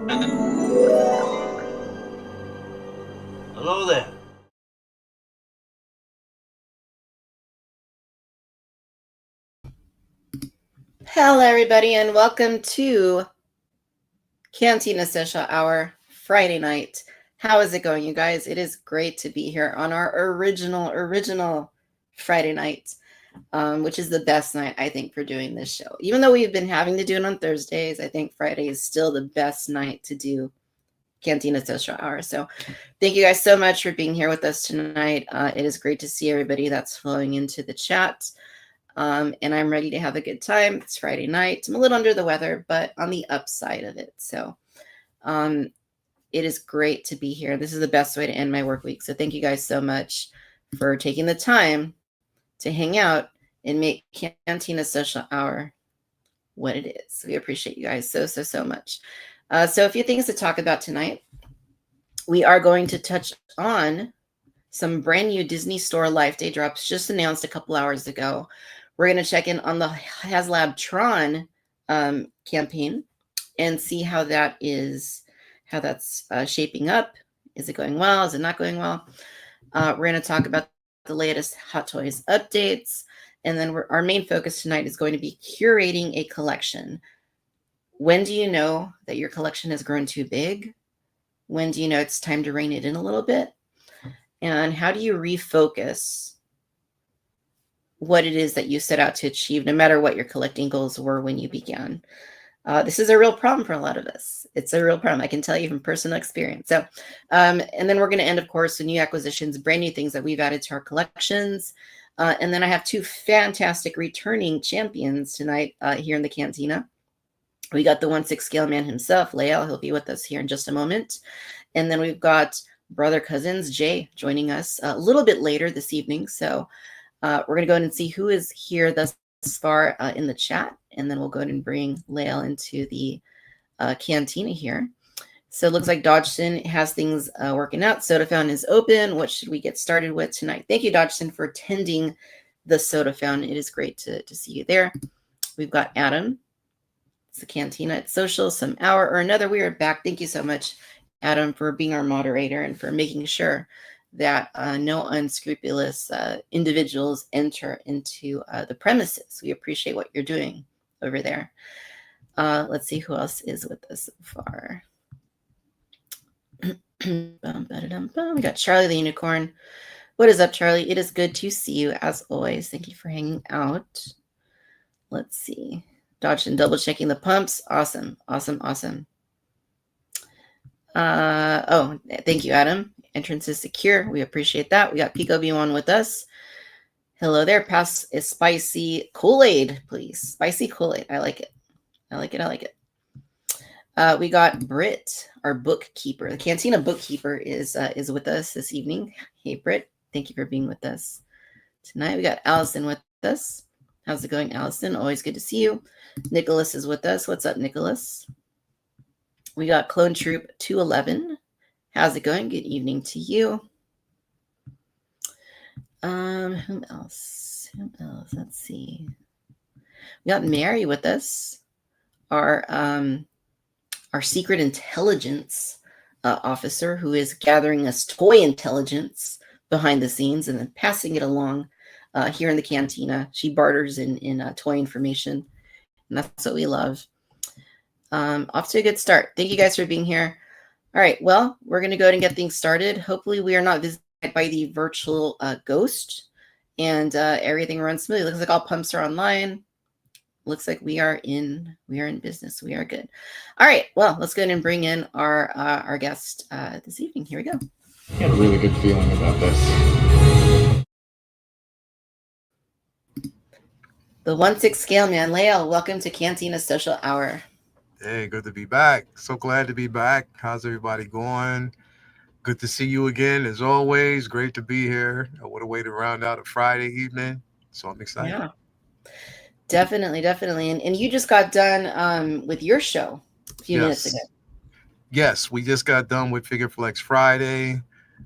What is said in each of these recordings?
Hello there. Hello, everybody, and welcome to Cantina Social Hour Friday night. How is it going, you guys? It is great to be here on our original Friday night, which is the best night, I think, for doing this show. Even though we've been having to do it on Thursdays, I think Friday is still the best night to do Cantina Social Hour. So thank you guys so much for being here with us tonight. It is great to see everybody that's flowing into the chat. And I'm ready to have a good time. It's Friday night. I'm a little under the weather, but on the upside of it. So it is great to be here. This is the best way to end my work week. So thank you guys so much for taking the time to hang out and make Cantina Social Hour what it is. We appreciate you guys so much. So a few things to talk about tonight. We are going to touch on some brand new Disney Store Life Day drops just announced a couple hours ago. We're going to check in on the HasLab Tron campaign and see how that's shaping up. Is it going well? Is it not going well? We're going to talk about the latest Hot Toys updates. And then our main focus tonight is going to be curating a collection. When do you know that your collection has grown too big? When do you know it's time to rein it in a little bit? And how do you refocus what it is that you set out to achieve, no matter what your collecting goals were when you began? This is a real problem for a lot of us. It's a real problem. I can tell you from personal experience. So, and then we're going to end, of course, with new acquisitions, brand new things that we've added to our collections. And then I have two fantastic returning champions tonight here in the Cantina. We got the 1/6 scale man himself, Lael. He'll be with us here in just a moment. And then we've got brother cousins, Jay, joining us a little bit later this evening. So we're going to go ahead and see who is here thus far in the chat. And then we'll go ahead and bring Lael into the Cantina here. So it looks like Dodgson has things working out. Soda Fountain is open. What should we get started with tonight? Thank you, Dodgson, for attending the Soda Fountain. It is great to see you there. We've got Adam. It's the Cantina. It's social, some hour or another. We are back. Thank you so much, Adam, for being our moderator and for making sure that no unscrupulous individuals enter into the premises. We appreciate what you're doing over there. Let's see who else is with us so far. We got Charlie the Unicorn. What is up, Charlie? It is good to see you as always. Thank you for hanging out. Let's see. Dodged and double checking the pumps. Awesome. Oh, thank you, Adam. Entrance is secure. We appreciate that. We got Pico B1 with us. Hello there. Pass a spicy Kool-Aid, please. Spicy Kool-Aid. I like it. We got Britt, our bookkeeper. The Cantina bookkeeper is with us this evening. Hey, Britt. Thank you for being with us tonight. We got Allison with us. How's it going, Allison? Always good to see you. Nicholas is with us. What's up, Nicholas? We got Clone Troop 211. How's it going? Good evening to you. Who else? Let's see. We got Mary with us, our secret intelligence officer who is gathering us toy intelligence behind the scenes and then passing it along here in the Cantina. She barters in toy information, and that's what we love. Off to a good start. Thank you guys for being here. All right, well, we're going to go ahead and get things started. Hopefully we are not visited by the virtual ghost, and everything runs smoothly. Looks like all pumps are online. Looks like we are in business. We are good. All right, well, let's go ahead and bring in our guest this evening. Here we go. I got a really good feeling about this. The 1/6 scale man, Lael, welcome to Cantina Social Hour. Hey, good to be back. So glad to be back. How's everybody going? Good to see you again, as always. Great to be here. What a way to round out a Friday evening. So I'm excited. Yeah, definitely. And you just got done with your show a few minutes ago. Yes, we just got done with Figure Flex Friday.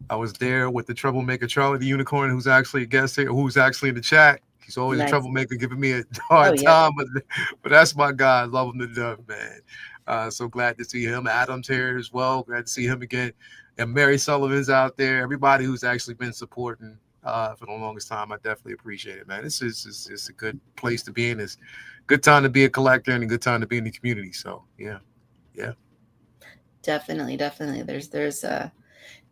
I was there with the troublemaker Charlie the Unicorn, who's actually a guest here, who's actually in the chat. He's always a troublemaker, giving me a hard time, but that's my guy. I love him to death, man. So glad to see him. Adam's here as well. Glad to see him again. And Mary Sullivan's out there. Everybody who's actually been supporting for the longest time, I definitely appreciate it, man. This is it's a good place to be in. It's a good time to be a collector and a good time to be in the community. So yeah, yeah, Definitely, definitely.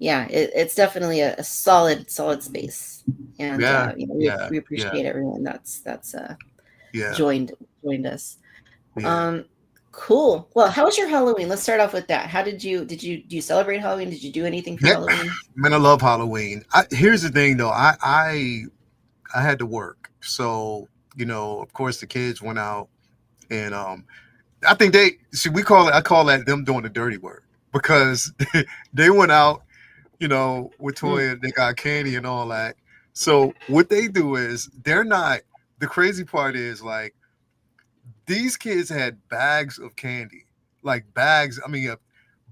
Yeah, it's definitely a solid space, and yeah, we yeah, yeah, appreciate everyone that's yeah, joined us. yeah. Um, cool. Well, how was your Halloween? Let's start off with that. How do you celebrate Halloween? Did you do anything for Yeah, Halloween? man, I love Halloween. Here's the thing, though. I had to work, so of course, the kids went out, and I think they see. We call it. I call that them doing the dirty work because they went out, with Mm, Toya. They got candy and all that. So what they do is they're not. The crazy part is like these kids had bags of candy, like bags. I mean,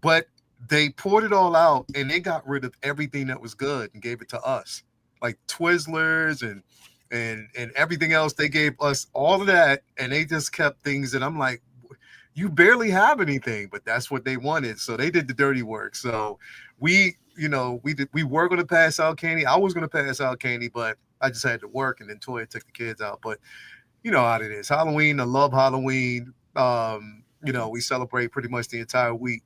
but they poured it all out and they got rid of everything that was good and gave it to us, like Twizzlers and everything else. They gave us all of that, and they just kept things that I'm like, you barely have anything, but that's what they wanted. So they did the dirty work. So we were going to pass out candy. I was going to pass out candy, but I just had to work, and then Toya took the kids out. But you know how it is. Halloween, I love Halloween. We celebrate pretty much the entire week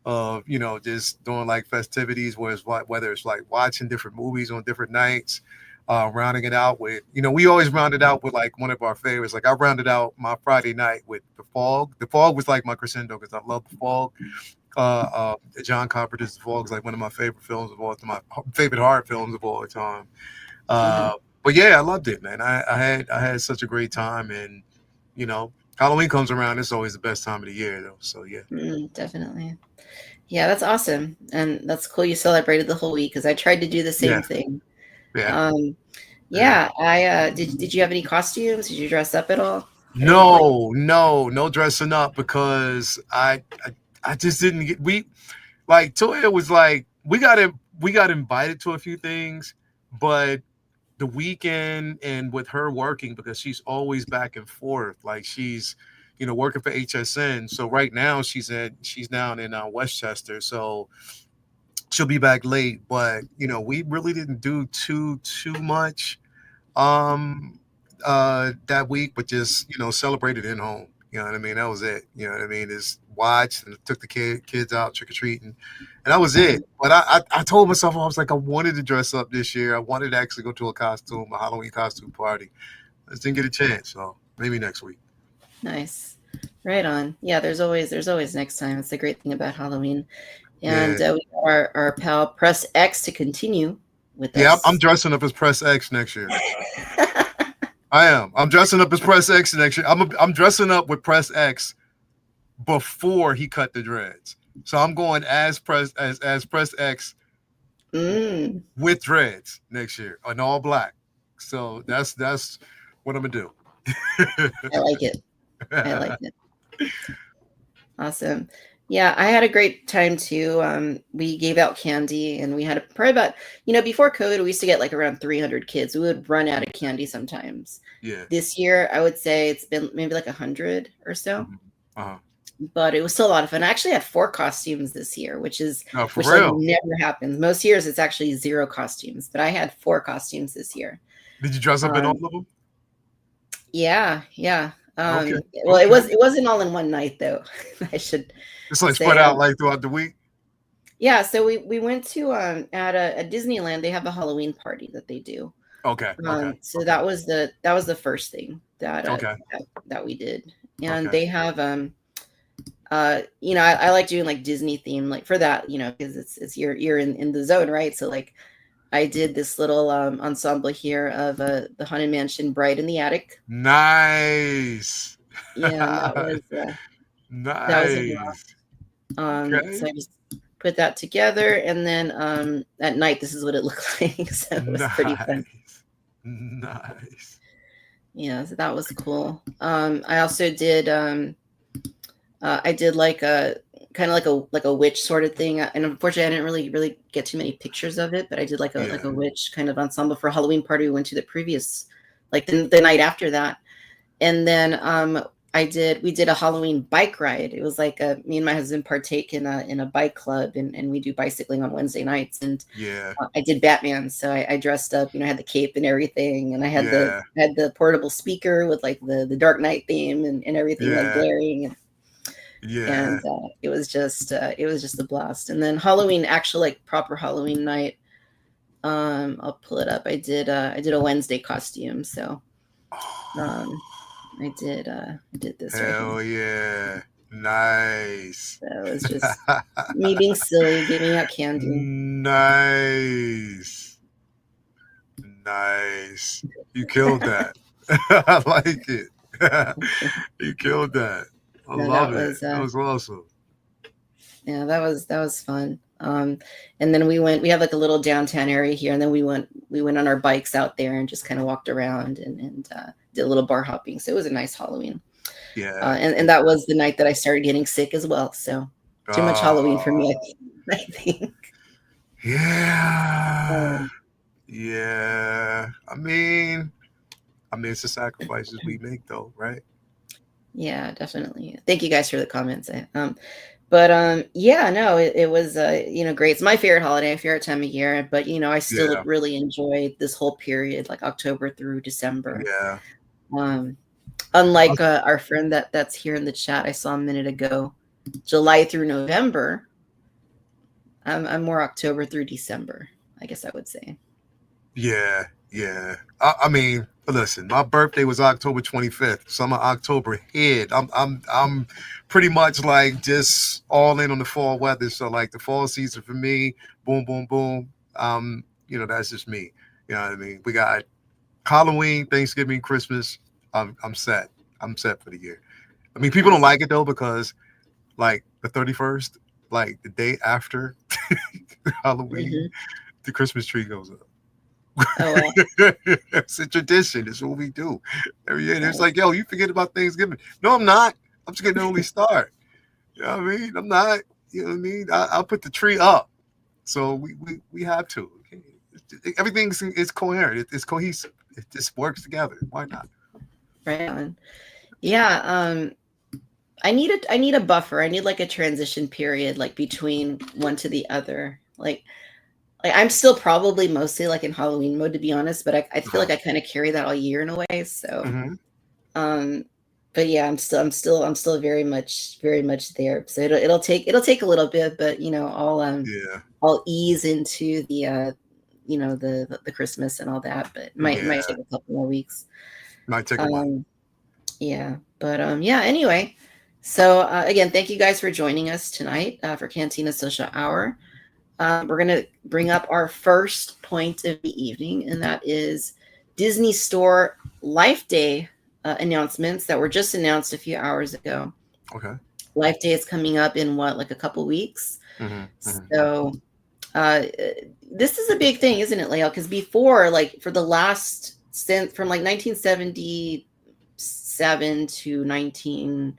of, just doing like festivities, whether it's like watching different movies on different nights, rounding it out with, we always round it out with like one of our favorites. Like I rounded out my Friday night with The Fog. The Fog was like my crescendo because I love The Fog. John Carpenter's The Fog is like one of my favorite films of all time, my favorite horror films of all time. hmm Uh, but yeah, I loved it, man. I had such a great time, and Halloween comes around. It's always the best time of the year, though. So yeah, definitely. Yeah, that's awesome, and that's cool. You celebrated the whole week because I tried to do the yeah, same thing. yeah, Um, yeah. yeah, I did you have any costumes? Did you dress up at all or anything? No dressing up because I just didn't get. We like Toya was like we got invited to a few things, but the weekend and with her working because she's always back and forth. Like she's, working for HSN. So right now she's down in Westchester. So she'll be back late. But we really didn't do too much um that week, but just celebrated in home. You know what I mean? That was it. You know what I mean? Is watched and took the kids out trick or treating, and that was it. But I told myself I was like I wanted to dress up this year. I wanted to actually go to a Halloween costume party. I just didn't get a chance, so maybe next week. Nice. Right on. Yeah, there's always next time. It's the great thing about Halloween. And Yeah, we got our pal Press X to continue with yeah. I'm us. dressing up as Press X next year. I am. I'm dressing up as Press X next year. I'm dressing up with Press X before he cut the dreads. So I'm going as Press X mm, with dreads next year in all black. So that's what I'm gonna do. I like it. I like it. Awesome. Yeah, I had a great time too. We gave out candy and we had probably about, before COVID, we used to get like around 300 kids. We would run out of candy sometimes. Yeah. This year, I would say it's been maybe like 100 or so, Mhm. Uh-huh. but it was still a lot of fun. I actually had 4 costumes this year, Oh, for which like real? never happens. Most years it's actually 0 costumes, but I had 4 costumes this year. Did you dress up in all Um, of them? yeah, yeah. Okay. Well, Okay. it wasn't all in one night though. I should It's like say. spread out like throughout the week. Yeah, so we went to at a Disneyland. They have a Halloween party that they do. Okay. Okay. So Okay. that was the first thing Okay. that we did, and Okay. they have I like doing like Disney theme like for that because it's you're in the zone, right? So like I did this little ensemble here of the Haunted Mansion Bride in the Attic. Nice. Yeah, and that was a Nice. so Okay. I just put that together, and then at night, this is what it looked like. So it was pretty fun. Nice. Nice. Yeah, so that was cool. I also did. I did like a kind of like a witch sort of thing, and unfortunately, I didn't really get too many pictures of it. But I did like Yeah. a witch kind of ensemble for a Halloween party we went to the previous, like the night after that, and then we did a Halloween bike ride. It was like me and my husband partake in a bike club, and we do bicycling on Wednesday nights. And Yeah. I did Batman, so I dressed up, you know, I had the cape and everything, and I Yeah. had the portable speaker with like the Dark Knight theme and everything like Yeah. blaring, and Yeah. it was just a blast. And then Halloween, actual like proper Halloween night, I'll pull it up. I did a Wednesday costume, so um I did this right here. Hell yeah. Nice. So it was just me being silly, giving out candy. Nice. Nice. You killed that. I like it. You killed that. I No, love it. That was awesome. yeah, that was fun. And then we have like a little downtown area here, and then we went on our bikes out there and just kind of walked around and did a little bar hopping. So it was a nice Halloween. Yeah. And that was the night that I started getting sick as well. So too much Halloween for me, Oh, I think. yeah. Um, Yeah. I mean, it's the sacrifices we make, though, right? yeah, definitely. Thank you guys for the comments. Yeah, no, it was you know, great. It's my favorite holiday, favorite time of year, but you know, I still Yeah. really enjoy this whole period, like October through December. Yeah. Um, Unlike our friend that's here in the chat, I saw a minute ago, July through November. I'm more October through December, I guess I would say. Yeah. Yeah. I mean, listen, my birthday was October 25th, so I'm an October head. I'm pretty much like just all in on the fall weather. So like the fall season for me, boom, boom, boom. That's just me. You know what I mean? We got Halloween, Thanksgiving, Christmas. I'm set. I'm set for the year. I mean, people don't Awesome. like it though because like the 31st, like the day after Halloween, Hmm. the Christmas tree goes up. Oh well, It's a tradition. It's what we do every year. It's nice. like, yo, you forget about Thanksgiving. No, I'm not. I'm just getting an early start. You know what I mean? I'm not. You know what I mean? I'll put the tree up. So we have to. Everything's is coherent. It's cohesive. It just works together. Why not? Right on. Yeah. I need a buffer. I need like a transition period, like between one to the other. Like I'm still probably mostly like in Halloween mode, to be honest, but I feel Uh-huh. like I kind of carry that all year in a way. So, Hmm. um, but yeah, I'm still very much there. So it'll take a little bit, but you know, Yeah. I'll ease into you know, the Christmas and all that, but might Yeah. take a couple more weeks. Might take a while. Um, yeah, but yeah. Anyway, so again, thank you guys for joining us tonight for Cantina Social Hour. We're going to bring up our first point of the evening, and that is Disney Store Life Day announcements that were just announced a few hours ago. Okay. Life Day is coming up in what, like a couple weeks? Hmm. Hmm. So uh, this is a big thing, isn't it, Lael? Because before, like for the last since from like 1977 to 19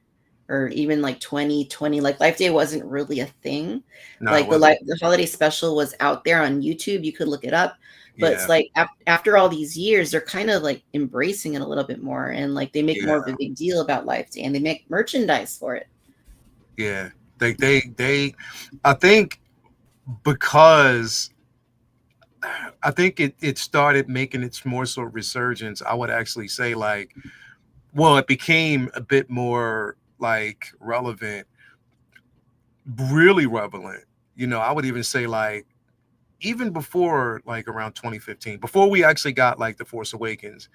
or even like 2020, like Life Day wasn't really a thing. No, it Like wasn't. the holiday special was out there on YouTube. You could look it up. But it's Yeah. like after all these years, they're kind of like embracing it a little bit more, and like they make more of Yeah. a big deal about Life Day, and they make merchandise for it. Yeah. They. I think because I think it started making its more so resurgence. I would actually say like, well, it became a bit more like relevant, really relevant. I would even say like even before like around 2015, before we actually got like the Force Awakens,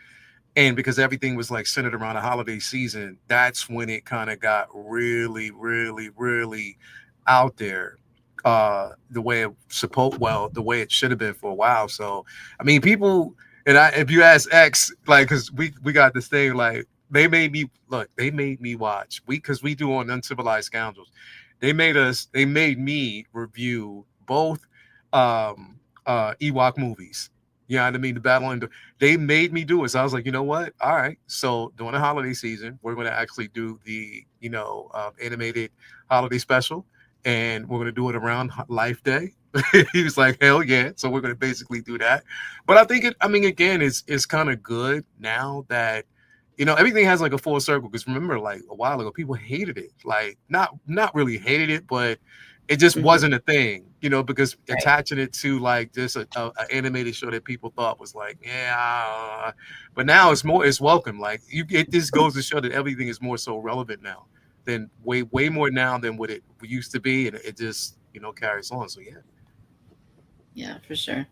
and because everything was like centered around the holiday season, that's when it kind of got really, really, really out there. The way the way it should have been for a while. So, I mean, people, and if you ask X, like, because we got this thing, like, they made me watch, because we do on Uncivilized Scoundrels. They made me review both Ewok movies. You know what I mean? The Battle and they made me do it. So I was like, you know what? All right. So during the holiday season, we're going to actually do the, animated holiday special, and we're going to do it around Life Day. He was like, hell yeah. So we're going to basically do that. But I think I mean, again, it's kind of good now that, everything has like a full circle. Because remember, like a while ago, people hated it. Like not really hated it, but it just Hmm. wasn't a thing. Because Right. attaching it to like just a animated show that people thought was like, yeah, but now it's welcome. Like it just goes to show that everything is more so relevant now than way more now than what it used to be, and it just carries on. So yeah. Yeah, for sure.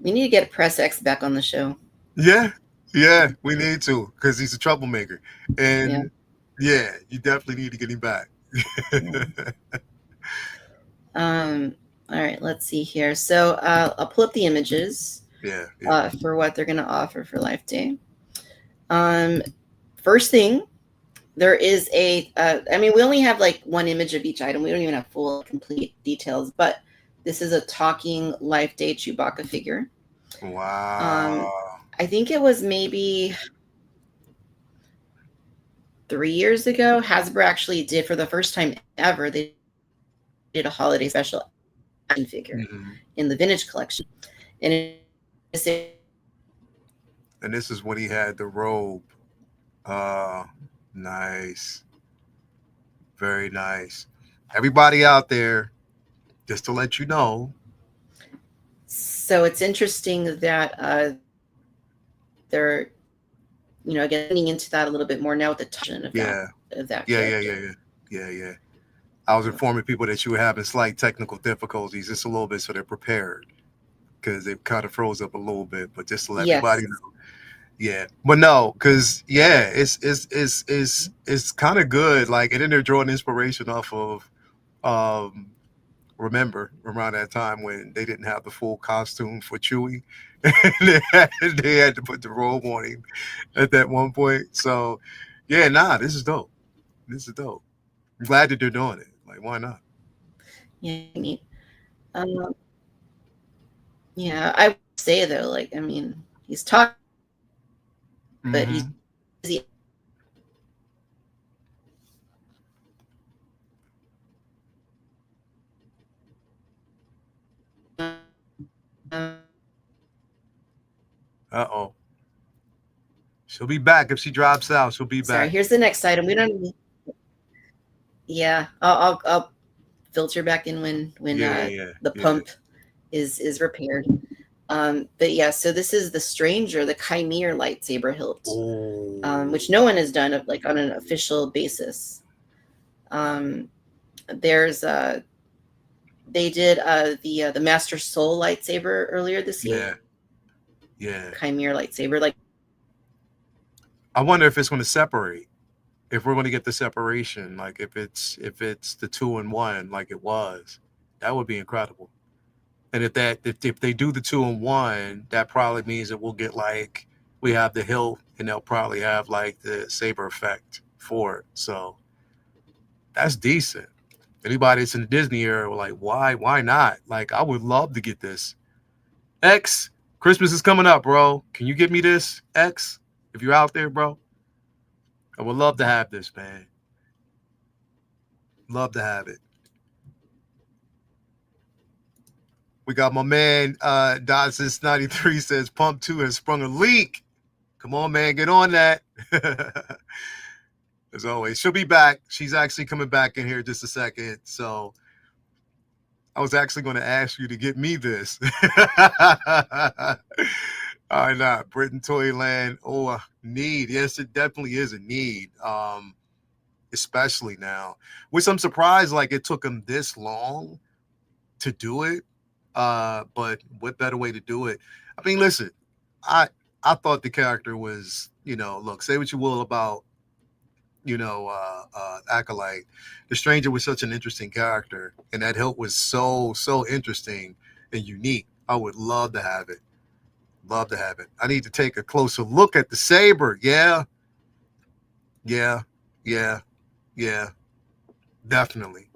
We need to get Press X back on the show. Yeah, yeah, we need to because he's a troublemaker, Yeah. and yeah, you definitely need to get him back. Yeah. Um, all right, let's see here. So I'll pull up the images Yeah, yeah, for what they're going to offer for Life Day. Um, First thing, there is I mean, we only have like one image of each item. We don't even have full, complete details, but this is a talking Life Day Chewbacca figure. Um, wow. I think it was maybe 3 years ago. Hasbro actually did, for the first time ever, they did a holiday special action figure in the Hmm. vintage collection. And it is a And this is when he had the robe. Uh, nice, very nice. Everybody out there, just to let you know. so it's interesting that they're, again, leaning into that a little bit more now with the Yeah, of that yeah, yeah, yeah, character. yeah, yeah, yeah. I was informing people that you were having slight technical difficulties, just a little bit, so they're prepared because it kind of froze up a little bit. But just to let everybody Yes. know. Yeah, but no, because yeah, it's kind of good. Like, and then they're drawing inspiration off of um remember around that time when they didn't have the full costume for Chewie, and they had to put the robe on him at that one point. So yeah, nah, this is dope. This is dope. I'm glad that they're doing it. Like, why not? Yeah, it's neat. Um, yeah, I would say though, like, I mean, he's talking, but he's Hmm. busy. Uh oh, she'll be back if she drops out. She'll be Sorry, back. here's the next item. We don't. Yeah, I'll filter back in when Yeah, yeah, yeah, the yeah. pump is repaired. But yeah, so this is the Stranger, the Chimere lightsaber hilt, Oh, which no one has done like on an official basis. Um, there's they did the Master Soul lightsaber earlier this year, yeah, yeah. Chimere lightsaber. Like, I wonder if it's going to separate. If we're going to get the separation, like if it's the two and one, like it was, that would be incredible. And if they do the two and one, that probably means that we'll get like we have the hilt, and they'll probably have like the saber effect for it. So that's decent. Anybody that's in the Disney era, were like, why not? Like, I would love to get this. X, Christmas is coming up, bro. Can you get me this? X, if you're out there, bro, I would love to have this, man. Love to have it. We got my man Dodson 93 says Pump 2 has sprung a leak. Come on, man, get on that. As always, she'll be back. She's actually coming back in here just a second. So I was actually going to ask you to get me this. All right, now, Britain Toyland. Oh, need. Yes, it definitely is a need. Especially now. Which I'm surprised like it took them this long to do it. But what better way to do it? I mean, listen, I I thought the character was, look, say what you will about, Acolyte. The Stranger was such an interesting character, and that hilt was so interesting and unique. I would love to have it. Love to have it. I need to take a closer look at the saber. Yeah, yeah, yeah, yeah, definitely.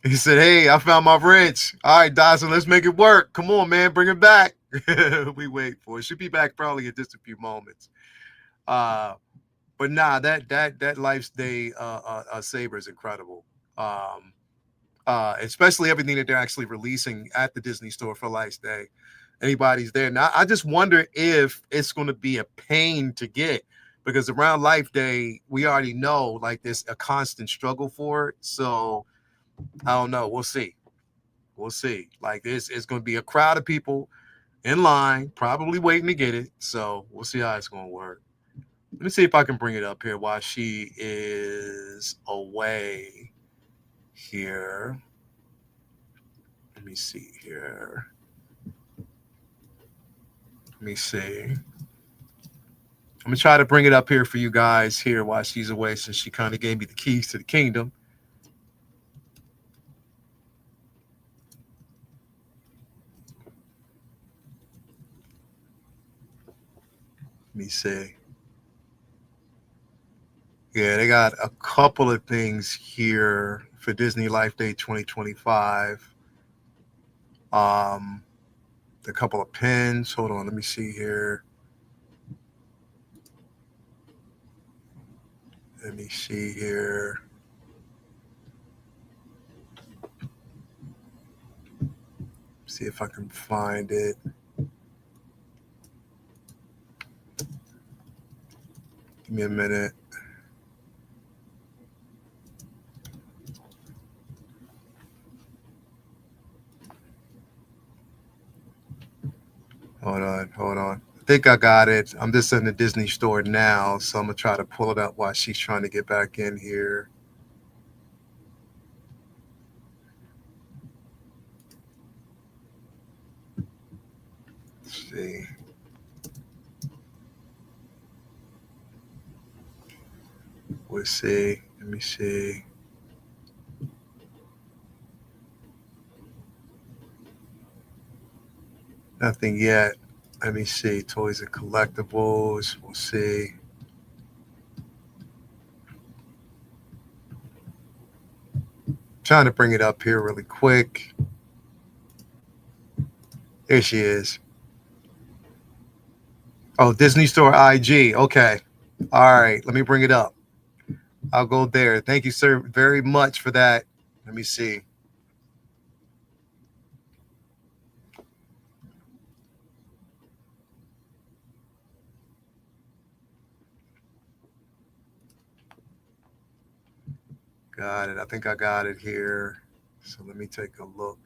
He said, "Hey, I found my wrench. All right, Dawson, let's make it work. Come on, man, bring it back." We wait for it. Should be back probably in just a few moments. Uh, but nah, that Life's Day saber is incredible. Especially everything that they're actually releasing at the Disney store for Life's Day. anybody's there. Now, I just wonder if it's going to be a pain to get because around Life Day, we already know like there's a constant struggle for it. So I don't know. We'll see. We'll see. Like this is going to be a crowd of people in line, probably waiting to get it. So we'll see how it's going to work. Let me see if I can bring it up here while she is away here. Let me see here. Let me see. I'm gonna try to bring it up here for you guys here while she's away, since she kind of gave me the keys to the kingdom. Let me see. Yeah, they got a couple of things here for Disney Life Day 2025. Um, a couple of pins. Hold on, let me see here. Let me see here. See if I can find it. Give me a minute. Hold on. I think I got it. I'm just in the Disney store now, so I'm gonna try to pull it up while she's trying to get back in here. Let's see. We'll see. Let me see. Nothing yet. Let me see. Toys and collectibles. We'll see. Trying to bring it up here really quick. There she is. Oh, Disney Store IG. Okay. All right. Let me bring it up. I'll go there. Thank you, sir, very much for that. Let me see. Got it. I think I got it here. So let me take a look.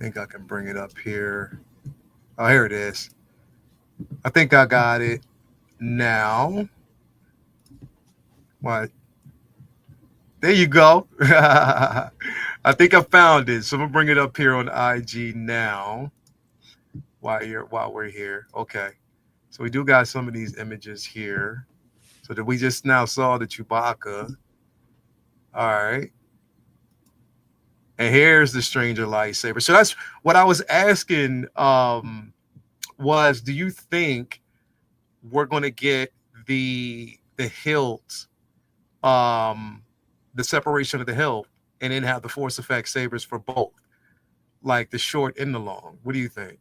I think I can bring it up here. Oh, here it is. I think I got it now. What? There you go. I think I found it. So I'm gonna bring it up here on IG now. While we're here. Okay. So we do got some of these images here. So that we just now saw the Chewbacca. All right. And here's the Stranger lightsaber. So that's what I was asking. Was do you think we're gonna get the hilt, um, the separation of the hilt, and then have the force effect sabers for both, like the short and the long? What do you think?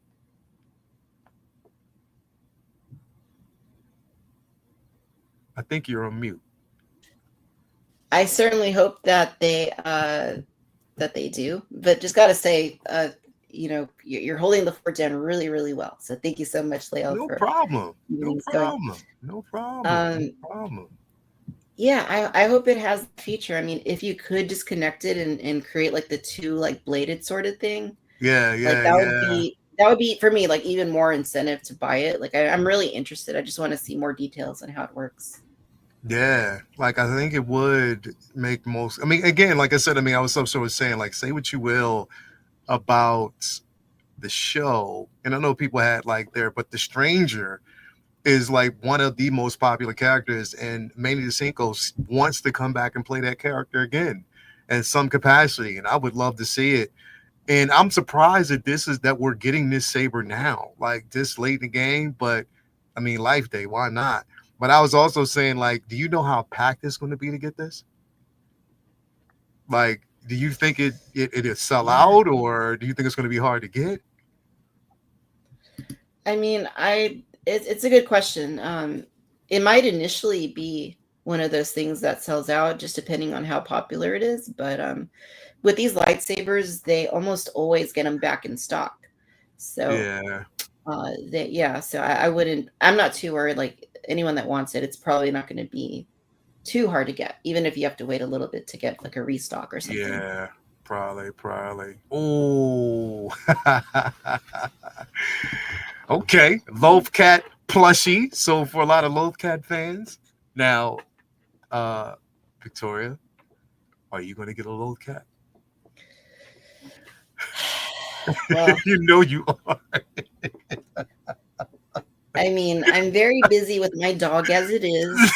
I think you're on mute. I certainly hope that they do, but just got to say, you're holding the fort down really, really well. So thank you so much, Lael, No for problem. keeping No this going. problem. No problem. No Um, problem. yeah, I hope it has a feature. I mean, if you could just connect it and create like the two like bladed sort of thing, Yeah, like yeah, yeah. that would be for me like even more incentive to buy it. Like I'm really interested. I just want to see more details on how it works. Yeah, like I think it would make most. I mean, again, like I said, I mean, I was sort of saying, like, say what you will about the show, and I know people had like there, but the Stranger is like one of the most popular characters, and Manny DeCinco wants to come back and play that character again in some capacity, and I would love to see it. And I'm surprised that this is that we're getting this saber now, like this late in the game. But I mean, Life Day, why not? But I was also saying, like, do you know how packed it's going to be to get this? Like, Do you think it'll sell Yeah. out, or do you think it's going to be hard to get? I mean, it's a good question. It might initially be one of those things that sells out, just depending on how popular it is. But with these lightsabers, they almost always get them back in stock. So Yeah, yeah. So I wouldn't. I'm not too worried. Like anyone that wants it, it's probably not going to be too hard to get, even if you have to wait a little bit to get like a restock or something. yeah, probably. Oh, okay. Loaf Cat plushie. So for a lot of Loaf Cat fans, now, uh, Victoria, are you going to get a Loaf Cat? Well, You know you are. I mean, I'm very busy with my dog as it is.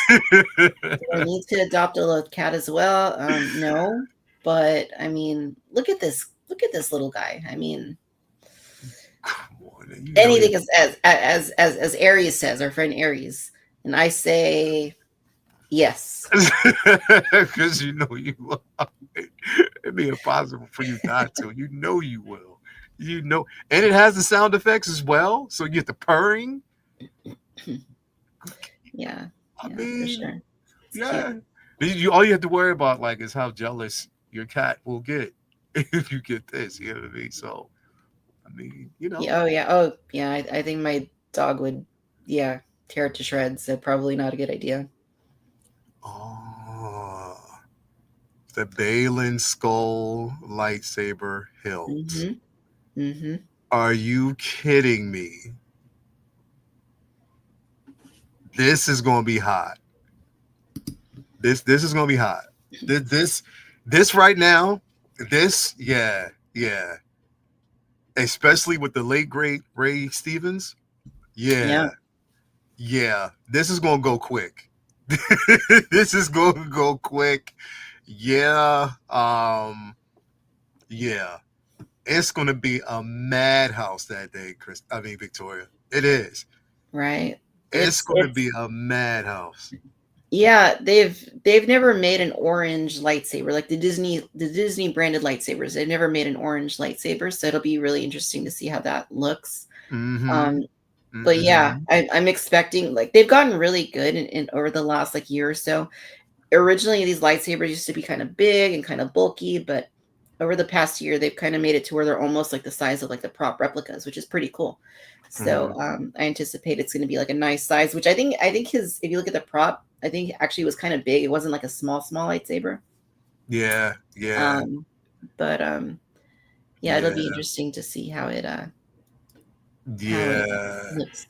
Do I need to adopt a little cat as well? No, but I mean, look at this. Look at this little guy. I mean, Come on, you know you. anything is as Aries says, our friend Aries, and I say yes. Because you know you will. It'd be impossible for you not to. You know you will. You know, and it has the sound effects as well. So you get the purring. Yeah, I yeah, for mean, sure. It's cute. yeah. You all you have to worry about like is how jealous your cat will get if you get this. You know what I mean? So I mean, you know. Yeah, oh yeah, oh yeah. I think my dog would, yeah, tear it to shreds. So probably not a good idea. Oh, the Balin skull lightsaber hilt. Mm-hmm. Mm-hmm. Are you kidding me? This is gonna be hot. This is gonna be hot. This right now. This yeah. Especially with the late great Ray Stevens. Yeah. Yeah yeah. This is gonna go quick. This is gonna go quick. Yeah yeah. It's gonna be a madhouse that day, Chris. I mean Victoria. It is. Right. It's gonna It's be a madhouse. Yeah, they've never made an orange lightsaber like the Disney branded lightsabers. They've never made an orange lightsaber, so it'll be really interesting to see how that looks. Mm-hmm. Um, but yeah, Mm-hmm. I'm expecting like they've gotten really good in over the last like year or so. Originally, these lightsabers used to be kind of big and kind of bulky, but over the past year, they've kind of made it to where they're almost like the size of like the prop replicas, which is pretty cool. So Mm-hmm. I anticipate it's going to be like a nice size, which I think his if you look at the prop, I think actually was kind of big. It wasn't like a small lightsaber. Yeah, yeah, Um, but yeah, it'll be yeah, interesting to see how it yeah. looks.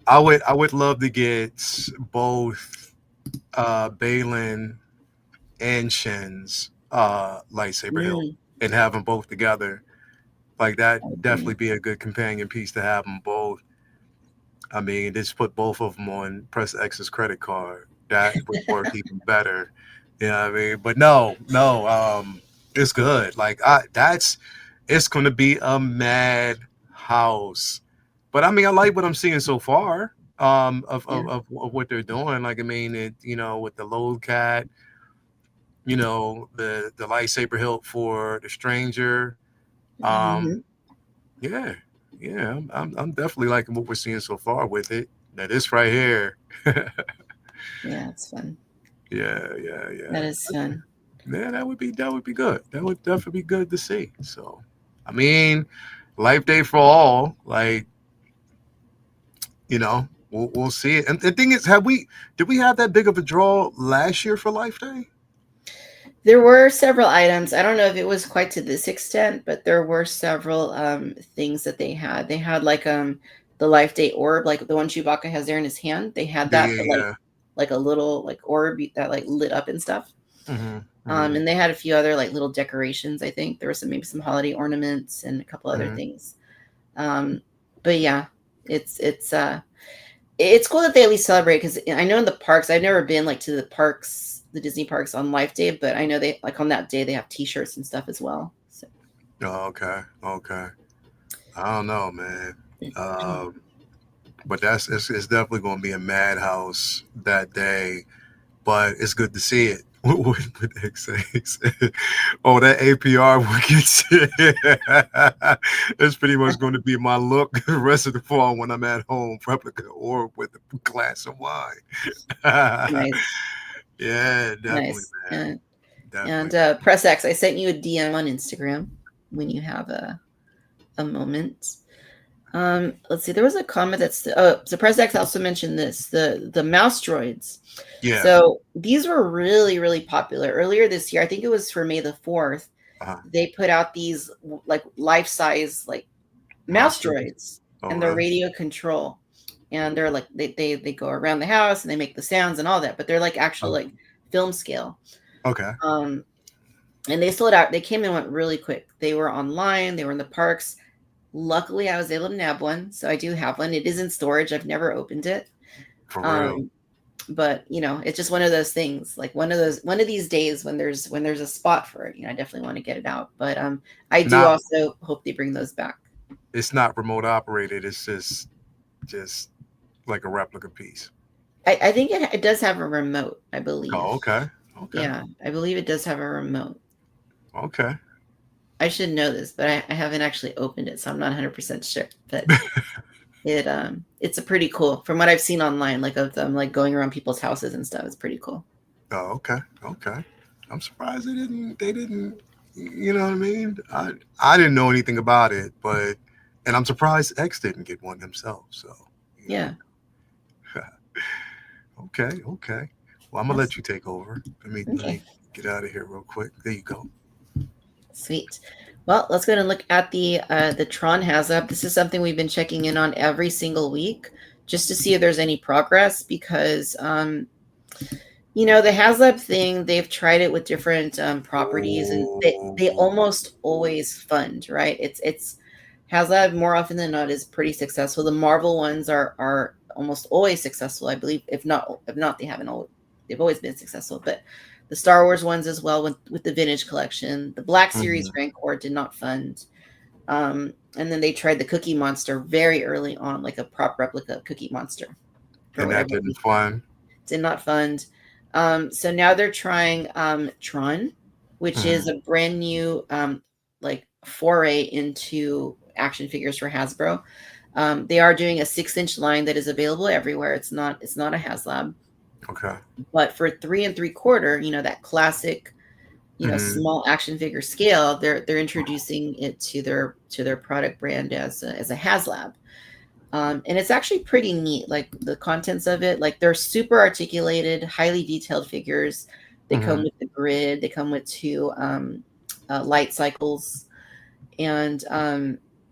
I would love to get both Balin and Shen's lightsaber hilt Mm, and have them both together. Like that I definitely agree. be a good companion piece to have them both. I mean, just put both of them on Press X's credit card. That would work even better. You know what I mean? But no, it's good. Like it's gonna be a mad house. But I mean, I like what I'm seeing so far. Yeah. Of what they're doing. Like I mean, with the load cat, the lightsaber hilt for the stranger. Um, Hmm. yeah, yeah, I'm definitely liking what we're seeing so far with it. Now this right here, yeah, Yeah, it's fun. yeah. That is fun. Yeah, that would be good. That would definitely be good to see. So, I mean, Life Day for all, like we'll see it. And the thing is, did we have that big of a draw last year for Life Day? There were several items. I don't know if it was quite to this extent, but there were several things that they had. They had like the Life Day orb, like the one Chewbacca has there in his hand. They had Yeah, that, yeah, but yeah. like a little like orb that like lit up and stuff. Hmm, hmm, And they had a few other like little decorations. I think there were maybe some holiday ornaments and a couple other hmm. things. Um, but yeah, it's cool that they at least celebrate because I know in the parks, I've never been like to the parks, the Disney parks on Life Day, but I know they like on that day they have T-shirts and stuff as well. So Oh, okay, okay. I don't know, man. Um, but it's definitely going to be a madhouse that day. But it's good to see it. What X say? Oh, that APR will get you. That's pretty much going to be my look the rest of the fall when I'm at home, replica or with a glass of wine. Nice, Yeah, definitely, nice. man. And Definitely. Press X, I sent you a DM on Instagram when you have a moment. Let's see. There was a comment that's so Press X also mentioned this the mouse droids. Yeah. So these were really really popular earlier this year. I think it was for May the 4th. Uh-huh. They put out these like life size like mouse Monsters. droids, Oh, and they're really? radio control, and they're like they go around the house and they make the sounds and all that, but they're like actual Oh, like film scale. okay. Um, and they sold out. They came and went really quick. They were online. They were in the parks. Luckily, I was able to nab one, so I do have one. It is in storage. I've never opened it. For real. Um, but it's just one of those things. Like one of these days when there's a spot for it, I definitely want to get it out. But I do Not. also hope they bring those back. It's not remote operated. It's just like a replica piece. I think it does have a remote. I Oh, believe. okay. Okay. Yeah, I believe it does have a remote. Okay. I should know this, but I haven't actually opened it, so I'm not 100% sure. But it's a pretty cool from what I've seen online, like of them like going around people's houses and stuff. It's pretty cool. Oh, okay. Okay. I'm surprised they didn't you know what I mean? I didn't know anything about it, but and I'm surprised X didn't get one himself. So, you Yeah, know. Okay, okay. Well, I'm gonna that's let you take over. Let me okay. get out of here real quick. There you go. Sweet. Well, let's go ahead and look at the Tron HasLab. This is something we've been checking in on every single week just to see if there's any progress because the HasLab thing, they've tried it with different properties, and they Oh, almost always fund, right? It's HasLab more often than not is pretty successful. The Marvel ones are almost always successful, I believe. If not, they've always been successful. But the Star Wars ones as well with the Vintage Collection, the Black Series mhm. Rancor did not fund. And then they tried the Cookie Monster very early on, like a prop replica of Cookie Monster for And that whatever didn't reason. fun. Did not fund. So now they're trying Tron, which is Mhm. a brand new like foray into action figures for Hasbro. They are doing a 6-inch line that is available everywhere. It's not a HasLab, Okay. but for 3 3/4, that classic, Mhm. small action figure scale, they're introducing it to their product brand as a HasLab. And it's actually pretty neat, like the contents of it. Like they're super articulated, highly detailed figures. They come Mhm. with the grid. They come with two light cycles, and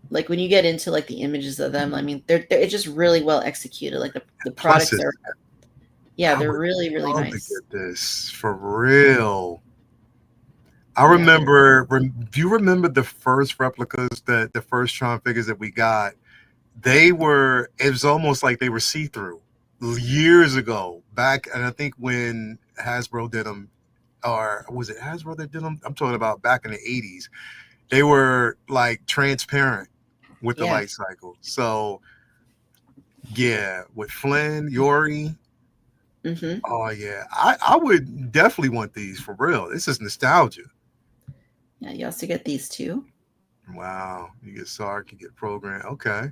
like when you get into like the images of them, I mean, they're it's just really well executed. Like the Plus, products it's are, yeah, I they're would really really love to nice. get this for real. I Yeah, remember. Do you remember the first replicas, the first Tron figures that we got? They were. It was almost like they were see through years ago. Back, and I think when Hasbro did them, or was it Hasbro that did them? I'm talking about back in the '80s. They were like transparent with the yeah. light cycle. So yeah, with Flynn, Yori. Hmm. Oh yeah, I would definitely want these for real. This is nostalgia. Yeah, you also get these two, Wow, you get Sark, you get program. Okay.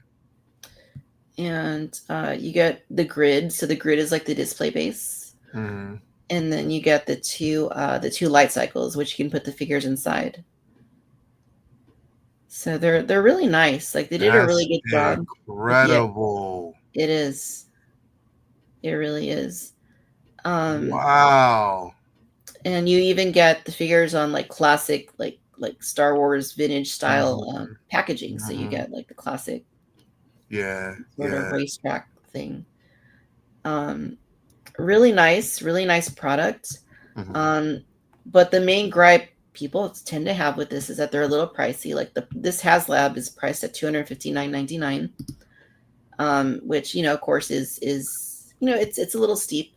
and you get the grid. So the grid is like the display base. Hmm. And then you get the two light cycles, which you can put the figures inside. So they're really nice. Like they did a really That's good job with the incredible. it is. It really is. Um Wow. and you even get the figures on like classic like Star Wars vintage style Hmm. packaging. So you Hmm. get like the classic Yeah, sort of yeah. racetrack thing. Um really nice product. Hmm. Um, but the main gripe people tend to have with this is that they're a little pricey. Like this HasLab is priced at $259.99, which of course is it's a little steep.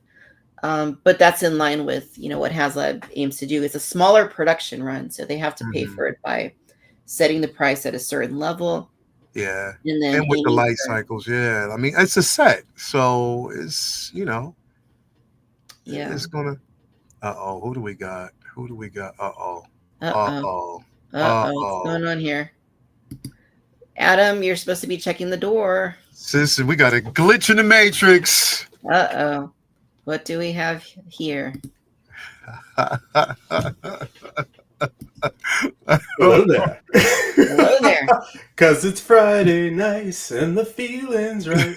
But that's in line with what HasLab aims to do. It's a smaller production run, so they have to pay Hmm. for it by setting the price at a certain level Yeah. and then And with the aiming light for cycles, yeah. I mean, it's a set, so it's yeah. it's gonna. Uh-oh. Who do we got? Who do we got? Uh-oh. Uh-oh. Uh-oh. Uh-oh. What's Uh-oh. going on here? Adam, you're supposed to be checking the door. Sis, we got a glitch in the matrix. Uh-oh. What do we have here? Hello there. Hello there. Because it's Friday nice and the feeling's right.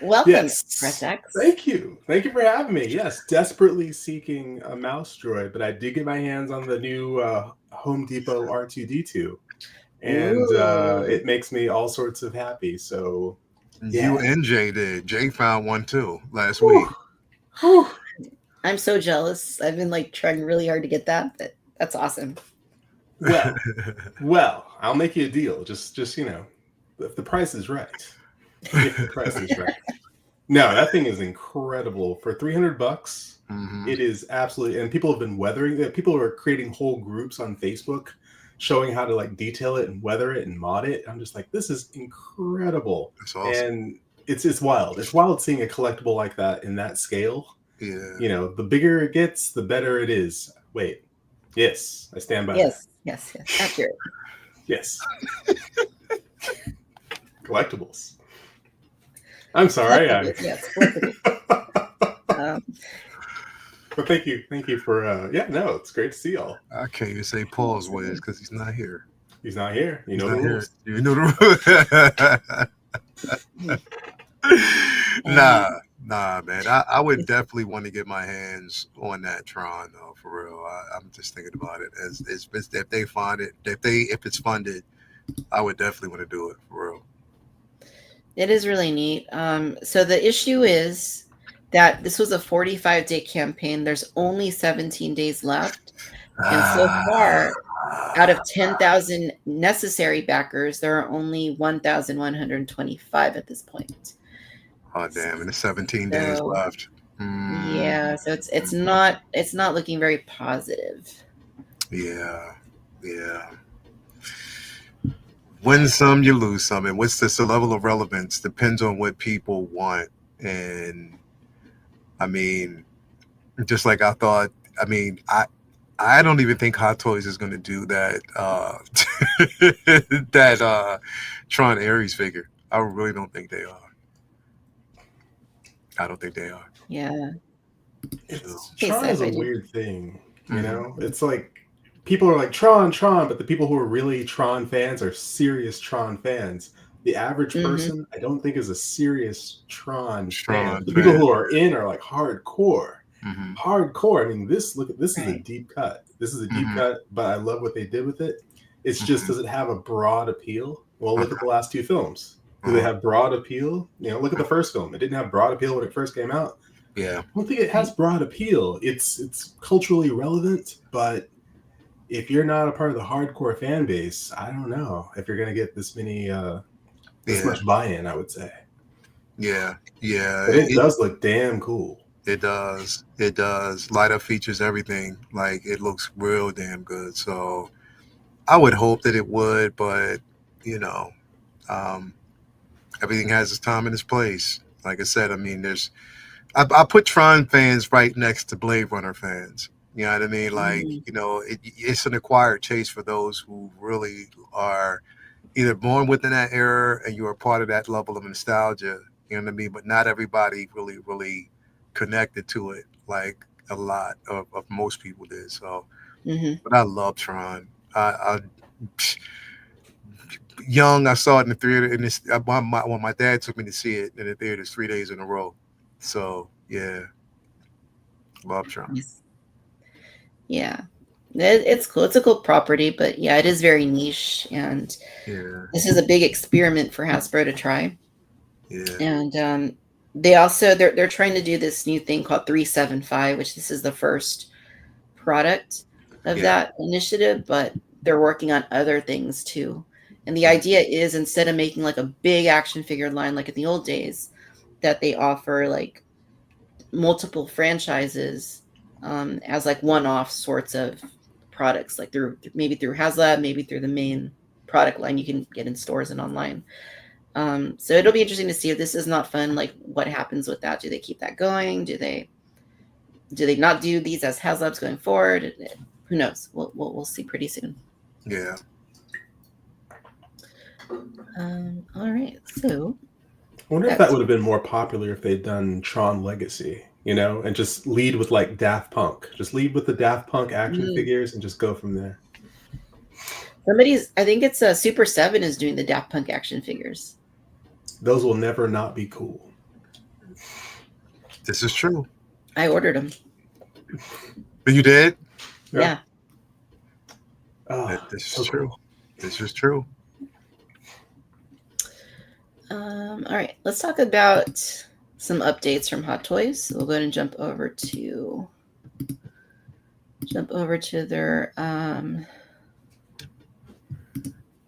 Welcome, Yes. Press X. Thank you. Thank you for having me. Yes, desperately seeking a mouse droid, but I did get my hands on the new Home Depot R2D2. And it makes me all sorts of happy. So, You and Jay did. Jay found one too last Whew. week. Whew. I'm so jealous. I've been like trying really hard to get that, but that's awesome. Well, I'll make you a deal. Just you know, if the price is right. If the price is right. No, that thing is incredible. For $300, it is absolutely. And people have been weathering it. People are creating whole groups on Facebook, showing how to like detail it and weather it and mod it. I'm just like, this is incredible. That's awesome. And it's wild. It's wild seeing a collectible like that in that scale. Yeah. You know, the bigger it gets, the better it is. Wait. Yes, I stand by that. Yes. Accurate. Yes. Collectibles. I'm sorry. Yes. But thank you for no, it's great to see y'all. I can't even say pause with because he's not here. He's not here. You know the rules. You know the rules. Nah, man. I would definitely want to get my hands on that Tron though, for real. I'm just thinking about it as if they find it, if it's funded, I would definitely want to do it for real. It is really neat. So the issue is that this was a 45-day campaign. There's only 17 days left. And so far, out of 10,000 necessary backers, there are only 1,125 at this point. Oh damn! And it's 17 days left. Yeah, so it's not looking very positive. Yeah. Win some, you lose some, and what's the level of relevance depends on what people want. And I mean, just like I thought. I mean, I don't even think Hot Toys is going to do that. That Tron Ares figure. I really don't think they are. I don't think they are. Yeah. Tron is a weird thing, you know? It's like people are like Tron, but the people who are really Tron fans are serious Tron fans. The average person, I don't think, is a serious Tron fan. The people who are in are like hardcore. Hardcore. I mean, this is a deep cut. This is a deep cut, but I love what they did with it. It's just, does it have a broad appeal? Well, look at the last two films. Do they have broad appeal? You know, look at the first film. It didn't have broad appeal when it first came out. Yeah. I don't think it has broad appeal. It's culturally relevant, but if you're not a part of the hardcore fan base, I don't know if you're going to get this much buy-in, I would say. Yeah. But it does look damn cool. It does. Light up features, everything. Like, it looks real damn good. So I would hope that it would, but you know, everything has its time and its place. Like I said, I mean, I put Tron fans right next to Blade Runner fans. You know what I mean? Like, you know, it's an acquired taste for those who really are either born within that era and you are part of that level of nostalgia. You know what I mean? But not everybody really connected to it like a lot of most people did. So, but I love Tron. Young, I saw it in the theater, and when my dad took me to see it in the theaters 3 days in a row. So yeah, love Tron. Yeah, it's cool. It's a cool property, but yeah, it is very niche, and this is a big experiment for Hasbro to try. Yeah, and they also they're trying to do this new thing called 375, which this is the first product of that initiative, but they're working on other things too. And the idea is, instead of making like a big action figure line like in the old days, that they offer like multiple franchises as like one-off sorts of products, like maybe through HasLab, maybe through the main product line you can get in stores and online. So it'll be interesting to see if this is not fun. Like, what happens with that? Do they keep that going? Do they not do these as HasLabs going forward? Who knows? We'll see pretty soon. Yeah. All right. So I wonder if that would have been more popular if they'd done Tron Legacy, and just lead with like Daft Punk. Just lead with the Daft Punk action figures and just go from there. I think it's Super 7 is doing the Daft Punk action figures. Those will never not be cool. This is true. I ordered them. But you did? Yeah. This is true. Cool. This is true. All right, let's talk about some updates from Hot Toys. We'll go ahead and jump over to their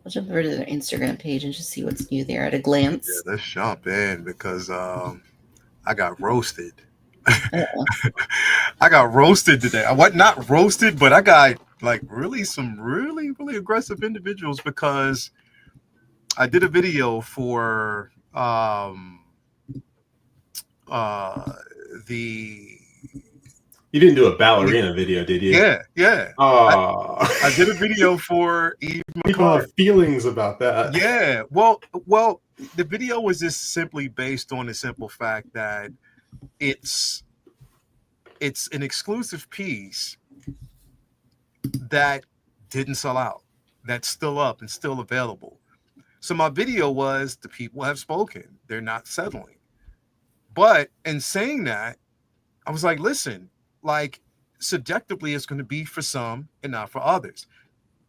I'll jump over to their Instagram page and just see what's new there at a glance. Yeah, let's jump in because I got roasted. I got roasted today. Not roasted, but I got like some really aggressive individuals because I did a video for You didn't do a ballerina video, did you? Yeah. I did a video for Eve McCart. People have feelings about that. Yeah. Well, the video was just simply based on the simple fact that it's an exclusive piece that didn't sell out, that's still up and still available. So my video was, the people have spoken. They're not settling. But in saying that, I was like, listen, like subjectively, it's going to be for some and not for others.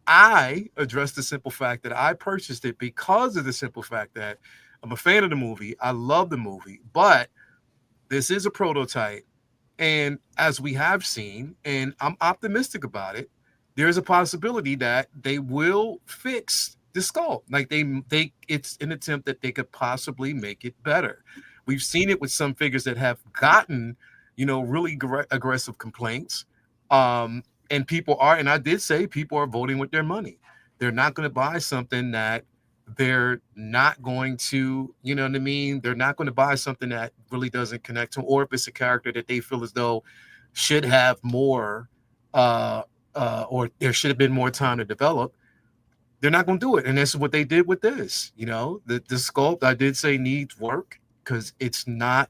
I addressed the simple fact that I purchased it because of the simple fact that I'm a fan of the movie. I love the movie, but this is a prototype. And as we have seen, and I'm optimistic about it, there's a possibility that they will fix the sculpt. Like it's an attempt that they could possibly make it better. We've seen it with some figures that have gotten, really aggressive complaints. And people are, and I did say people are voting with their money. They're not going to buy something that they're not going to, you know what I mean? They're not going to buy something that really doesn't connect to them, or if it's a character that they feel as though should have more, or there should have been more time to develop. They're not going to do it. And that's what they did with this. The sculpt, I did say, needs work because it's not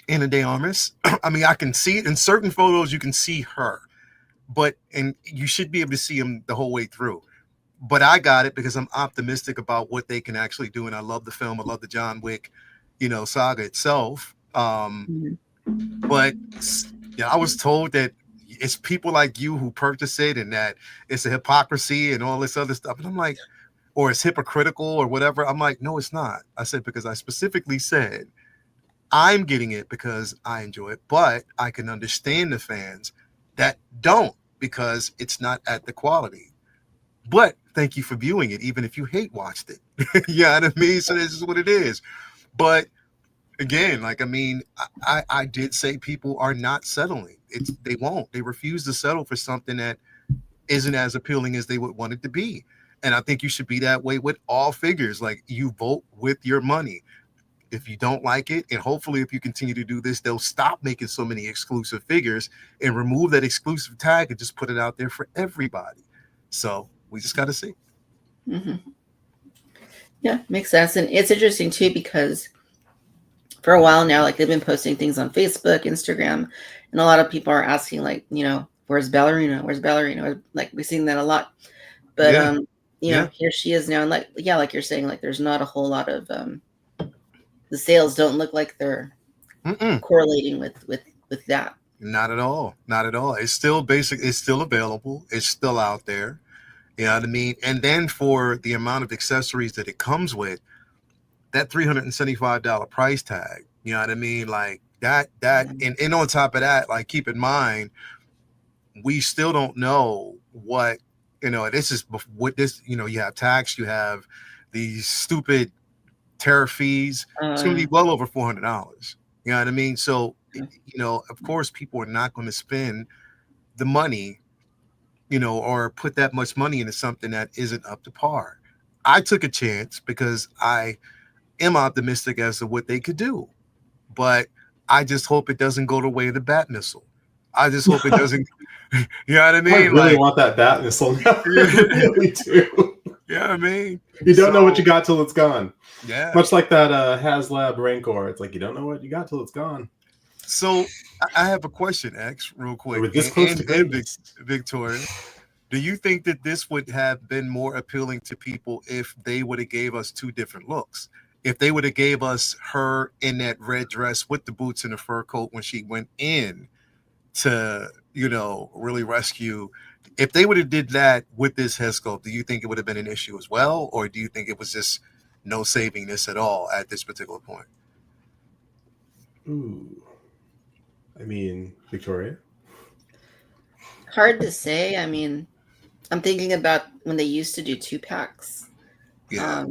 Ana de Armas. I mean, I can see it in certain photos. You can see her, and you should be able to see him the whole way through. But I got it because I'm optimistic about what they can actually do. And I love the film. I love the John Wick, saga itself. But I was told that it's people like you who purchase it and that it's a hypocrisy and all this other stuff. And I'm like, or it's hypocritical or whatever. I'm like, no, it's not. I said, because I specifically said I'm getting it because I enjoy it, but I can understand the fans that don't because it's not at the quality. But thank you for viewing it, even if you watched it. You know what I mean? So this is what it is. But again, I did say people are not settling. They won't. They refuse to settle for something that isn't as appealing as they would want it to be. And I think you should be that way with all figures. Like, you vote with your money. If you don't like it, and hopefully if you continue to do this, they'll stop making so many exclusive figures and remove that exclusive tag and just put it out there for everybody. So we just got to see. Mm-hmm. Yeah, makes sense. And it's interesting too, because for a while now, like, they've been posting things on Facebook, Instagram, and a lot of people are asking, like, where's Ballerina? Where's Ballerina? Like, we've seen that a lot. But here she is now, and like you're saying, like, there's not a whole lot of the sales don't look like they're correlating with that. Not at all. Not at all. It's still basic. It's still available. It's still out there. You know what I mean? And then for the amount of accessories that it comes with, that $375 price tag, you know what I mean? Like that, and on top of that, like, keep in mind, we still don't know what, this is what this, you have tax, you have these stupid tariff fees. It's going to be well over $400. You know what I mean? So, of course, people are not going to spend the money, or put that much money into something that isn't up to par. I took a chance because I am optimistic as to what they could do, but I just hope it doesn't go the way of the bat missile. I just hope it doesn't. You know what I I mean? really Like, want that bat missile now. I really do. yeah, I mean, You don't know what so you got till it's gone. yeah. Much like that HasLab Rancor. It's like you don't know what you got till it's gone. So I have a question, X, real quick, We're this close to and greatness. Victoria. Do you think that this would have been more appealing to people if they would have gave us two different looks? If they would have gave us her in that red dress with the boots and the fur coat when she went in to, really rescue. If they would have did that with this head sculpt, do you think it would have been an issue as well? Or do you think it was just no saving this at all at this particular point? Ooh. I mean, Victoria? Hard to say. I mean, I'm thinking about when they used to do 2-packs. Yeah.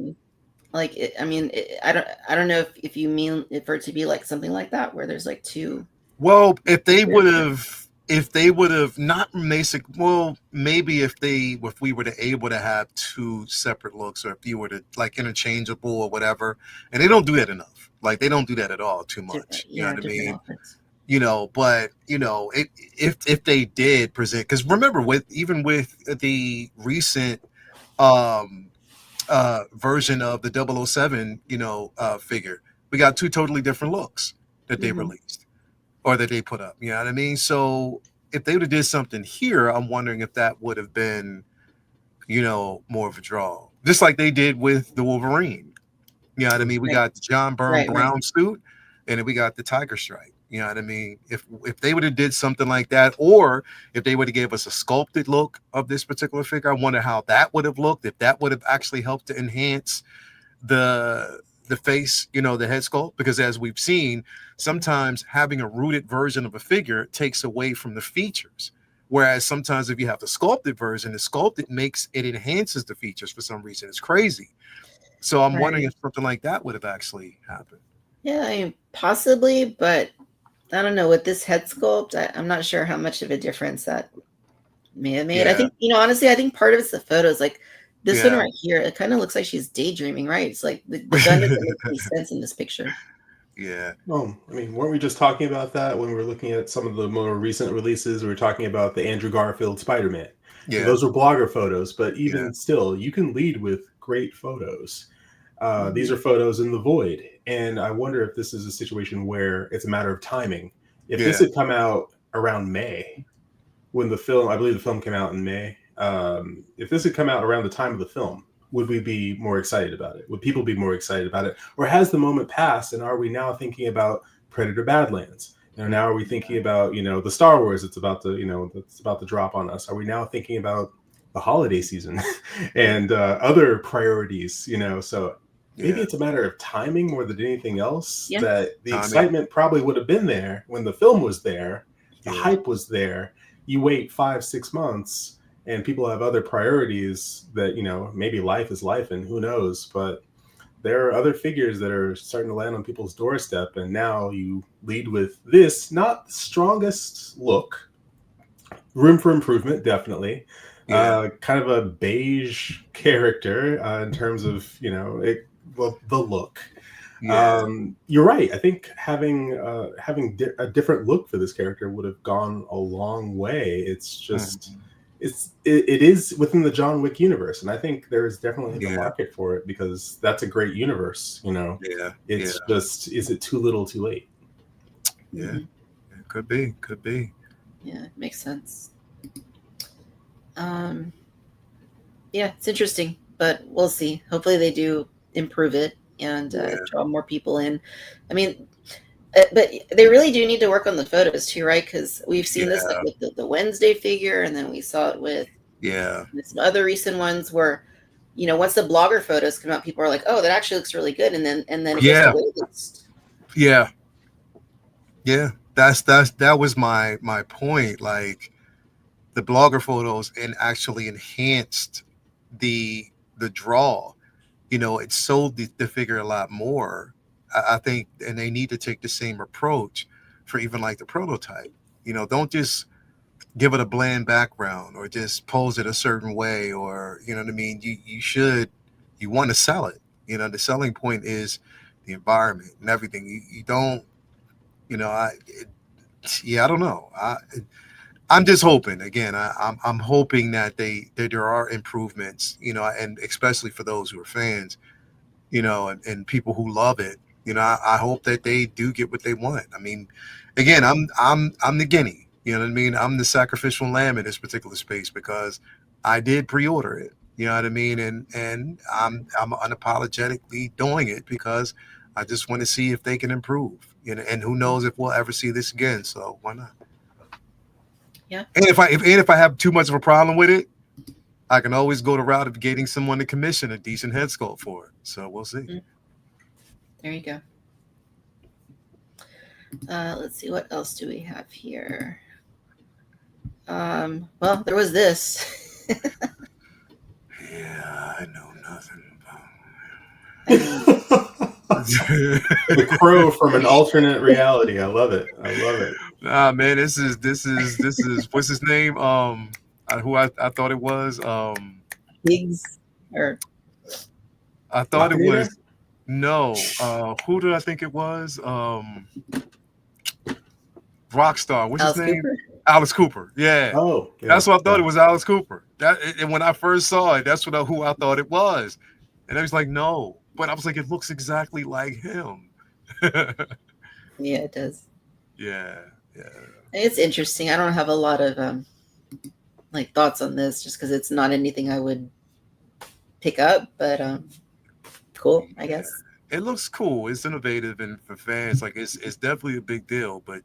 I don't know if you mean for it to be like something like that where there's like two. Well, if they would have not basic, well, maybe if we were able to have two separate looks, or if you were to like interchangeable or whatever, and they don't do that enough. Like they don't do that at all too much. You know what I mean? Outfits. But if they did present, because remember with the recent version of the 007 figure, we got two totally different looks that they released or that they put up. You know what I mean? So if they would have did something here, I'm wondering if that would have been more of a draw, just like they did with the Wolverine. You know what I mean? We got the John Byrne brown suit, and then we got the tiger stripe. You know what I mean? If they would have did something like that, or if they would have gave us a sculpted look of this particular figure, I wonder how that would have looked. If that would have actually helped to enhance the face, the head sculpt, because as we've seen, sometimes having a rooted version of a figure takes away from the features. Whereas sometimes if you have the sculpted version, the sculpted enhances the features for some reason. It's crazy. So I'm wondering if something like that would have actually happened. Yeah, I mean, possibly, but I don't know. With this head sculpt, I'm not sure how much of a difference that may have made. Yeah. I think, honestly, I think part of it's the photos. Like this one right here, it kind of looks like she's daydreaming, right? It's like the gun doesn't make any sense in this picture. Yeah. Well, I mean, weren't we just talking about that when we were looking at some of the more recent releases? We were talking about the Andrew Garfield Spider-Man. Yeah. Those were blogger photos, but even still, you can lead with great photos. These are photos in the void. And I wonder if this is a situation where it's a matter of timing. If this had come out around May, when I believe the film came out in May, if this had come out around the time of the film, would we be more excited about it? Would people be more excited about it? Or has the moment passed and are we now thinking about Predator Badlands? Now are we thinking about, the Star Wars it's about to drop on us? Are we now thinking about the holiday season and other priorities, so maybe it's a matter of timing more than anything else, that the excitement probably would have been there when the film was there, the hype was there. You wait 5-6 months and people have other priorities that, maybe life is life and who knows, but there are other figures that are starting to land on people's doorstep. And now you lead with this, not the strongest look, room for improvement, definitely. Kind of a beige character in terms of, the look. You're right. I think having a different look for this character would have gone a long way. It's just it is within the John Wick universe, and I think there is definitely a market for it because that's a great universe. It's just, is it too little, too late? Yeah, it could be. Yeah, it makes sense. Yeah, it's interesting, but we'll see. Hopefully they do improve it and draw more people in. I mean, but they really do need to work on the photos too, right? Because we've seen this like with the Wednesday figure, and then we saw it with some other recent ones where, once the blogger photos come out, people are like, "Oh, that actually looks really good," and then it gets the latest. That was my point. Like the blogger photos and actually enhanced the draw. It sold the figure a lot more. I think, and they need to take the same approach for even like the prototype. Don't just give it a bland background or just pose it a certain way, or you know what I mean. You should you want to sell it. The selling point is the environment and everything. You don't, I don't know. I'm just hoping. Again, I'm hoping that there are improvements. And especially for those who are fans, and people who love it. I hope that they do get what they want. I mean, again, I'm the guinea. You know what I mean? I'm the sacrificial lamb in this particular space because I did pre-order it. You know what I mean? And I'm unapologetically doing it because I just want to see if they can improve. And who knows if we'll ever see this again. So why not? Yeah. And if I have too much of a problem with it, I can always go the route of getting someone to commission a decent head sculpt for it. So we'll see. There you go. Let's see, what else do we have here? Well, there was this. Yeah, I know nothing about The Crow from an alternate reality. I love it. Nah, man, this is what's his name? Who I thought it was. Pigs or I thought Machinator? It was no. Who did I think it was? Rockstar. What's Alice his name? Cooper? Alice Cooper. Yeah. Oh, yeah, That's what I thought it was. Alice Cooper. And when I first saw it, that's who I thought it was. And I was like, no. But I was like, it looks exactly like him. Yeah, it does. Yeah. It's interesting. I don't have a lot of thoughts on this just because it's not anything I would pick up, but cool, I guess. It looks cool. It's innovative, and for fans, it's definitely a big deal. But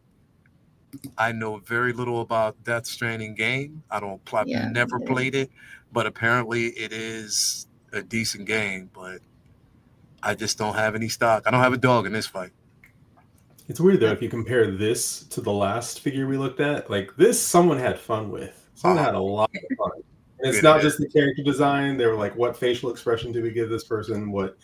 I know very little about Death Stranding game. I've never played it, but apparently it is a decent game. But I just don't have any stock. I don't have a dog in this fight. It's weird though if you compare this to the last figure we looked at. Like this, someone had fun with. Someone had a lot of fun. And it's not just the character design. They were like, what facial expression do we give this person? And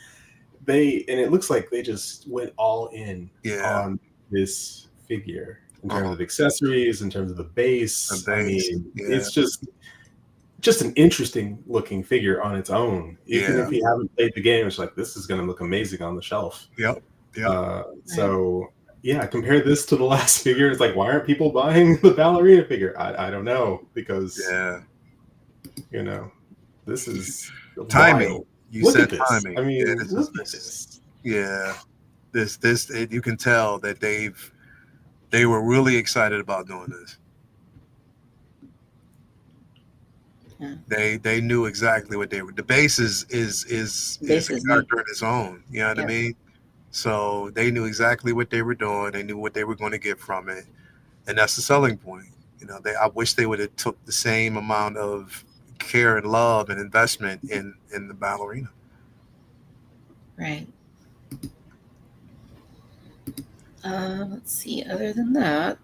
it looks like they just went all in on this figure in terms of accessories, in terms of the base. I mean, it's just an interesting looking figure on its own. Even if you haven't played the game, it's like, this is going to look amazing on the shelf. Yep. So yeah, compare this to the last figure. It's like, why aren't people buying the ballerina figure? I don't know, because this is timing. Wild. You said timing. I mean, look at this. Yeah, this you can tell that they were really excited about doing this. Yeah. They knew exactly what they were. The base is a character in its own. You know what I mean? So they knew exactly what they were doing. They knew what they were going to get from it, and that's the selling point. I wish they would have took the same amount of care and love and investment in the ballerina. Right. Let's see. Other than that,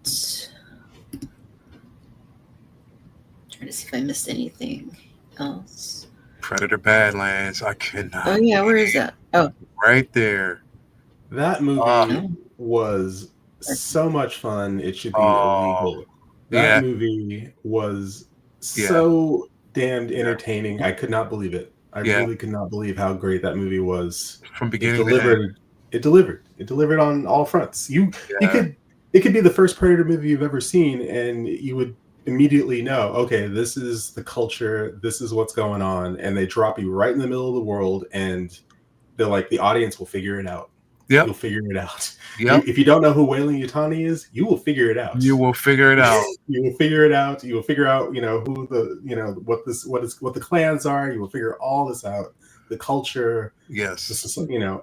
trying to see if I missed anything else. Predator Badlands. I cannot. Oh yeah, where is that? Oh, right there. That movie was so much fun. It should be illegal. That movie was so damned entertaining. I could not believe it. I really could not believe how great that movie was. From beginning to end. It delivered on all fronts. It could be the first Predator movie you've ever seen, and you would immediately know, okay, this is the culture, this is what's going on, and they drop you right in the middle of the world, and they're like, the audience will figure it out. Yep. You'll figure it out. Yep. If you don't know who Wailing Yutani is, you will figure it out. You will figure it out. You will figure it out. You will figure out, who what the clans are. You will figure all this out. The culture. Yes. This is,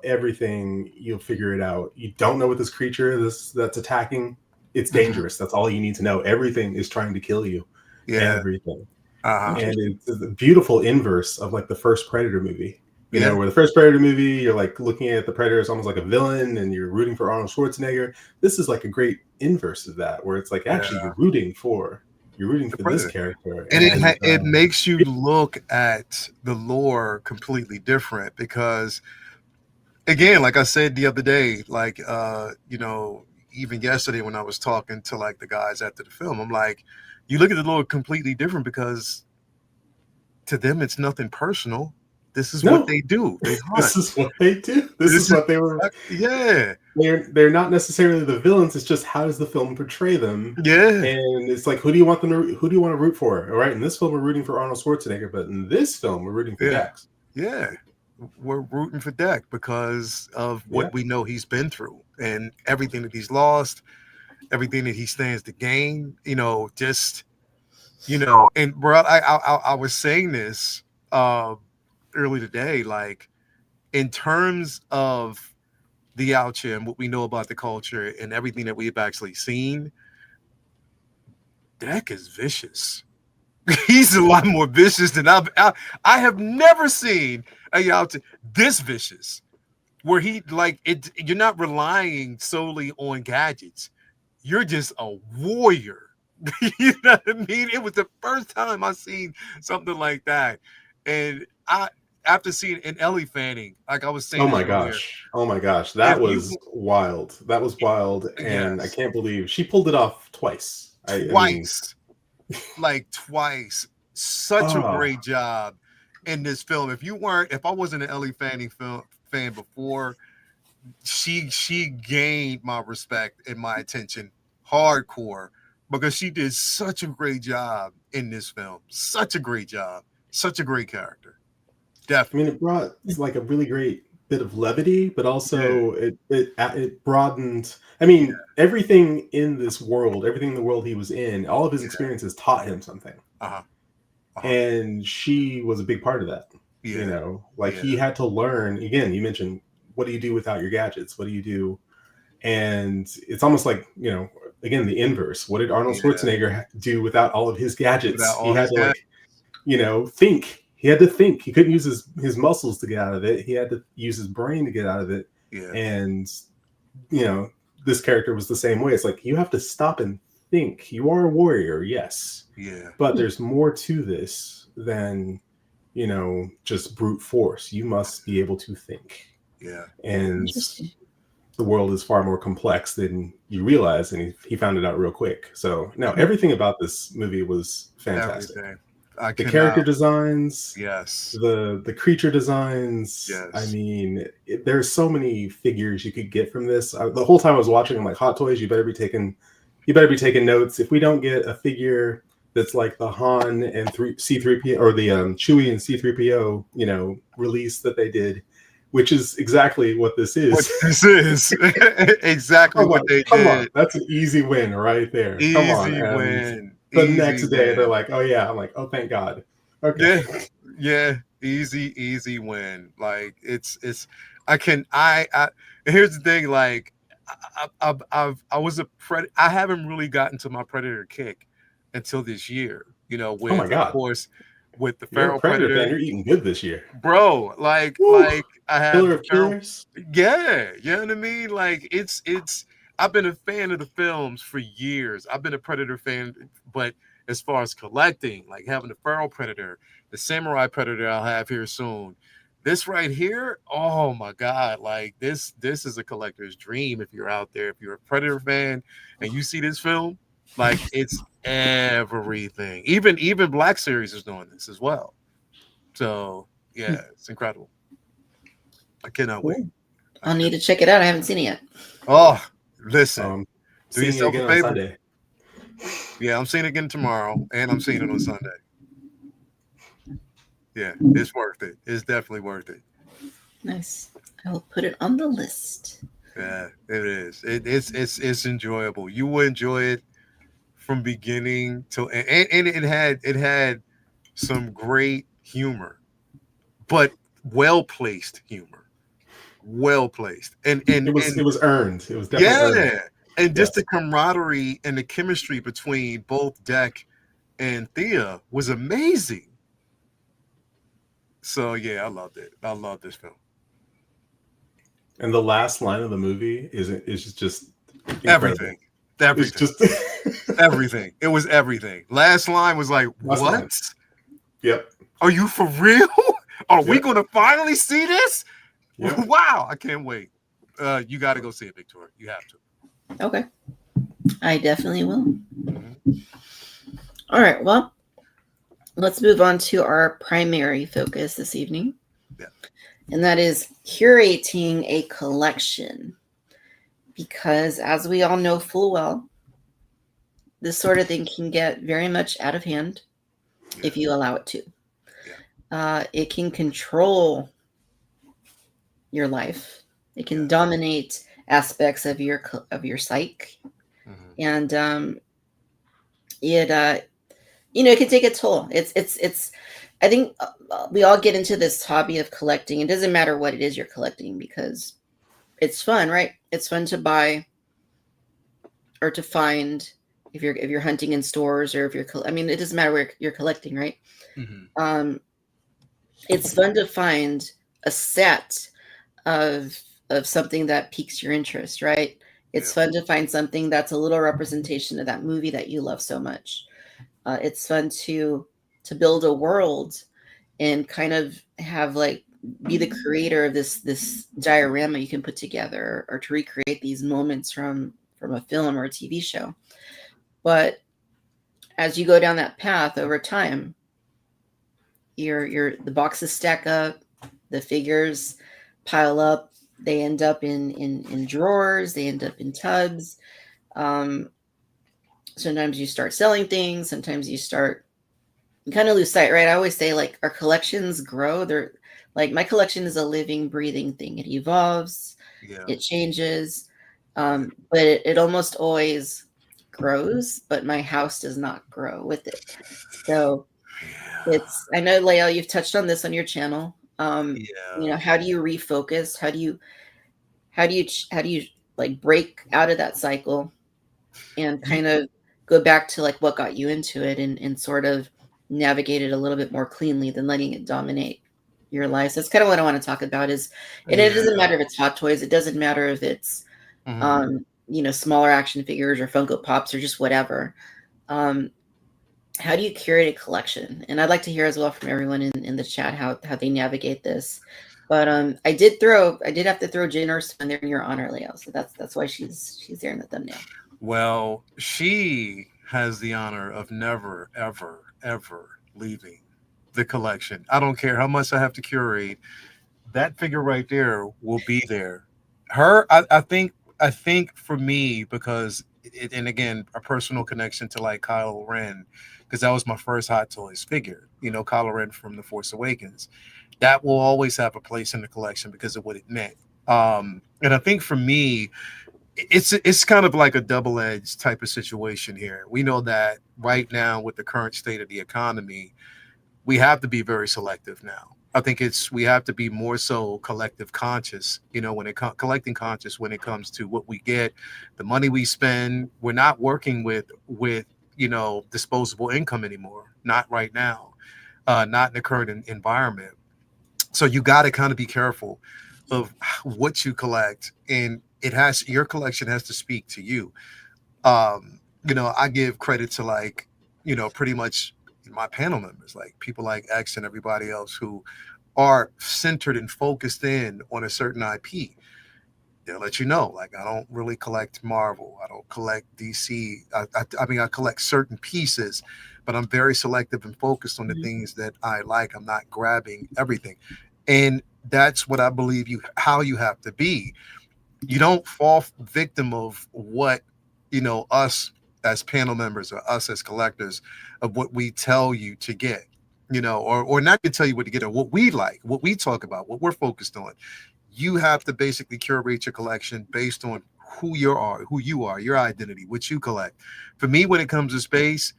everything. You'll figure it out. You don't know what this creature that's attacking. It's dangerous. That's all you need to know. Everything is trying to kill you. Yeah. Everything. And it's a beautiful inverse of like the first Predator movie. Where the first Predator movie, you're like looking at the Predator as almost like a villain and you're rooting for Arnold Schwarzenegger. This is like a great inverse of that, where it's like, actually you're rooting for this character. And it makes you look at the lore completely different because, again, like I said the other day, like, even yesterday when I was talking to like the guys after the film, I'm like, you look at the lore completely different because to them, it's nothing personal. This is No. what they do. They hunt. This is what they do. This is what they were. Yeah. They're not necessarily the villains. It's just how does the film portray them? Yeah. And it's like, who do you want want to root for? All right, in this film we're rooting for Arnold Schwarzenegger, but in this film we're rooting for Dax. Yeah. We're rooting for Deck because of what we know he's been through and everything that he's lost, everything that he stands to gain. You know, just and bro, I was saying this early today, like in terms of the Oucha and what we know about the culture and everything that we've actually seen, Deck is vicious. He's a lot more vicious than I have never seen a Yalte this vicious, where he like it. You're not relying solely on gadgets. You're just a warrior. You know what I mean? It was the first time I seen something like that, and after seeing in Ellie Fanning, like I was saying, oh my gosh, that was wild. That was wild, and I can't believe she pulled it off twice. Twice. Such a great job in this film. If I wasn't an Ellie Fanning fan before, she gained my respect and my attention hardcore because she did such a great job in this film. Such a great job. Such a great character. Definitely. I mean, it brought like a really great bit of levity, but also it broadened. I mean, everything in this world, everything in the world he was in, all of his experiences taught him something. And she was a big part of that. You know, like he had to learn. Again, you mentioned, what do you do without your gadgets? What do you do? And it's almost like, again, the inverse. What did Arnold Schwarzenegger do without all of his gadgets? He had to think. He had to think. He couldn't use his muscles to get out of it. He had to use his brain to get out of it. And, this character was the same way. It's like, you have to stop and think. You are a warrior, yes. But there's more to this than, just brute force. You must be able to think. And the world is far more complex than you realize. And he found it out real quick. So, no, everything about this movie was fantastic. The character designs, the creature designs. I mean, there's so many figures you could get from this. The whole time I was watching, I'm like, Hot Toys, you better be taking notes. If we don't get a figure that's like the Han and C3PO, or the Chewie and C3PO, release that they did, which is exactly what this is. Exactly what they did. Come on, that's an easy win right there. Come on, win. The next day, they're like, "Oh yeah," I'm like, "Oh, thank God." Okay. Yeah, easy win. Like it's. I here's the thing. Like I was I haven't really gotten to my Predator kick until this year. With, oh my God. Of course, with the Feral Predator. Fan, you're eating good this year, bro. Like I have Killer of Killers. Yeah, you know what I mean. Like it's. I've been a fan of the films for years. I've been a Predator fan, but as far as collecting, like having the Feral Predator, the Samurai Predator I'll have here soon. This right here, oh my God, like this is a collector's dream if you're out there. If you're a Predator fan and you see this film, like it's everything. Even Black Series is doing this as well. So yeah, it's incredible. I cannot wait. I'll need to check it out. I haven't seen it yet. Oh, listen, do yourself a favor. Yeah, I'm seeing it again tomorrow, and I'm seeing it on Sunday. Yeah, it's worth it. It's definitely worth it. Nice. I will put it on the list. Yeah, it is. It's enjoyable. You will enjoy it from beginning to and it had some great humor, but well placed humor. Well placed, and it was earned. It was definitely earned. And just the camaraderie and the chemistry between both Deck and Thea was amazing. So yeah, I loved it. I love this film. And the last line of the movie is just incredible. Everything. It's just everything. It was everything. Last line was like, what? Yep. Are you for real? Are we going to finally see this? Yep. Wow. I can't wait. You got to go see it, Victoria. You have to. Okay. I definitely will. Mm-hmm. All right. Well, let's move on to our primary focus this evening. and that is curating a collection. Because as we all know full well, this sort of thing can get very much out of hand if you allow it to. It can control your life. It can dominate aspects of your psyche, and it it can take a toll. It's. I think we all get into this hobby of collecting. It doesn't matter what it is you're collecting because it's fun, right? It's fun to buy or to find if you're hunting in stores, or if you're. I mean, it doesn't matter where you're collecting, right? It's fun to find a set of something that piques your interest, right? It's fun to find something that's a little representation of that movie that you love so much. It's fun to build a world and kind of have like be the creator of this diorama you can put together, or to recreate these moments from a film or a TV show. But as you go down that path over time, the boxes stack up, the figures pile up, they end up in drawers, they end up in tubs. Sometimes you start selling things, sometimes you kind of lose sight, right? I always say, like, our collections grow. They're like, my collection is a living, breathing thing. It evolves, it changes, but it almost always grows, but my house does not grow with it. So I know, Leo, you've touched on this on your channel. How do you refocus? How do you like break out of that cycle and kind of go back to like what got you into it, and sort of navigate it a little bit more cleanly than letting it dominate your life? So that's kind of what I want to talk about is, and it doesn't matter if it's Hot Toys. It doesn't matter if it's, smaller action figures or Funko Pops or just whatever. How do you curate a collection? And I'd like to hear as well from everyone in the chat how they navigate this. But I did have to throw Jane Erso in there in your honor, Leo. So that's why she's there in the thumbnail. Well, she has the honor of never, ever, ever leaving the collection. I don't care how much I have to curate. That figure right there will be there. I think for me, because and again, a personal connection to like Kylo Ren, because that was my first Hot Toys figure. Kylo Ren from The Force Awakens. That will always have a place in the collection because of what it meant. And I think for me, it's kind of like a double-edged type of situation here. We know that right now, with the current state of the economy, we have to be very selective now. I think we have to be more so collective conscious, collecting conscious when it comes to what we get, the money we spend. We're not working with disposable income anymore. Not right now, not in the current environment. So you got to kind of be careful of what you collect, and your collection has to speak to you. I give credit to pretty much my panel members, like people like X and everybody else who are centered and focused in on a certain IP. They'll let you know, like, I don't really collect Marvel. I don't collect DC. I mean, I collect certain pieces, but I'm very selective and focused on the things that I like. I'm not grabbing everything. And that's what I believe how you have to be. You don't fall victim of what, us as panel members or us as collectors, of what we tell you to get, or not to tell you what to get, or what we like, what we talk about, what we're focused on. You have to basically curate your collection based on who you are, your identity, what you collect. For me, when it comes to space,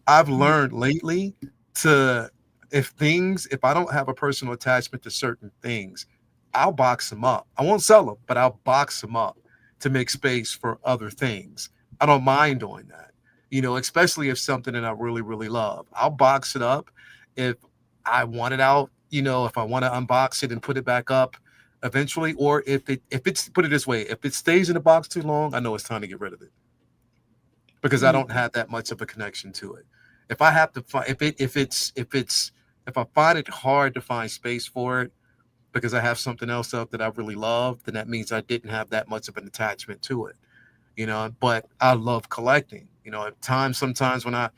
I've learned lately if I don't have a personal attachment to certain things, I'll box them up. I won't sell them, but I'll box them up to make space for other things. I don't mind doing that, especially if something that I really, really love. I'll box it up if I want it out, if I want to unbox it and put it back up eventually, or if it's, put it this way, if it stays in the box too long, I know it's time to get rid of it because I don't have that much of a connection to it. If I have to find, if I find it hard to find space for it because I have something else up that I really love, then that means I didn't have that much of an attachment to it, but I love collecting, at times, sometimes when I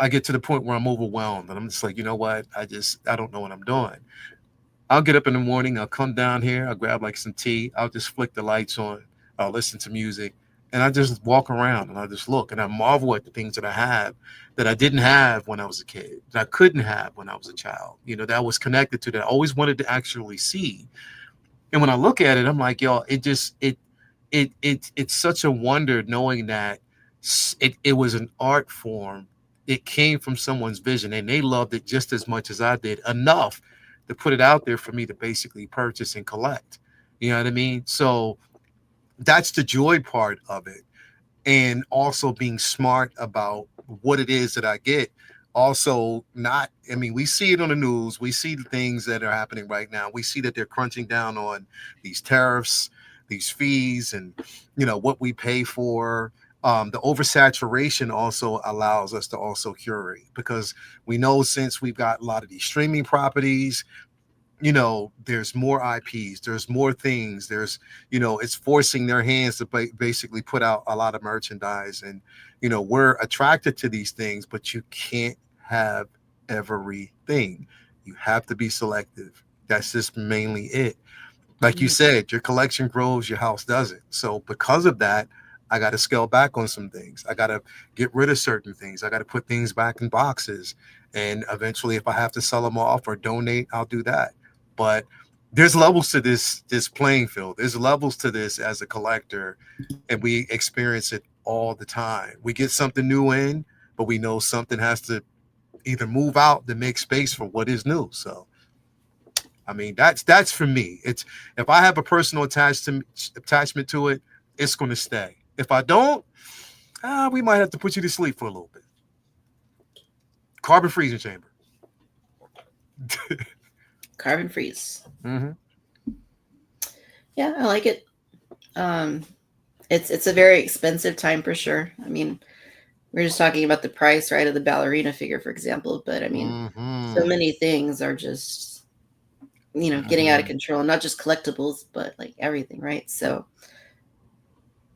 get to the point where I'm overwhelmed and I'm just like, you know what? I don't know what I'm doing. I'll get up in the morning, I'll come down here, I'll grab like some tea, I'll just flick the lights on, I'll listen to music, and I just walk around and I just look and I marvel at the things that I have that I didn't have when I was a kid, that I couldn't have when I was a child, that I was connected to, that I always wanted to actually see. And when I look at it, I'm like, yo, it's such a wonder knowing that it was an art form. It came from someone's vision and they loved it just as much as I did, enough to put it out there for me to basically purchase and collect. You know what I mean? So that's the joy part of it. And also being smart about what it is that I get. Also, not, I mean, we see it on the news. We see the things that are happening right now. We see that they're crunching down on these tariffs, these fees, and, what we pay for. The oversaturation also allows us to also curate, because we know since we've got a lot of these streaming properties, there's more IPs, there's more things, it's forcing their hands to basically put out a lot of merchandise. And, we're attracted to these things, but you can't have everything. You have to be selective. That's just mainly it. Like you said, your collection grows, your house doesn't. So because of that, I got to scale back on some things. I got to get rid of certain things. I got to put things back in boxes. And eventually, if I have to sell them off or donate, I'll do that. But there's levels to this playing field. There's levels to this as a collector, and we experience it all the time. We get something new in, but we know something has to either move out to make space for what is new. So, I mean, that's for me. It's, if I have a personal attachment to it, it's going to stay. If I don't, we might have to put you to sleep for a little bit. Carbon freezing chamber. Carbon freeze. Mm-hmm. Yeah, I like it. It's a very expensive time for sure. I mean, we're just talking about the price, right, of the ballerina figure, for example. But I mean, so many things are just, getting out of control. Not just collectibles, but like everything, right? So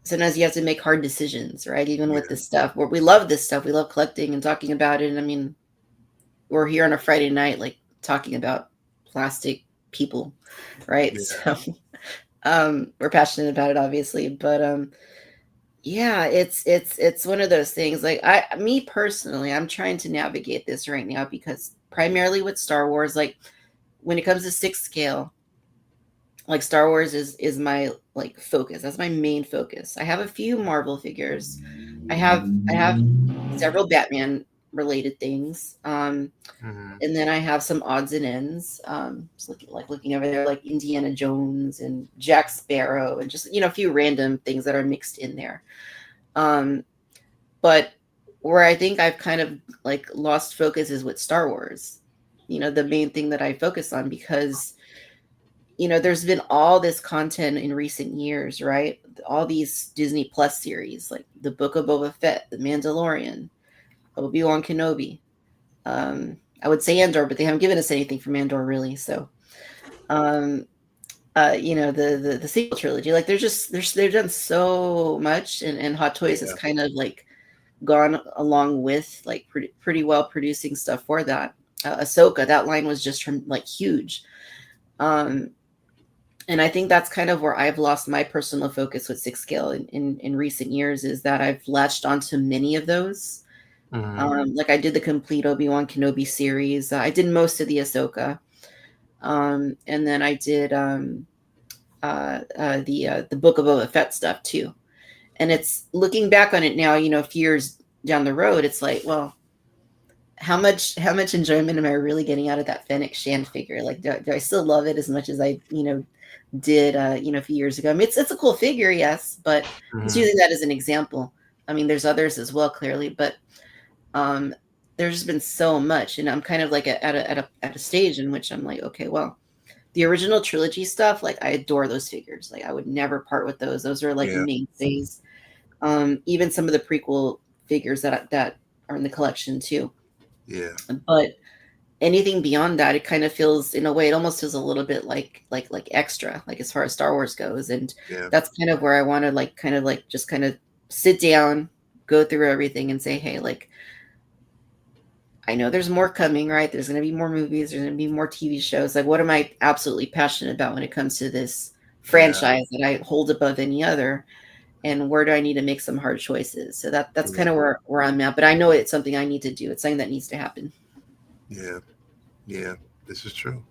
sometimes you have to make hard decisions, right? Even with this stuff, where we love this stuff, we love collecting and talking about it. And I mean, we're here on a Friday night, like talking about plastic people, right? Yeah. So we're passionate about it, obviously, but yeah, it's one of those things. Like me personally, I'm trying to navigate this right now, because primarily with Star Wars, like when it comes to 6 scale, like Star Wars is my like focus. That's my main focus. I have a few Marvel figures. I have several Batman related things. And then I have some odds and ends. Just looking over there, like Indiana Jones and Jack Sparrow, and just a few random things that are mixed in there. But where I think I've kind of like lost focus is with Star Wars. The main thing that I focus on, because there's been all this content in recent years, right? All these Disney Plus series, like the Book of Boba Fett, The Mandalorian, Obi-Wan Kenobi. I would say Andor, but they haven't given us anything from Andor really. So, the sequel trilogy, like they've done so much, and Hot Toys has kind of like gone along with like pretty well producing stuff for that. Ahsoka, that line was just from like huge. And I think that's kind of where I've lost my personal focus with 6 scale in recent years, is that I've latched onto many of those. Like I did the complete Obi-Wan Kenobi series. I did most of the Ahsoka. And then I did the Book of Boba Fett stuff too. And it's, looking back on it now, a few years down the road, it's like, well, how much enjoyment am I really getting out of that Fennec Shand figure? Like, do I still love it as much as I, did, a few years ago? I mean, it's a cool figure, yes, but it's using that as an example. I mean, there's others as well, clearly, but there's been so much, and I'm kind of like at a stage in which I'm like, okay, well, the original trilogy stuff, like I adore those figures. Like I would never part with those. Those are like mainstays. Even some of the prequel figures that are in the collection too. Yeah. But anything beyond that, it kind of feels, in a way, it almost feels a little bit like extra, like as far as Star Wars goes. And that's kind of where I want to just sit down, go through everything and say, hey, like, I know there's more coming, right? There's going to be more movies. There's going to be more TV shows. Like, what am I absolutely passionate about when it comes to this franchise that I hold above any other? And where do I need to make some hard choices? So that's kind of where I'm at. But I know it's something I need to do. It's something that needs to happen. Yeah, this is true.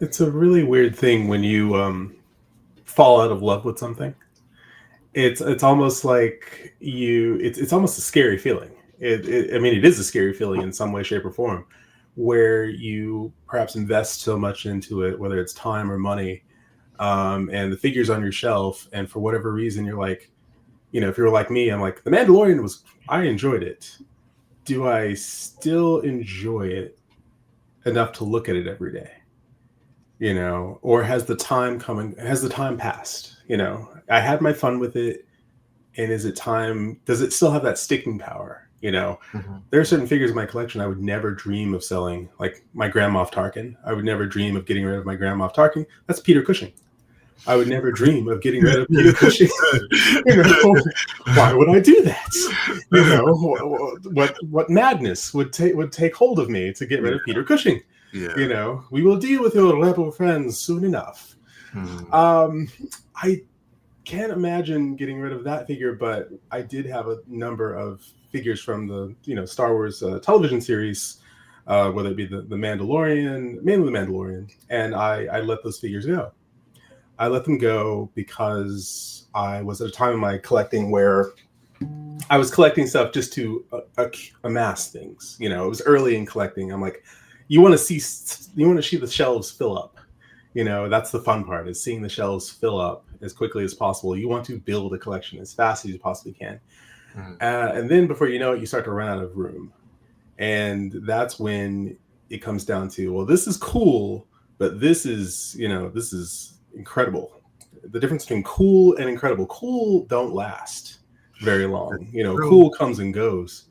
It's a really weird thing when you fall out of love with something. It's almost like it's almost a scary feeling. I mean, it is a scary feeling in some way, shape, or form, where you perhaps invest so much into it, whether it's time or money, and the figure's on your shelf, and for whatever reason, you're like, if you're like me, I'm like, The Mandalorian I enjoyed it. Do I still enjoy it enough to look at it every day? Or has the time passed? I had my fun with it, and is it time? Does it still have that sticking power? There are certain figures in my collection I would never dream of selling, like my Grand Moff Tarkin. I would never dream of getting rid of my Grand Moff Tarkin. That's Peter Cushing. I would never dream of getting rid of Peter Cushing. Why would I do that? What madness would take hold of me to get rid of Peter Cushing? We will deal with your rebel friends soon enough. I can't imagine getting rid of that figure, but I did have a number of figures from the Star Wars television series, whether it be the Mandalorian, mainly the Mandalorian, and I let those figures go. I let them go because I was at a time in my collecting where I was collecting stuff just to amass things. It was early in collecting. I'm like, you want to see the shelves fill up. That's the fun part, is seeing the shelves fill up as quickly as possible. You want to build a collection as fast as you possibly can. And then before you know it, you start to run out of room. And that's when it comes down to, well, this is cool, but this is incredible. The difference between cool and incredible. Cool don't last very long. Cool comes and goes.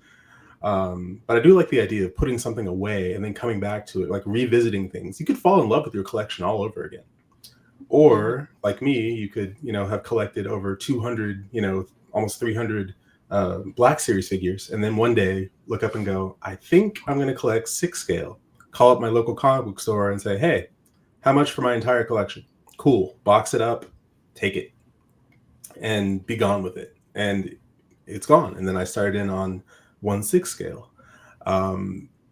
But I do like the idea of putting something away and then coming back to it, like revisiting things. You could fall in love with your collection all over again. Or like me, you could, have collected over 200, almost 300 Black Series figures. And then one day look up and go, I think I'm going to collect 6 scale. Call up my local comic book store and say, hey, how much for my entire collection? Cool. Box it up, take it, and be gone with it. And it's gone. And then I started in on 1/6 scale,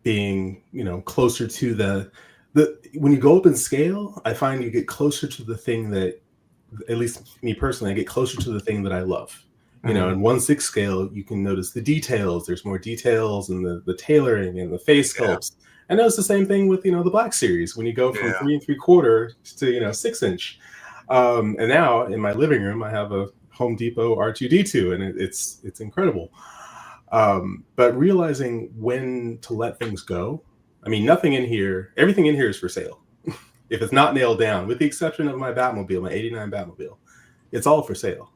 being closer to the when you go up in scale, I find you get closer to the thing that, at least me personally, I get closer to the thing that I love. In 1/6 scale, you can notice the details. There's more details and the tailoring and the face sculpts. I notice the same thing with the Black Series, when you go from 3 3/4 to 6-inch. And now in my living room, I have a Home Depot R2D2, and it's incredible. But realizing when to let things go. I mean, everything in here is for sale. If it's not nailed down, with the exception of my Batmobile, my '89 Batmobile, it's all for sale.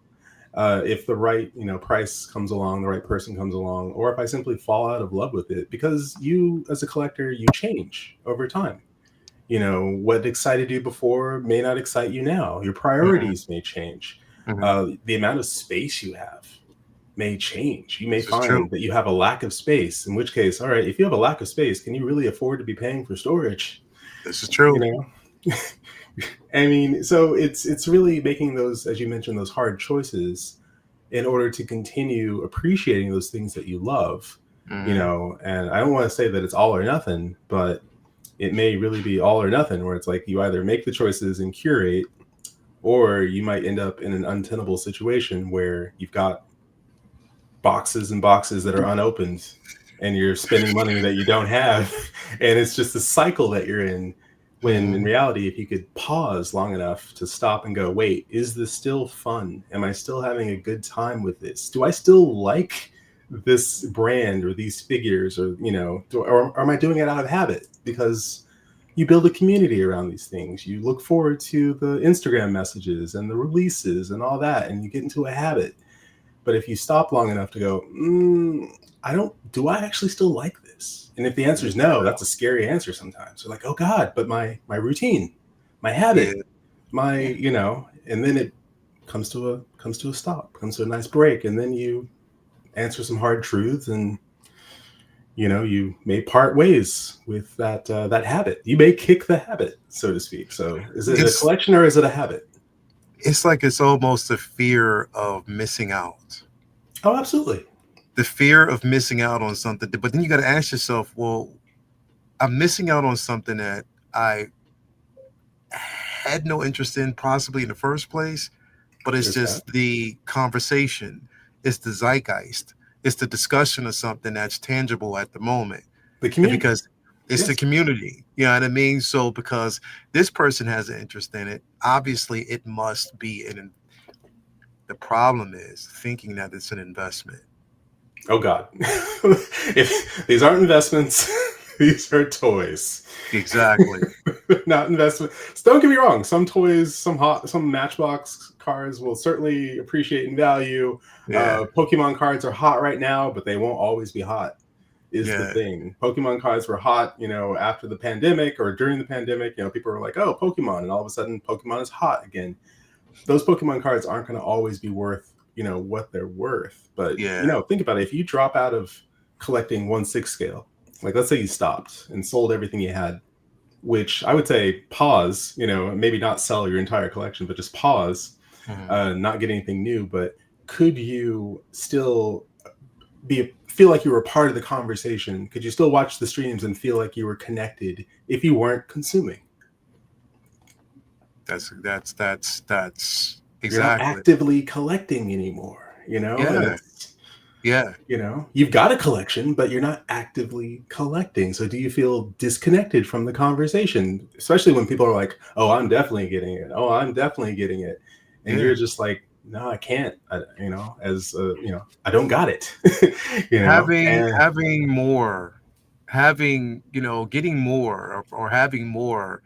If the right price comes along, the right person comes along, or if I simply fall out of love with it, because you as a collector, you change over time. What excited you before may not excite you now. Your priorities may change. The amount of space you have may change. You may find that you have a lack of space, in which case, all right, if you have a lack of space, can you really afford to be paying for storage? This is true. I mean, so it's really making those, as you mentioned, those hard choices in order to continue appreciating those things that you love. And I don't want to say that it's all or nothing, but it may really be all or nothing, where it's like you either make the choices and curate, or you might end up in an untenable situation where you've got boxes and boxes that are unopened and you're spending money that you don't have. And it's just a cycle that you're in, when in reality, if you could pause long enough to stop and go, wait, is this still fun? Am I still having a good time with this? Do I still like this brand or these figures, or or am I doing it out of habit? Because you build a community around these things. You look forward to the Instagram messages and the releases and all that, and you get into a habit. But if you stop long enough to go, do I actually still like this? And if the answer is no, that's a scary answer sometimes. You're like, oh God, but my routine, my habit, and then it comes to a stop, comes to a nice break. And then you answer some hard truths, and you may part ways with that habit. You may kick the habit, so to speak. So is it a collection or is it a habit? It's like it's almost a fear of missing out. Oh, absolutely. The fear of missing out on something. But then you got to ask yourself, well, I'm missing out on something that I had no interest in possibly in the first place, but it's just the conversation, it's the zeitgeist, it's the discussion of something that's tangible at the moment. The community. Because it's the community, you know what I mean? So because this person has an interest in it, obviously it must be the problem is thinking that it's an investment. Oh God. If these aren't investments, these are toys. Exactly. Not investment. So don't get me wrong. Some toys, some Matchbox cards will certainly appreciate in value. Yeah. Pokemon cards are hot right now, but they won't always be hot. Is the thing. Pokemon cards were hot, after the pandemic or during the pandemic. People were like, "Oh, Pokemon," and all of a sudden, Pokemon is hot again. Those Pokemon cards aren't going to always be worth, what they're worth. But think about it. If you drop out of collecting 1/6 scale, like let's say you stopped and sold everything you had, which I would say pause. Maybe not sell your entire collection, but just pause, not get anything new. But could you still feel like you were a part of the conversation? Could you still watch the streams and feel like you were connected if you weren't consuming? That's exactly. You're not actively collecting anymore, Yeah. You've got a collection, but you're not actively collecting. So do you feel disconnected from the conversation? Especially when people are like, "Oh, I'm definitely getting it. Oh, I'm definitely getting it." And you're just like, "No, I can't." I don't got it. Having more, getting more or having more,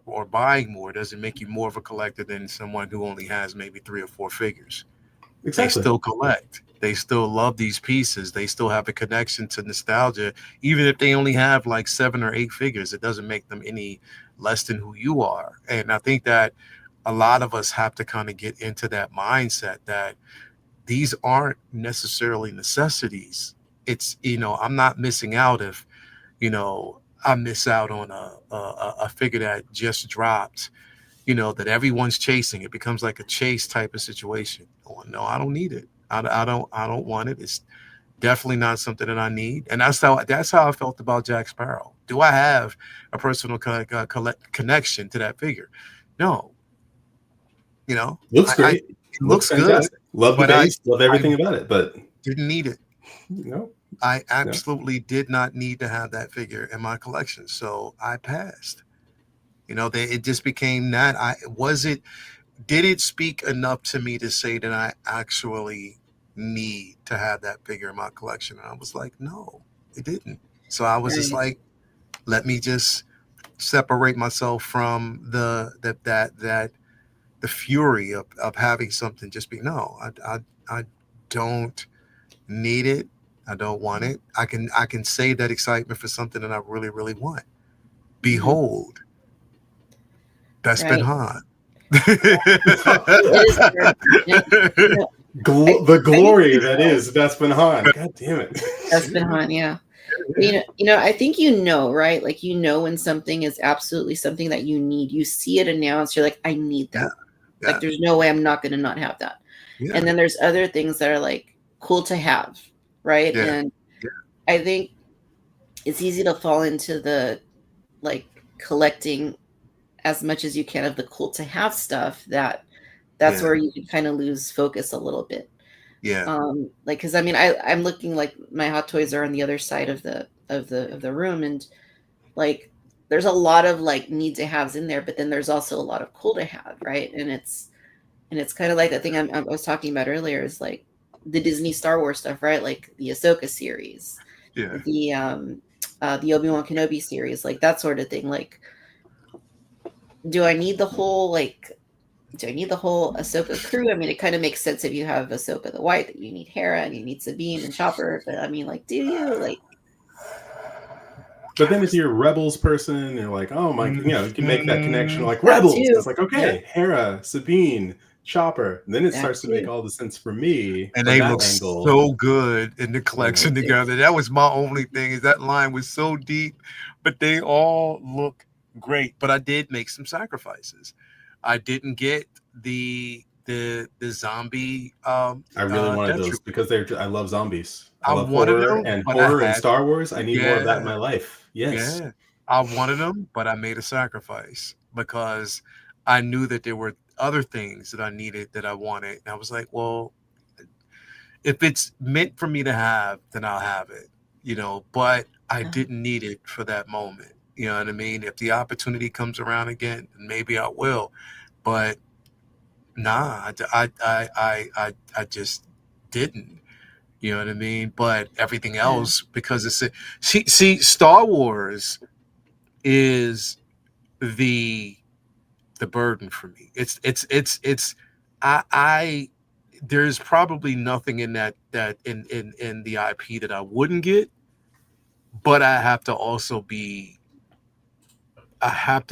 or buying more doesn't make you more of a collector than someone who only has maybe 3 or 4 figures. Exactly. They still collect. They still love these pieces. They still have a connection to nostalgia. Even if they only have like 7 or 8 figures, it doesn't make them any less than who you are. And I think that a lot of us have to kind of get into that mindset that these aren't necessarily necessities. It's, I'm not missing out if, I miss out on a figure that just dropped, that everyone's chasing. It becomes like a chase type of situation. Oh, no, I don't need it. I don't want it. It's definitely not something that I need. And that's how I felt about Jack Sparrow. Do I have a personal connection to that figure? No. Looks great. It looks fantastic. Good. Love the base. Love everything about it, but didn't need it. I absolutely did not need to have that figure in my collection. So I passed. It just became that. Did it speak enough to me to say that I actually need to have that figure in my collection? And I was like, no, it didn't. So I was just like, let me just separate myself from the fury of having something just be, no, I don't need it. I don't want it. I can save that excitement for something that I really, really want. Behold, Bespin Han. The glory that is Bespin Han. God damn it. Bespin Han, yeah. I think right? Like when something is absolutely something that you need. You see it announced, you're like, I need that. Yeah. Like there's no way I'm not going to not have that. Yeah. And then there's other things that are like cool to have, right? Yeah. And I think it's easy to fall into the like collecting as much as you can of the cool to have stuff that's where you can kind of lose focus a little bit. Yeah. Because I'm looking, like my Hot Toys are on the other side of the room, and like there's a lot of like need to haves in there, but then there's also a lot of cool to have, right? And it's kind of like that thing I was talking about earlier is like the Disney Star Wars stuff, right? Like the Ahsoka series, the Obi-Wan Kenobi series, like that sort of thing. Like, do I need the whole Ahsoka crew? I mean, it kind of makes sense if you have Ahsoka the White, that you need Hera and you need Sabine and Chopper. But I mean, like, do you like? But then if you're a Rebels person, you're like, oh my, you can make that connection like Rebels. It's like, okay, Hera, Sabine, Chopper. And then it That starts to make too. all the sense for me And from they that look angle. so good in the And collection like, together. That was my only thing, is that line was so deep, but they all look great. But I did make some sacrifices. I didn't get the zombie I really wanted Death those Trooper. because I love zombies. I I love wanted horror, them, and but I horror in had Star Wars. I need more of that in yeah, my life. Yes. yeah. I wanted them, but I made a sacrifice because I knew that there were other things that I needed, that I wanted. And I was like, well, if it's meant for me to have, then I'll have it, but I didn't need it for that moment. You know what I mean? If the opportunity comes around again, then maybe I will. But nah, I just didn't. You know what I mean? But everything Yeah. else, because see, Star Wars is the burden for me. It's I there's probably nothing in that in the IP that I wouldn't get, but I have to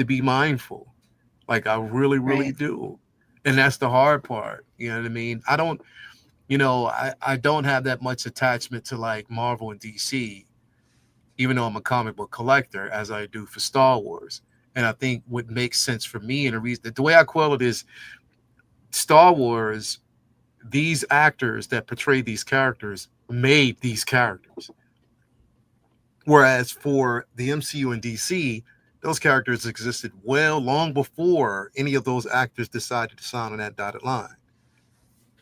be mindful. Like I really, really Right. do. And that's the hard part. You know what I mean? I don't have that much attachment to like Marvel and DC, even though I'm a comic book collector, as I do for Star Wars. And I think what makes sense for me, and the way I quell it is, Star Wars, these actors that portray these characters made these characters. Whereas for the MCU and DC, those characters existed well long before any of those actors decided to sign on that dotted line.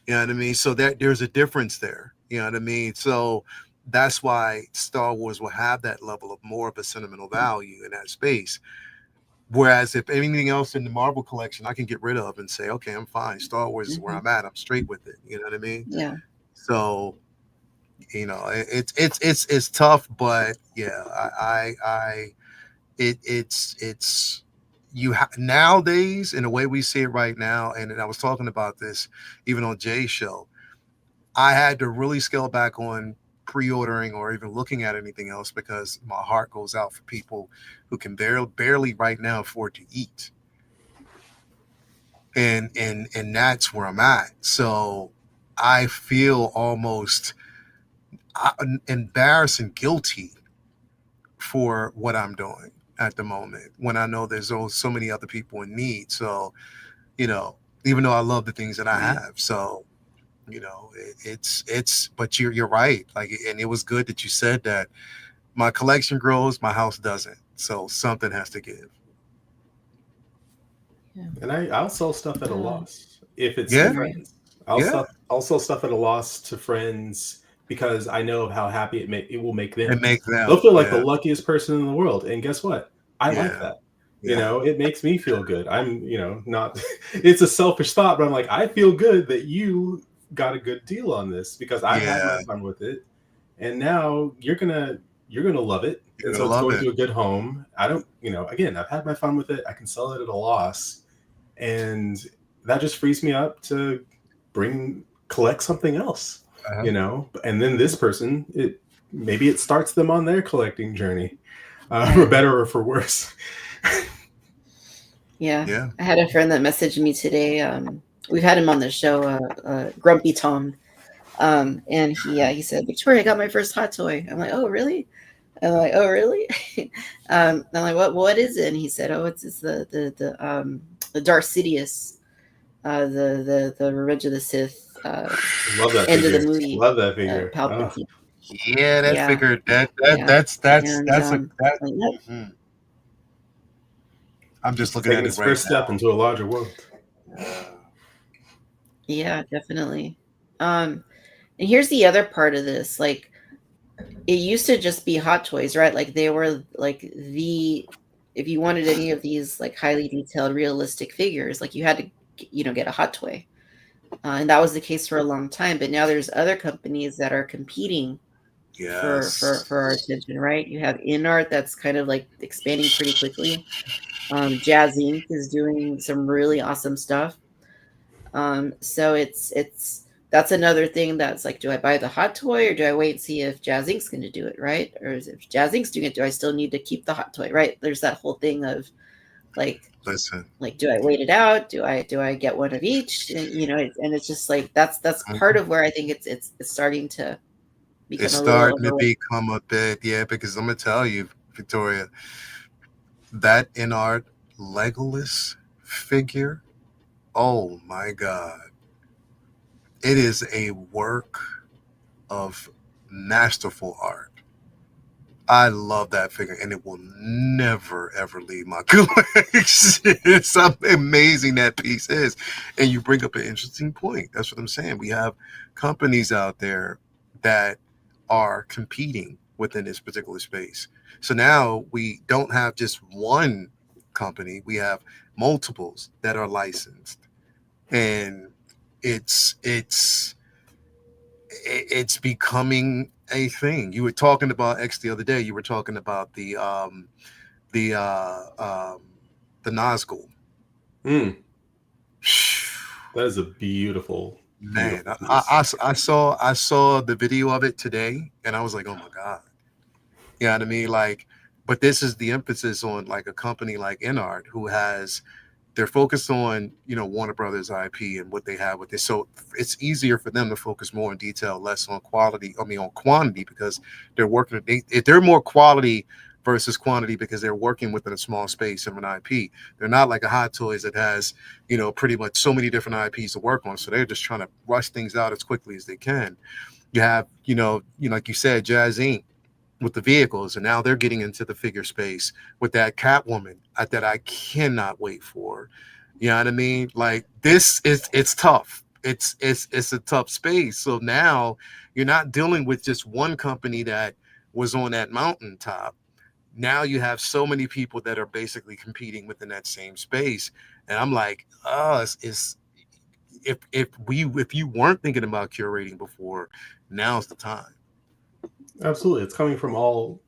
You know what I mean? So there's a difference there. You know what I mean? So that's why Star Wars will have that level of more of a sentimental value in that space. Whereas if anything else in the Marvel collection I can get rid of and say, okay, I'm fine. Star Wars is where Mhm. I'm at. I'm straight with it. You know what I mean? Yeah. So it's tough, but yeah, it's nowadays, in the way we see it right now. And I was talking about this even on Jay's show. I had to really scale back on pre-ordering or even looking at anything else, because my heart goes out for people who can barely right now afford to eat. And that's where I'm at. So I feel almost embarrassed and guilty for what I'm doing at the moment, when I know there's so many other people in need. So, even though I love the things that I Right. have. So, but you're right. Like, and it was good that you said that. My collection grows, my house doesn't. So something has to give. Yeah. And I'll sell stuff at a loss if it's to Yeah. Right. friends. I'll Yeah. sell I'll sell stuff at a loss to friends because I know how happy it will make And them. make They'll them. feel like the Yeah. luckiest person in the world. And guess what? I like Yeah. that. Yeah. It makes me feel good. I'm, not it's a selfish thought, but I'm like, I feel good that you got a good deal on this because I had my Yeah. fun with it. And now you're gonna love it. You're And gonna so it's love going it. to a good home. I don't, again, I've had my fun with it. I can sell it at a loss, and that just frees me up to collect something else. Uh-huh. And then this person, maybe it starts them on their collecting journey, for Right. better or for worse. Yeah. Yeah. I had a friend that messaged me today. We've had him on the show, Grumpy Tom. And he said, Victoria, I got my first hot toy. I'm like, oh, really? I'm like, oh, really? I'm like, what is it? And he said, oh, it's the Darth Sidious, the Revenge of the Sith, Love that end of the figure. movie, Love that figure. Oh, Palpatine. Yeah, that Yeah, figure yeah. And that's a that like, yep, mhm. I'm just looking taking at it his right first step into a larger world. now. yeah, definitely. And here's the other part of this. Like, it used to just be Hot Toys, right? Like they were like if you wanted any of these like highly detailed, realistic figures, like you had to, get a Hot Toy. And that was the case for a long time. But now there's other companies that are competing Yes. for our attention, right? You have InArt that's kind of like expanding pretty quickly. Jazz Inc. is doing some really awesome stuff. So it's that's another thing that's like, do I buy the hot toy or do I wait and see if Jazz Inc.'s going to do it, right? Or if Jazz Inc.'s doing it, do I still need to keep the hot toy, right? There's that whole thing of Listen. Like, do I wait it out? Do I get one of each? And it's just like that's part of where I think it's starting to become It's a little starting to overwhelming. become a bit, yeah, because I'm gonna tell you, Victoria, that in art Legolas figure, oh my God. It is a work of masterful art. I love that figure, and it will never ever leave my collection. It's how amazing that piece is. And you bring up an interesting point. That's what I'm saying. We have companies out there that are competing within this particular space. So now we don't have just one company; we have multiples that are licensed, and it's becoming a thing. You were talking about X the other day. You were talking about the the Nazgul. Mm, that is a beautiful, Man, beautiful piece. I saw the video of it today, and I was like, oh my God. You know what I mean? Like, but this is the emphasis on like a company like InArt who has they're focused on Warner Brothers IP and what they have with this, so it's easier for them to focus more on detail, less on quality. I mean on quantity, because they're working. They're more quality versus quantity because they're working within a small space of an IP. They're not like a Hot Toys that has pretty much so many different IPs to work on. So they're just trying to rush things out as quickly as they can. You have like you said, Jazz Inc. with the vehicles, and now they're getting into the figure space with that Catwoman that I cannot wait for. You know what I mean? Like it's tough. It's a tough space. So now you're not dealing with just one company that was on that mountaintop. Now you have so many people that are basically competing within that same space, and I'm like, it's if you weren't thinking about curating before, now's the time. Absolutely, it's coming from all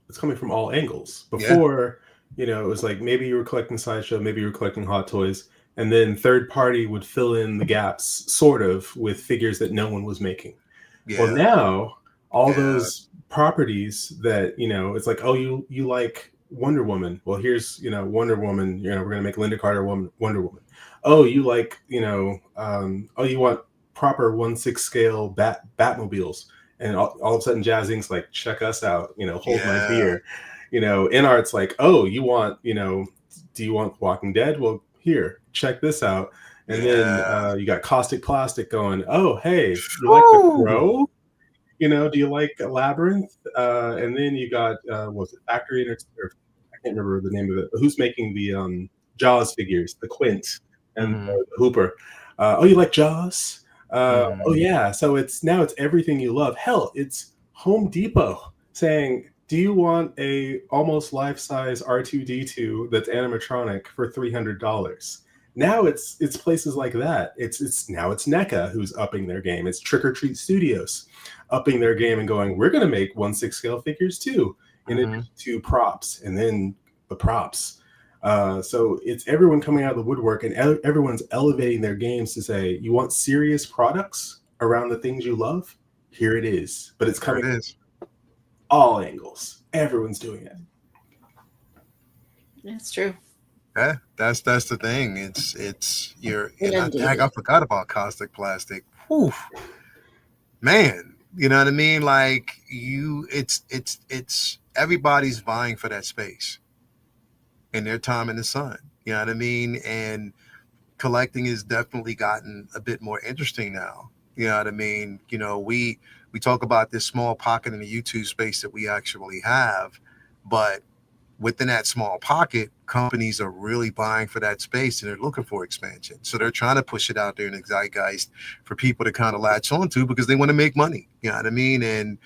angles. Yeah, Before, it was like maybe you were collecting Sideshow, maybe you were collecting Hot Toys, and then third party would fill in the gaps, sort of, with figures that no one was making. Well, yeah, now all yeah, those properties that it's like, oh, you like Wonder Woman. Well, here's Wonder Woman. We're gonna make Linda Carter Wonder Woman. Oh, you like oh, you want proper 1/6 scale Batmobiles, and all of a sudden Jazz Inc.'s like, check us out. Hold my yeah, beer. In art's like, oh, you want do you want Walking Dead? Well, here, check this out. And then yeah. you got Caustic Plastic going, oh, hey, you like The Ooh. Crow? Do you like Labyrinth? And then you got, was it Factory Entertainment? I can't remember the name of it. But who's making the Jaws figures, the Quint and Mhm, the Hooper? Oh, you like Jaws? Oh, mhm. yeah. So it's everything you love. Hell, it's Home Depot saying, do you want a almost life-size R2D2 that's animatronic for $300? Now it's places like that. It's now it's NECA who's upping their game. It's Trick or Treat Studios upping their game and going, we're going to make 1/6 scale figures too, in Mhm. addition to props, and then the props. So it's everyone coming out of the woodwork, and everyone's elevating their games to say, you want serious products around the things you love? Here it is. But it's There coming it from is. all angles. Everyone's doing it. It's true. Yeah, that's the thing. It's you're and Inundated. I forgot about caustic plastic. Whew, man, you know what I mean? Like it's everybody's vying for that space in their time in the sun. You know what I mean? And collecting has definitely gotten a bit more interesting now. You know what I mean? We talk about this small pocket in the YouTube space that we actually have, but within that small pocket, companies are really buying for that space and they're looking for expansion. So they're trying to push it out there in the zeitgeist for people to kind of latch onto because they want to make money. You know what I mean? And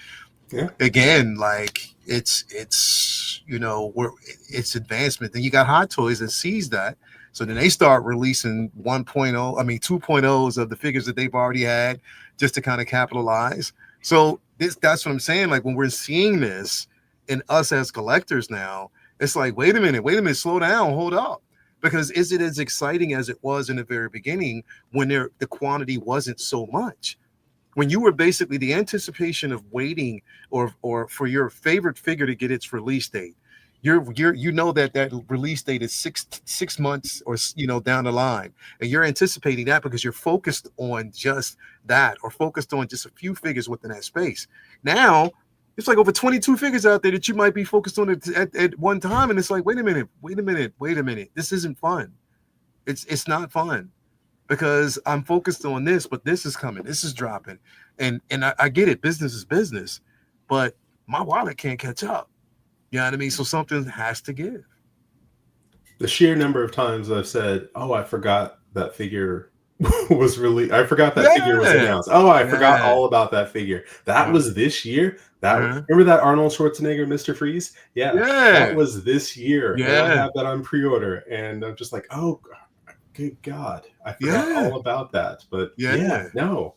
Yeah. again, like it's advancement. Then you got Hot Toys that sees that. So then they start releasing 1.0, I mean 2.0s of the figures that they've already had just to kind of capitalize. So that's what I'm saying. Like when we're seeing this in us as collectors now, it's like, wait a minute, slow down, hold up. Because is it as exciting as it was in the very beginning when the quantity wasn't so much? When you were basically the anticipation of waiting or for your favorite figure to get its release date, you know that release date is six months or down the line, and you're anticipating that because you're focused on just that, or focused on just a few figures within that space. Now it's like over 22 figures out there that you might be focused on at one time, and it's like, wait a minute, this isn't fun. It's not fun, because I'm focused on this, but this is coming, this is dropping, and I get it, business is business, but my wallet can't catch up. You know what I mean? So something has to give. The sheer number of times I've said, "Oh, I forgot that figure was really. I forgot that figure was announced. Oh, I forgot all about that figure. That was this year. Remember that Arnold Schwarzenegger Mr. Freeze? Yeah, that was this year. And I have that on pre-order, and I'm just like, oh, good God, I forgot all about that. But no.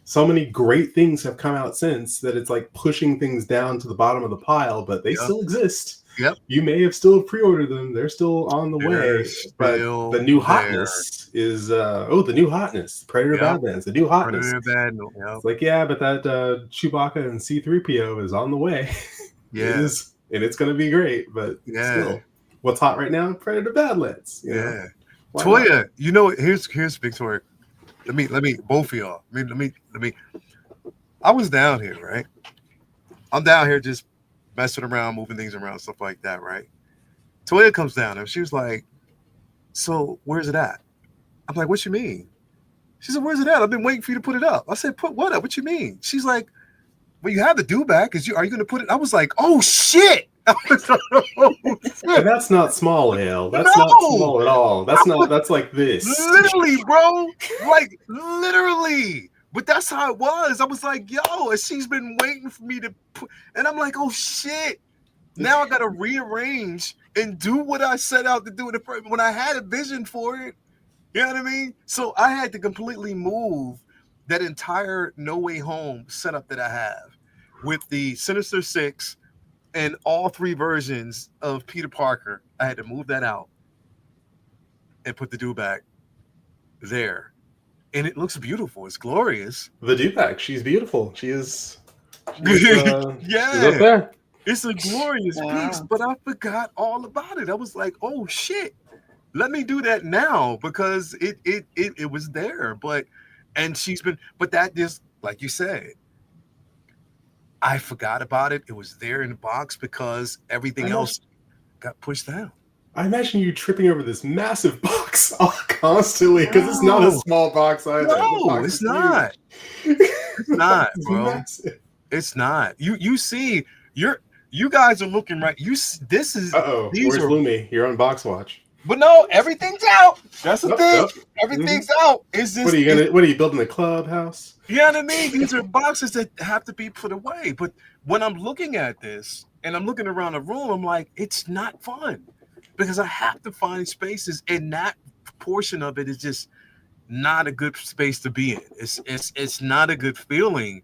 So many great things have come out since that it's like pushing things down to the bottom of the pile, but they still exist. Yep. You may have still pre-ordered them. They're still on the way. But the new hotness is the new hotness. Predator Badlands, the new hotness. It's like, but that Chewbacca and C-3PO is on the way. It is, and it's gonna be great, but still, what's hot right now? Predator Badlands. You know? Toya, here's Victoria. Let me both of y'all. Let me. I was down here, right? I'm down here just messing around, moving things around, stuff like that, right? Toya comes down and she was like, "So where's it at?" I'm like, "What you mean?" She said, "Where's it at? I've been waiting for you to put it up." I said, "Put what up? What you mean?" She's like, "Well, you have the do back. Are you going to put it?" I was like, "Oh shit!" And that's not small, Hale. That's not small at all. That's like this. Literally, bro. Like literally. But that's how it was. I was like, yo, and she's been waiting for me to put, and I'm like, oh shit. Now I gotta rearrange and do what I set out to do when I had a vision for it. You know what I mean? So I had to completely move that entire No Way Home setup that I have with the Sinister Six and all three versions of Peter Parker. I had to move that out and put the do-bag there. And it looks beautiful. It's glorious. The do-bag, she's beautiful. She's she's up there. It's a glorious piece, but I forgot all about it. I was like, oh shit. Let me do that now, because it was there. But that just, like you said, I forgot about it. It was there in the box because everything else got pushed down. I imagine you tripping over this massive box constantly, because it's not a small box either. No, it's not. It's not, bro. Massive. It's not. You see, you guys are looking right. This is. Where's Lumi? You're on Box Watch. But no, everything's out. That's the thing. Everything's out. It's just. What are you building a clubhouse? You know what I mean? These are boxes that have to be put away. But when I'm looking at this and I'm looking around the room, I'm like, it's not fun, because I have to find spaces, and that portion of it is just not a good space to be in. It's not a good feeling,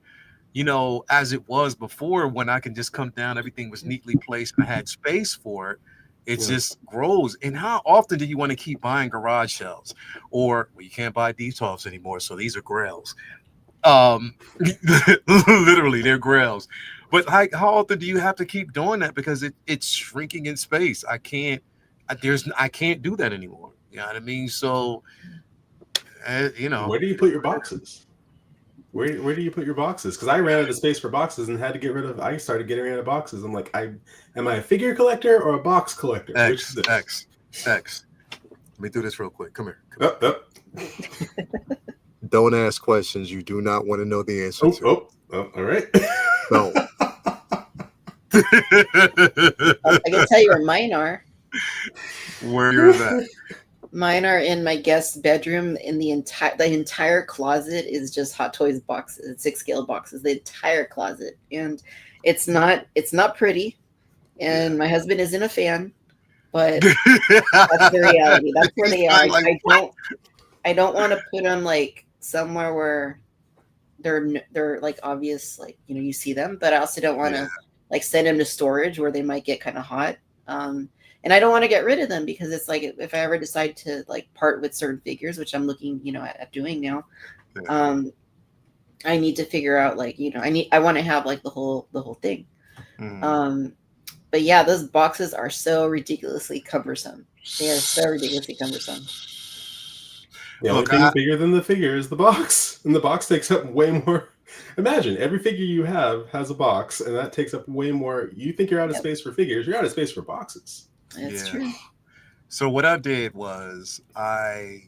as it was before, when I can just come down, everything was neatly placed, and I had space for it. It just grows. And how often do you want to keep buying garage shelves? Or, well, you can't buy D12s anymore, so these are grails. Literally, they're grails. But how often do you have to keep doing that? Because it's shrinking in space. I can't do that anymore. You know what I mean? So, where do you put your boxes? Where do you put your boxes? Because I ran out of space for boxes and had to get rid of. I started getting rid of boxes. I'm like, am I a figure collector or a box collector? X. Let me do this real quick. Come here. Don't ask questions you do not want to know the answer to. All right. No. I can tell you where mine are. Where is that? Mine are in my guest bedroom. In the entire closet is just Hot Toys boxes, 6-scale boxes. The entire closet, and it's not pretty. And my husband isn't a fan, but that's the reality. That's where they are. I don't want to put them like somewhere where they're like obvious, like you see them, but I also don't want to like send them to storage where they might get kind of hot. And I don't want to get rid of them, because it's like, if I ever decide to like part with certain figures, which I'm looking, at doing now, I need to figure out like, I want to have like the whole thing. but yeah, those boxes are so ridiculously cumbersome. They are so ridiculously cumbersome. The only Look, thing bigger than the figure is the box, and the box takes up way more. Imagine every figure you have has a box, and that takes up way more. You think you're out of Yep. space for figures? You're out of space for boxes. That's yeah. true. So what I did was I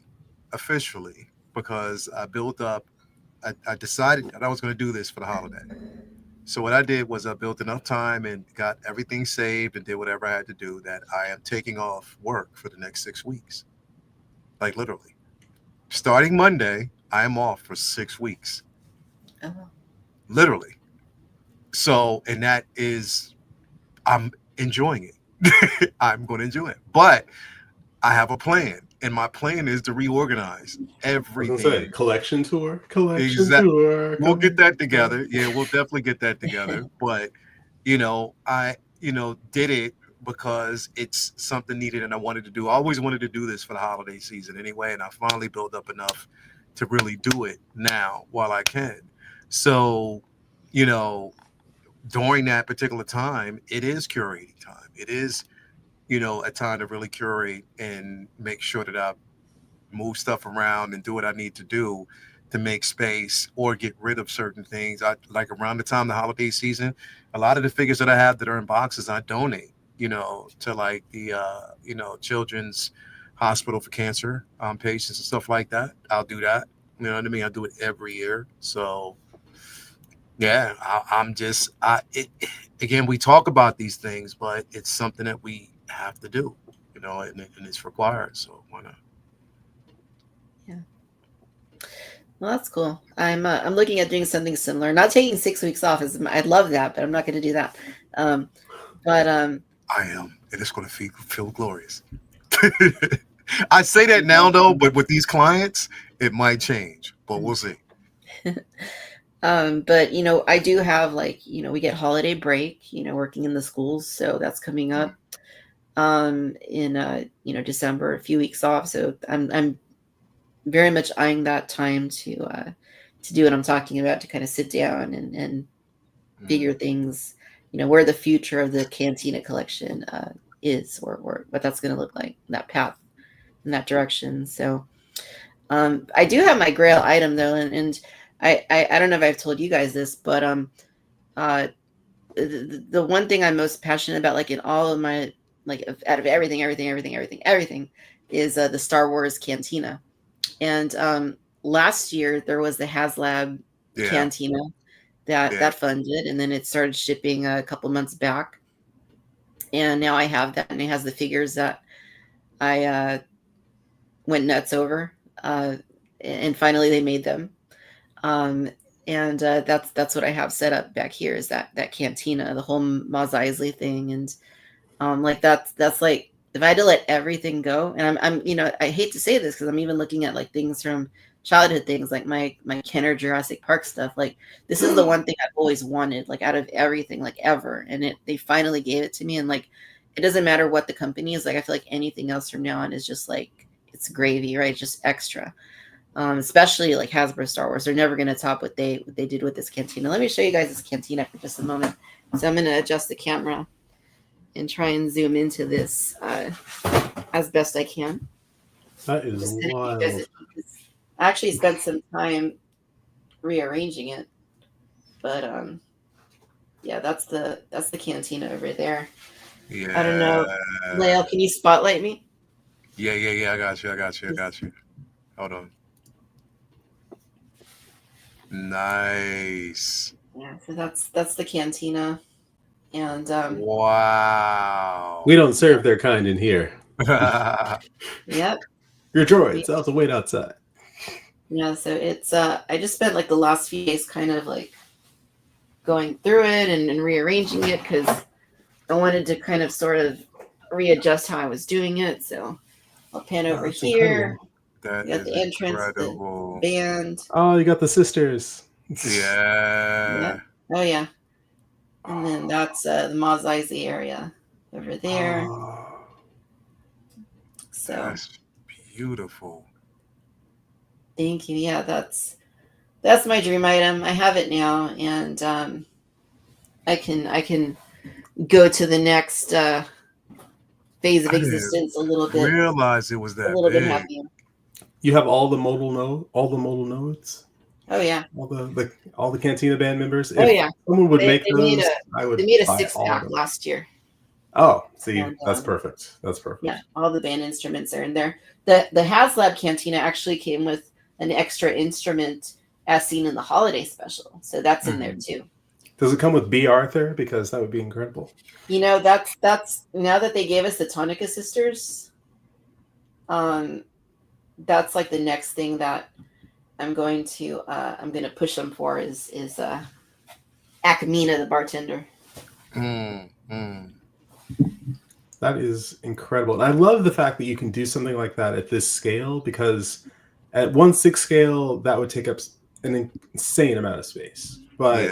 officially, because I built up, I decided that I was going to do this for the holiday. So what I did was I built enough time and got everything saved and did whatever I had to do that I am taking off work for the next 6 weeks. Like literally. Starting Monday, I am off for 6 weeks. Oh. Literally. So, and that is, I'm enjoying it. I'm going to enjoy it. But I have a plan. And my plan is to reorganize I was gonna say everything. collection tour, Exactly. We'll get that collection tour. together. Yeah, we'll definitely get that together. But I did it because it's something needed and I wanted to do. I always wanted to do this for the holiday season anyway, and I finally built up enough to really do it now while I can. So, during that particular time, it is curating time. It is, a time to really curate and make sure that I move stuff around and do what I need to do to make space or get rid of certain things. I like around the time the holiday season, a lot of the figures that I have that are in boxes, I donate, to like the Children's Hospital for Cancer patients and stuff like that. I'll do that. You know what I mean? I do it every year. So yeah, again, we talk about these things, but it's something that we have to do, and it's required. So why not? Well, that's cool. I'm looking at doing something similar. Not taking 6 weeks off I'd love that, but I'm not going to do that. But I am, and it's going to feel glorious. I say that now though, but with these clients, it might change, but we'll see. But I do have we get holiday break, working in the schools, so that's coming up in December, a few weeks off. So I'm very much eyeing that time to do what I'm talking about, to kind of sit down and figure things, where the future of the Cantina collection is, or what that's going to look like, that path in that direction. So I do have my grail item though, and I don't know if I've told you guys this, but the one thing I'm most passionate about, like in all of my, like out of everything, is the Star Wars Cantina. And last year there was the HasLab Cantina that funded, and then it started shipping a couple months back. And now I have that, and it has the figures that I went nuts over. And finally they made them. And that's what I have set up back here, is that Cantina, the whole Mos Eisley thing. And like that's like, if I had to let everything go, and I'm I hate to say this because I'm even looking at like things from childhood, things like my Kenner Jurassic Park stuff. Like, this is the one thing I've always wanted, like out of everything, like ever. And they finally gave it to me. And like, it doesn't matter what the company is. Like, I feel like anything else from now on is just like, it's gravy, right? Just extra. Especially like Hasbro Star Wars. They're never going to top what they did with this Cantina. Let me show you guys this Cantina for just a moment. So I'm going to adjust the camera and try and zoom into this as best I can. That is wild. I actually spent some time rearranging it, but yeah, that's the Cantina over there. Yeah. I don't know, Lael, can you spotlight me? Yeah. I got you. Hold on. Nice. Yeah, so that's the Cantina. And wow. We don't serve their kind in here. Yep. Your droids, I'll have to wait outside. Yeah, so it's I just spent like the last few days kind of like going through it and rearranging it, because I wanted to kind of sort of readjust how I was doing it. So I'll pan over here. That you got the entrance, incredible. the band. Oh, you got the sisters. Yeah. Yep. Oh yeah. And then that's the Mos Eisley area over there. Oh, so that's beautiful. Thank you. Yeah, that's my dream item. I have it now, and I can go to the next phase of I didn't existence a little realize it was that bit big. happier. You have all the modal nodes. Oh yeah. All the Cantina band members. Oh If yeah. someone would They make made those, I would a buy six all of pack them. last year. Oh, see, And, that's perfect. That's perfect. Yeah, all the band instruments are in there. The HasLab Cantina actually came with an extra instrument as seen in the holiday special, so that's in there too. Does it come with B. Arthur? Because that would be incredible. You know, that's now that they gave us the Tonica Sisters, that's like the next thing that I'm going to push them for is Acamina, the bartender. That is incredible. And I love the fact that you can do something like that at this scale, because at 1/6 scale, that would take up an insane amount of space. But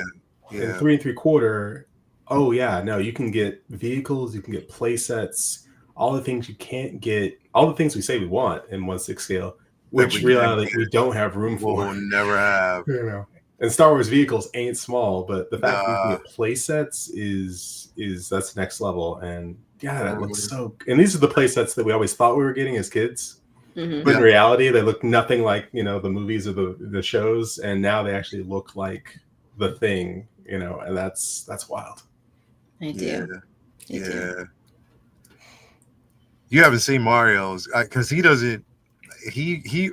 in 3 3/4, oh yeah, no, you can get vehicles, you can get play sets, all the things you can't get, all the things we say we want in 1/6 scale, which reality we don't have room for. We'll never have. You know. And Star Wars vehicles ain't small, but the fact that you can get play sets is that's next level. And yeah, that looks so. And these are the play sets that we always thought we were getting as kids, but in reality, they look nothing like the movies or the shows, and now they actually look like the thing, and that's wild. I do. Yeah. You haven't seen Mario's because he doesn't.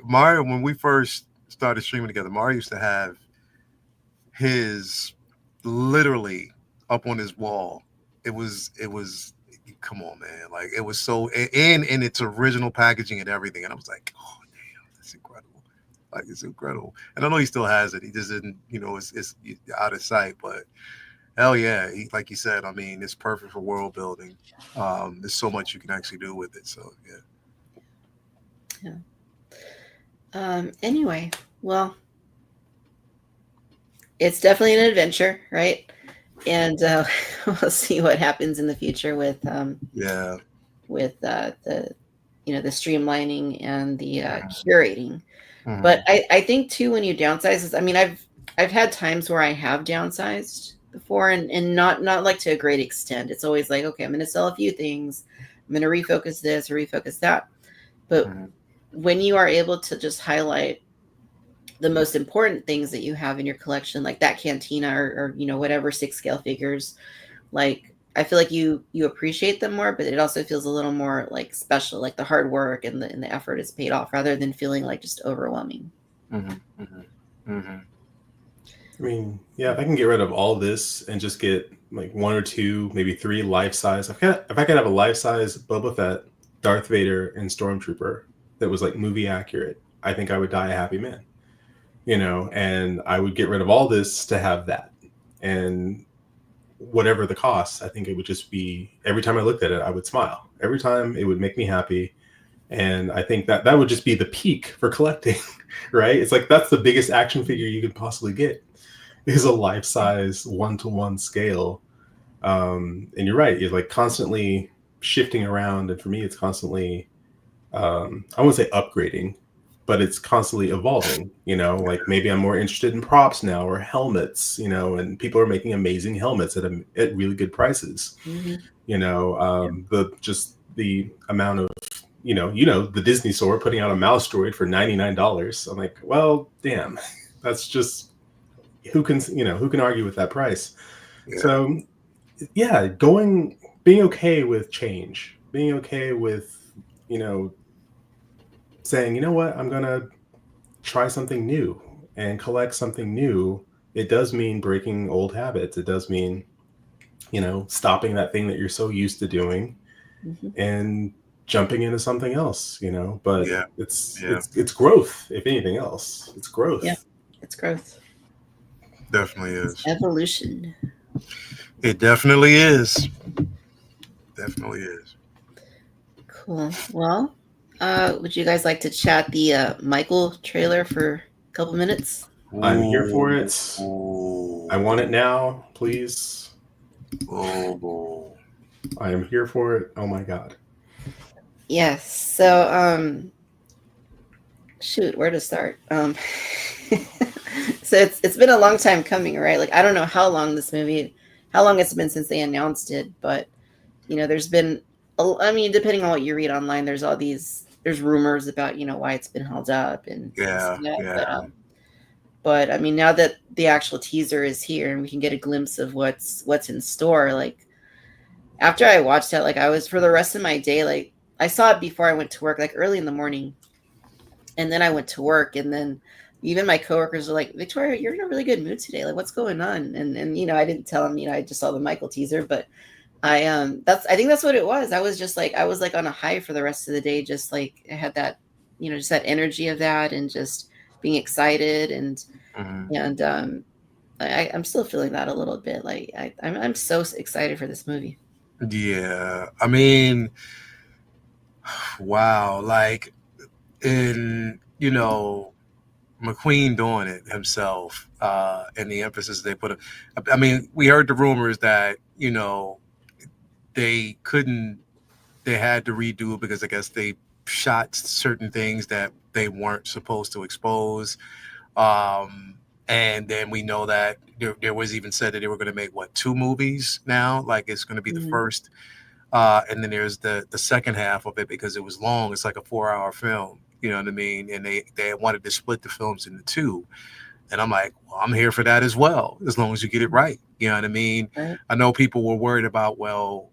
Mario, when we first started streaming together, Mario used to have his literally up on his wall. It was come on, man, like it was so in its original packaging and everything, and I was like, oh damn, that's incredible. Like, it's incredible. And I know he still has it, he just didn't, it's out of sight, but hell yeah, like you said, I mean, it's perfect for world building. There's so much you can actually do with it, so Anyway, well, it's definitely an adventure, right? And we'll see what happens in the future with the streamlining and the curating. But I think too, when you downsize, I mean, I've had times where I have downsized before, and not like to a great extent. It's always like, okay, I'm going to sell a few things, I'm going to refocus this or refocus that. But when you are able to just highlight the most important things that you have in your collection, like that Cantina or whatever 6 scale figures, like I feel like you appreciate them more, but it also feels a little more like special, like the hard work and the effort is paid off, rather than feeling like just overwhelming. I mean, yeah, if I can get rid of all this and just get like 1 or 2, maybe 3 life-size, if I could have a life-size Boba Fett, Darth Vader, and Stormtrooper that was like movie accurate, I think I would die a happy man. And I would get rid of all this to have that. And whatever the cost, I think it would just be, every time I looked at it, I would smile. Every time it would make me happy. And I think that would just be the peak for collecting, right? It's like, that's the biggest action figure you could possibly get, is a life-size 1-to-1 scale. And you're right, you're like constantly shifting around. And for me, it's constantly, I wouldn't say upgrading, but it's constantly evolving, like maybe I'm more interested in props now, or helmets, and people are making amazing helmets at really good prices. The amount of, the Disney store putting out a mouse droid for $99. I'm like, well, damn, that's just, who can argue with that price? So yeah, being okay with change, being okay with, saying, you know what, I'm going to try something new and collect something new. It does mean breaking old habits. It does mean, stopping that thing that you're so used to doing and jumping into something else, but it's growth. If anything else, it's growth. Yeah, it's growth. Definitely is. Evolution. It definitely is. Definitely is. Cool. Well, would you guys like to chat the Michael trailer for a couple minutes? I'm here for it. I want it now, please. I am here for it. Oh my god. Yes. So, shoot, where to start? So it's been a long time coming, right? Like, I don't know how long this movie how long it's been since they announced it, but there's been, I mean, depending on what you read online, there's rumors about why it's been held up and this and that. But I mean, now that the actual teaser is here and we can get a glimpse of what's in store, like after I watched it, like I was, for the rest of my day, like I saw it before I went to work, like early in the morning, and then I went to work, and then even my coworkers were like, Victoria, you're in a really good mood today. Like, what's going on? And I didn't tell them, I just saw the Michael teaser, but I think that's what it was. I was like on a high for the rest of the day, just like I had that, just that energy of that and just being excited and I'm still feeling that a little bit. Like I'm so excited for this movie. Yeah, I mean, wow, like in McQueen doing it himself, and the emphasis they put. I mean, we heard the rumors that they couldn't, they had to redo it because I guess they shot certain things that they weren't supposed to expose. And then we know that there was even said that they were going to make two movies now, like it's going to be the first, and then there's the second half of it because it was long. It's like a 4-hour film, you know what I mean? And they wanted to split the films into two. And I'm like, well, I'm here for that as well, as long as you get it right. You know what I mean? Right. I know people were worried about, well,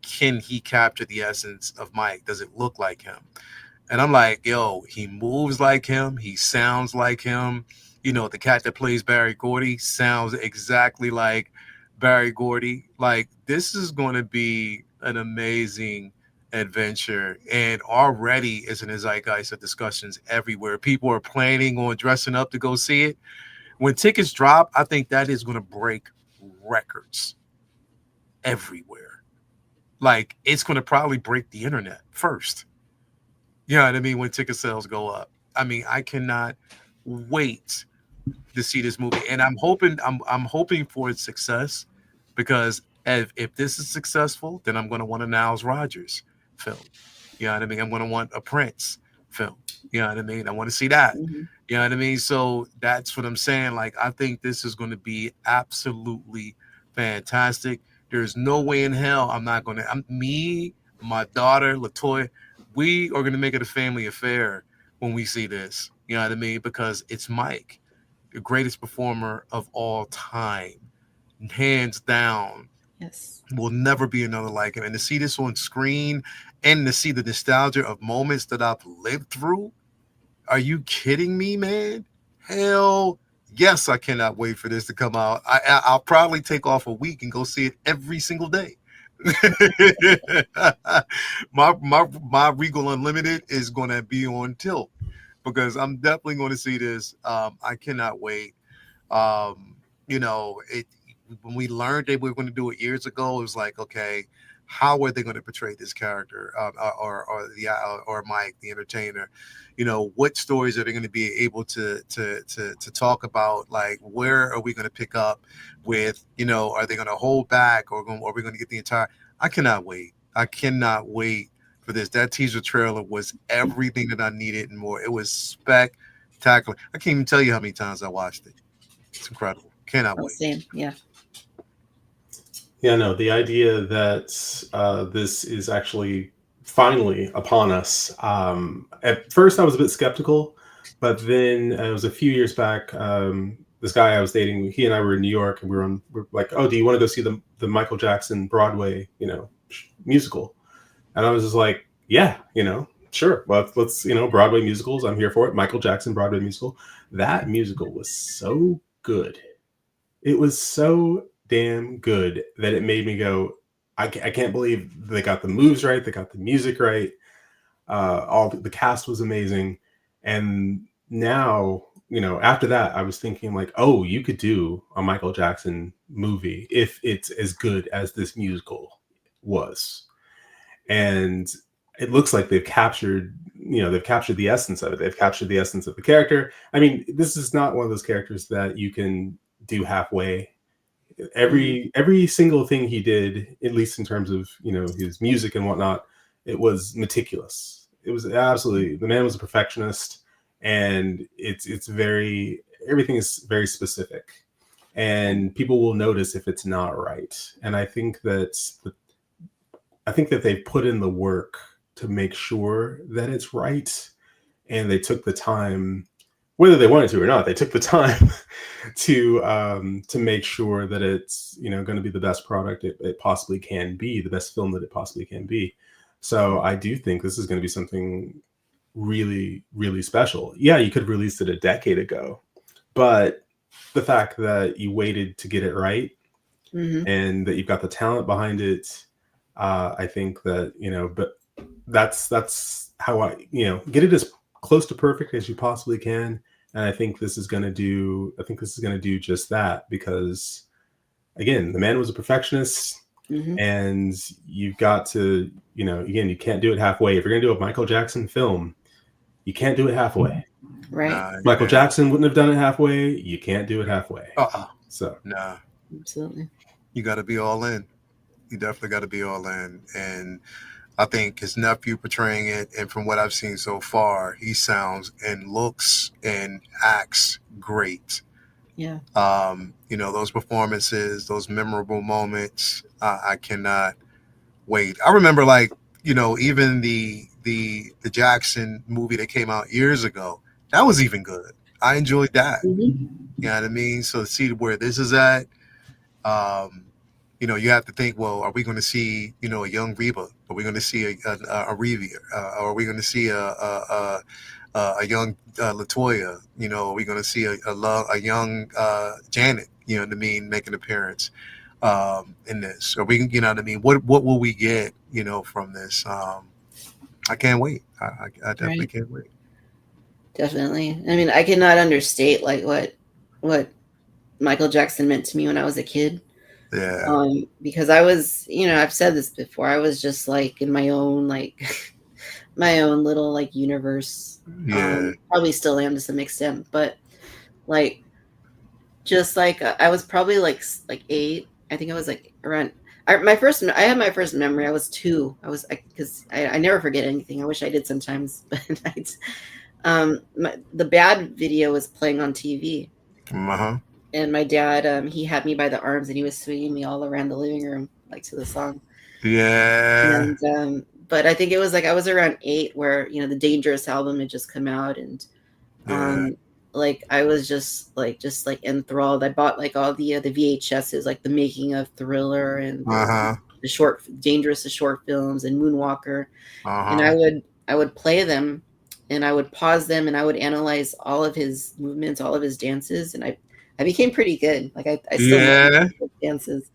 can he capture the essence of Mike? Does it look like him? And I'm like, yo, he moves like him. He sounds like him. The cat that plays Barry Gordy sounds exactly like Barry Gordy. Like, this is going to be an amazing adventure. And already is in the zeitgeist of discussions everywhere. People are planning on dressing up to go see it. When tickets drop, I think that is going to break records everywhere. Like, it's going to probably break the internet first. You know what I mean? When ticket sales go up. I mean, I cannot wait to see this movie. And I'm hoping for its success, because if this is successful, then I'm going to want a Niles Rodgers film. You know what I mean? I'm going to want a Prince film. You know what I mean? I want to see that. Mm-hmm. You know what I mean? So that's what I'm saying. Like, I think this is going to be absolutely fantastic. There's no way in hell I'm not going to. Me, my daughter, Latoya, we are going to make it a family affair when we see this. You know what I mean? Because it's Mike, the greatest performer of all time, hands down. Yes. Will never be another like him. And to see this on screen and to see the nostalgia of moments that I've lived through, are you kidding me, man? Hell yes, I cannot wait for this to come out. I'll probably take off a week and go see it every single day. my Regal Unlimited is going to be on tilt because I'm definitely going to see this. I cannot wait. When we learned that we were going to do it years ago, it was like, okay, how are they going to portray this character, or Mike the entertainer? What stories are they going to be able to talk about? Like, where are we going to pick up with? Are they going to hold back, or are we going to get the entire? I cannot wait. I cannot wait for this. That teaser trailer was everything that I needed and more. It was spectacular. I can't even tell you how many times I watched it. It's incredible. Cannot wait. Same, yeah. Yeah, no, the idea that this is actually finally upon us. At first, I was a bit skeptical, but then it was a few years back. This guy I was dating, he and I were in New York, and we're like, "Oh, do you want to go see the Michael Jackson Broadway, musical?" And I was just like, "Yeah, sure. Well, let's Broadway musicals. I'm here for it. Michael Jackson Broadway musical." That musical was so good. It was so damn good that it made me go, I can't believe they got the moves right. They got the music right. All the cast was amazing. And now, after that, I was thinking like, oh, you could do a Michael Jackson movie if it's as good as this musical was. And it looks like they've captured the essence of it. They've captured the essence of the character. I mean, this is not one of those characters that you can do halfway. Every single thing he did, at least in terms of his music and whatnot, it was meticulous. It was absolutely, the man was a perfectionist, and it's very, everything is very specific. and people will notice if it's not right. And I think that they've put in the work to make sure that it's right, and they took the time, whether they wanted to or not, they took the time to make sure that it's, you know, going to be the best product it possibly can be, the best film that it possibly can be. So I do think this is going to be something really, really special. Yeah, you could have released it a decade ago, but the fact that you waited to get it right, and that you've got the talent behind it, I think that, you know, but that's how I, you know, get it as close to perfect as you possibly can. And I think this is going to do just that, because again, the man was a perfectionist. And you've got to, you know, again, you can't do it halfway. If you're going to do a Michael Jackson film, you can't do it halfway. Right. Michael Jackson wouldn't have done it halfway. You can't do it halfway. So absolutely, you got to be all in. You definitely got to be all in. And I think his nephew portraying it, and from what I've seen so far, he sounds and looks and acts great. Yeah. You know, those performances, those memorable moments, I cannot wait. I remember, like, you know, even the Jackson movie that came out years ago, that was even good. I enjoyed that. You know what I mean? So to see where this is at, you know, you have to think, well, are we going to see, you know, a young Reba? Are we going to see a Revia? Are we going to see a young Latoya? You know, are we going to see a young Janet? You know what I mean, make an appearance in this? Are we, you know what I mean? What will we get, you know, from this? I can't wait. I definitely can't wait. Definitely. I mean, I cannot understate like what Michael Jackson meant to me when I was a kid. Yeah. Because I was, you know, I've said this before, I was just like in my own like my own little like universe. Yeah. Probably still am to some extent, but like just like I was probably like 8. I think I was like around I had my first memory. I was 2. Because I never forget anything. I wish I did sometimes, but the Bad video was playing on TV. And my dad, he had me by the arms and he was swinging me all around the living room, like to the song. Yeah. And but I think it was like I was around 8 where, you know, the Dangerous album had just come out, and like I was just like enthralled. I bought like all the VHSs, like the making of Thriller and the Dangerous, the short films, and Moonwalker. And I would play them, and I would pause them, and I would analyze all of his movements, all of his dances, and I became pretty good. Like I still know his dances.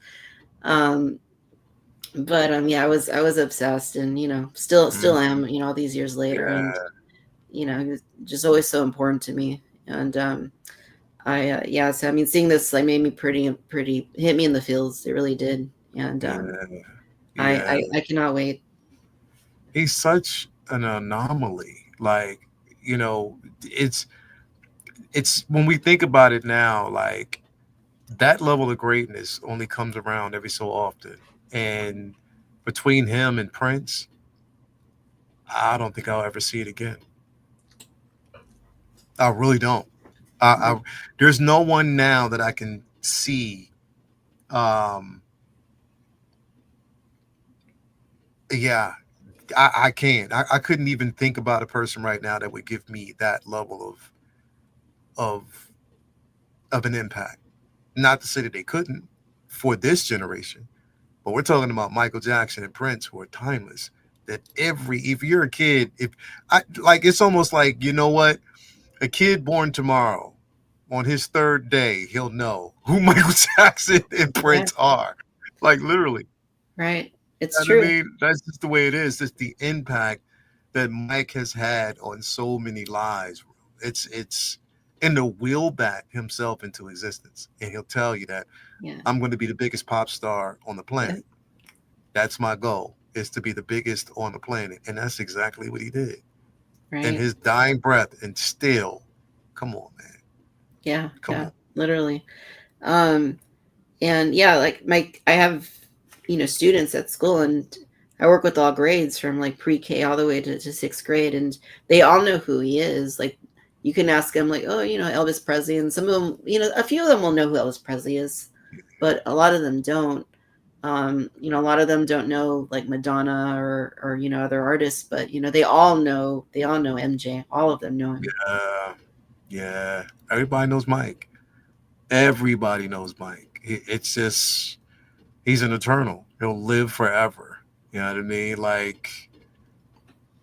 But yeah, I was obsessed, and you know, still am, you know, all these years later. And you know, he was just always so important to me. And so I mean, seeing this like made me pretty hit me in the feels. It really did. And I cannot wait. He's such an anomaly. Like, you know, it's when we think about it now, like that level of greatness only comes around every so often. And between him and Prince, I don't think I'll ever see it again. I really don't. There's no one now that I can see. Yeah, I can't. I couldn't even think about a person right now that would give me that level of an impact. Not to say that they couldn't for this generation, but we're talking about Michael Jackson and Prince, who are timeless. That if you're a kid, it's almost like, you know what, a kid born tomorrow, on his 3rd day, he'll know who Michael Jackson and Prince are. Like literally. Right. It's true. I mean, that's just the way it is. It's the impact that Mike has had on so many lives. It's and to will that himself into existence. And he'll tell you that I'm going to be the biggest pop star on the planet. That's my goal, is to be the biggest on the planet. And that's exactly what he did. Right. In his dying breath, and still, come on, man. Yeah. Come on. Literally. And yeah, like I have, you know, students at school, and I work with all grades from like pre-K all the way to 6th grade, and they all know who he is. Like, you can ask them like, oh, Elvis Presley, and some of them, a few of them will know who Elvis Presley is, but a lot of them don't. A lot of them don't know like Madonna or other artists, but they all know MJ. All of them know him. Yeah. Everybody knows Mike. Everybody knows Mike. It's just he's an eternal. He'll live forever. You know what I mean? Like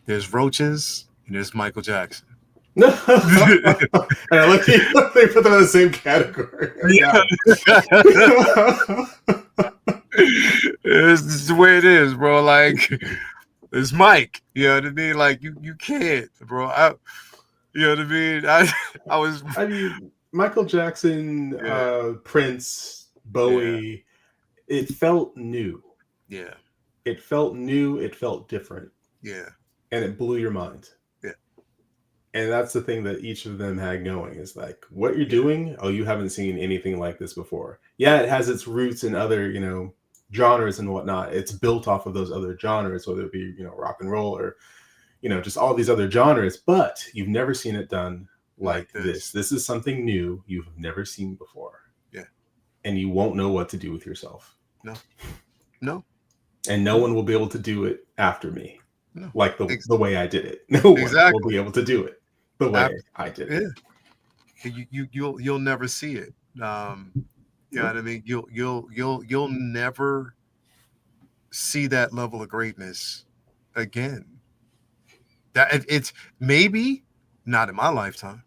there's roaches and there's Michael Jackson. And I like they put them in the same category. Yeah. It's the way it is, bro. Like it's Mike. You know what I mean? Like you can't, bro. You know what I mean? I mean, Michael Jackson, Prince, Bowie, it felt new. Yeah. It felt new. It felt different. Yeah. And it blew your mind. Yeah. And that's the thing that each of them had going is like, what you're doing, oh, you haven't seen anything like this before. Yeah, it has its roots in other, genres and whatnot. It's built off of those other genres, whether it be, rock and roll or, just all these other genres, but you've never seen it done like this. This is something new you've never seen before. Yeah. And you won't know what to do with yourself. No. And no one will be able to do it after me. No. Like the way I did it. No one will be able to do it the way I did it. You'll never see it. You know what I mean? You'll never see that level of greatness again. That it's maybe not in my lifetime.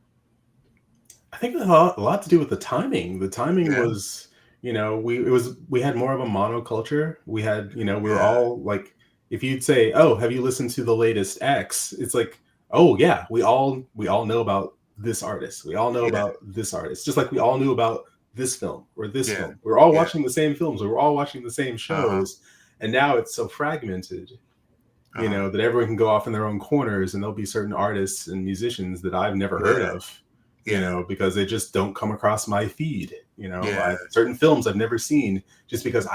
I think it had a lot to do with the timing. The timing was, we had more of a monoculture. We had, we were all like, if you'd say, oh, have you listened to the latest X? It's like, oh yeah, we all know about this artist. We all know about this artist. Just like we all knew about this film or this film. We're all watching the same films. We're all watching the same shows. And now it's so fragmented, that everyone can go off in their own corners, and there'll be certain artists and musicians that I've never heard of, because they just don't come across my feed. Certain films I've never seen just because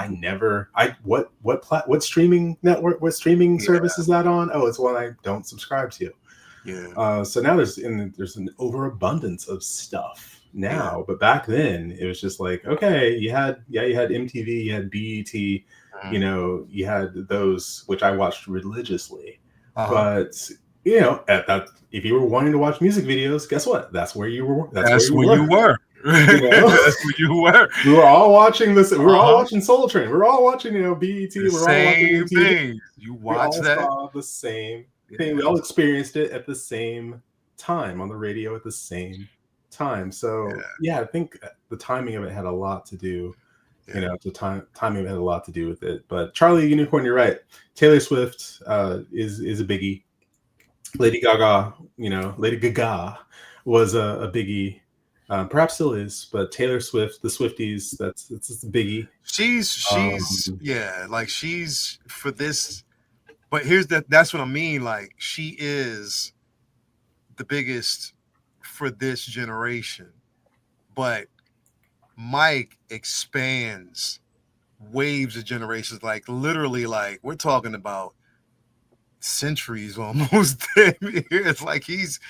what streaming network, what streaming service is that on? Oh, it's one I don't subscribe to. So now there's an overabundance of stuff now, but back then it was just like, okay, you had MTV, you had BET, you had those, which I watched religiously, but at that, if you were wanting to watch music videos, guess what? That's where you were. That's where you were. That's where you were. We were all watching this. We were all watching Soul Train. We were all watching, BET. We're all watching thing. You watched that. We all saw the same thing. We all experienced it at the same time on the radio at the same time. So I think the timing of it had a lot to do. Timing had a lot to do with it. But Charlie Unicorn, you're right. Taylor Swift is a biggie. Lady Gaga was a biggie. Perhaps still is, but Taylor Swift, the Swifties, it's a biggie. She's for this. But that's what I mean. Like she is the biggest for this generation. But Mike expands waves of generations, like literally, like we're talking about centuries almost. It's like he's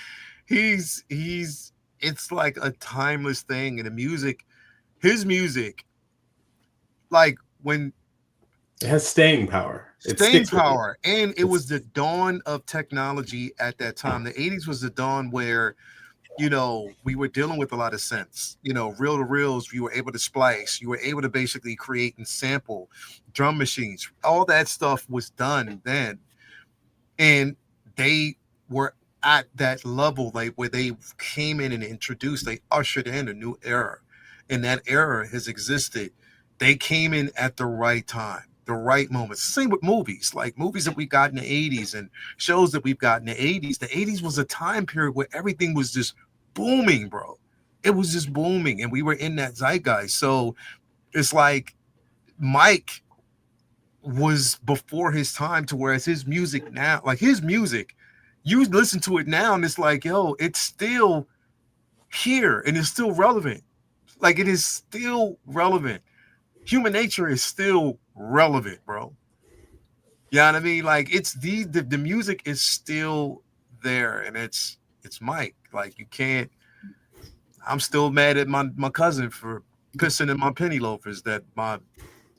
it's like a timeless thing. And his music, like when it has staying power. And it was the dawn of technology at that time. The 80s was the dawn where we were dealing with a lot of synths, reel to reels. You were able to splice. You were able to basically create and sample drum machines. All that stuff was done then. And they were at that level, like where they came in and introduced, they ushered in a new era. And that era has existed. They came in at the right time, the right moments. Same with movies, like movies that we got in the 80s and shows that we've got in the 80s. The 80s was a time period where everything was just booming, bro. It was just booming, and we were in that zeitgeist. So it's like Mike was before his time, to whereas his music now, like his music, you listen to it now and it's like, yo, it's still here and it's still relevant. Like it is still relevant. Human nature is still relevant, bro. You know what I mean? Like it's the music is still there, and it's Mike. Like you can't. I'm still mad at my cousin for pissing in my penny loafers that my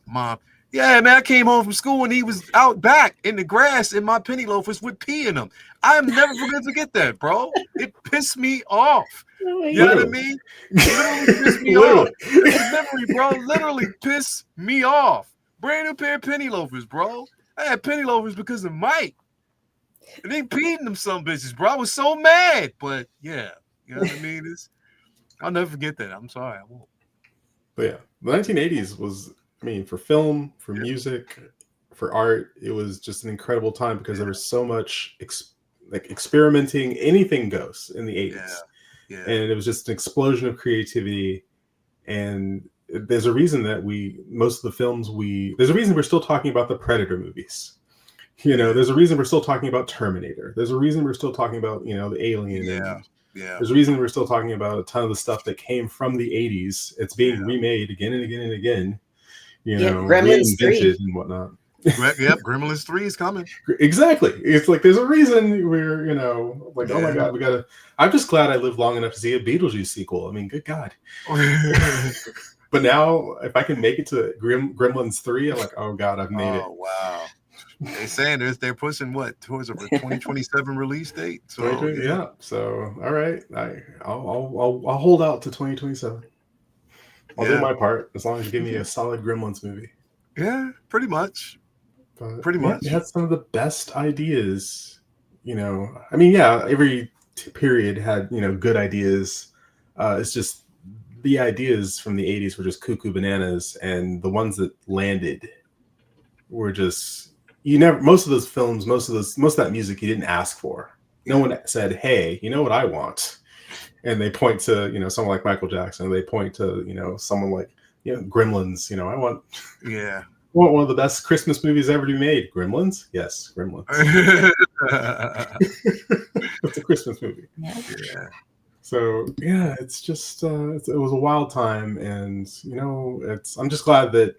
mom. Yeah, man, I came home from school and he was out back in the grass in my penny loafers with pee in them. I'm never going to forget that, bro. It pissed me off. Oh You know what I mean? Literally pissed me off. It's a memory, bro. Literally pissed me off. Brand new pair of penny loafers, bro. I had penny loafers because of Mike. And they peed in them some bitches, bro. I was so mad. But yeah, you know what I mean? I'll never forget that. I'm sorry, I won't. But yeah, the 1980s was, I mean, for film, for music, for art, it was just an incredible time because there was so much experimenting. Anything goes in the 80s. Yeah. And it was just an explosion of creativity. And there's a reason that most of the films there's a reason we're still talking about the Predator movies. You know, there's a reason we're still talking about Terminator. There's a reason we're still talking about, you know, the Alien. Yeah. There's a reason we're still talking about a ton of the stuff that came from the 80s. It's being remade again and again and again. You know, Gremlins 3 and whatnot. Yep, Gremlins 3 is coming. Exactly. It's like there's a reason we're, you know, like, oh my God, I'm just glad I lived long enough to see a Beetlejuice sequel. I mean, good God. But now, if I can make it to Gremlins 3, I'm like, oh God, I've made it. Oh, wow. They're saying they're pushing what towards a 2027 release date. So yeah. So all right, I'll hold out to 2027. I'll do my part as long as you give me a solid Gremlins movie. Yeah, pretty much. But they had some of the best ideas. You know, I mean, yeah, every period had, you know, good ideas. It's just the ideas from the 80s were just cuckoo bananas, and the ones that landed were just. Most of those films, most of that music you didn't ask for. No one said, hey, you know what I want? And they point to, you know, someone like Michael Jackson. They point to, you know, someone like, you know, Gremlins. You know, I want one of the best Christmas movies ever to be made. Gremlins? Yes, Gremlins. It's a Christmas movie. Yeah. So yeah, it's just it was a wild time, and you know, I'm just glad that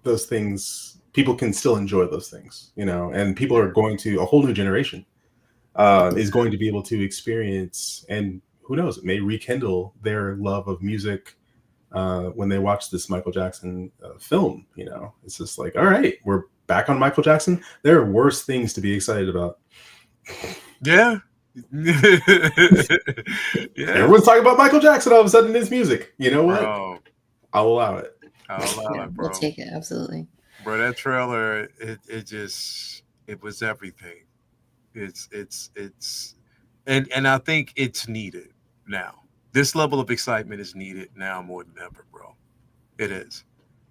those things. People can still enjoy those things, you know, and people are going to, a whole new generation is going to be able to experience, and who knows, it may rekindle their love of music when they watch this Michael Jackson film. You know, it's just like, all right, we're back on Michael Jackson. There are worse things to be excited about. Yeah. Everyone's talking about Michael Jackson all of a sudden in his music. You know what? Bro. I'll allow it. Bro. We'll take it, absolutely. Bro, that trailer, it was everything. It's and I think it's needed now. This level of excitement is needed now more than ever, bro. It is.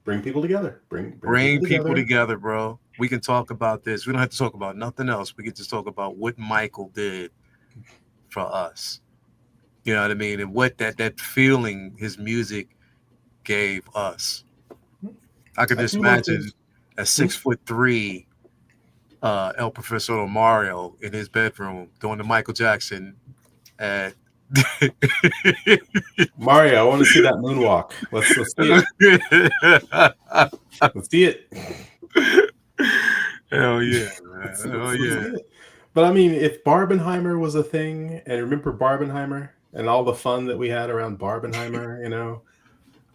Bring people together. Bring people together, bro. We can talk about this. We don't have to talk about nothing else. We can just talk about what Michael did for us. You know what I mean? And what that feeling his music gave us. I could just imagine a 6'3" El Professor Mario in his bedroom doing the Michael Jackson at Mario, I want to see that moonwalk. Let's see it. Let's see it. Hell yeah, man. Hell yeah. But I mean, if Barbenheimer was a thing, and remember Barbenheimer and all the fun that we had around Barbenheimer, you know,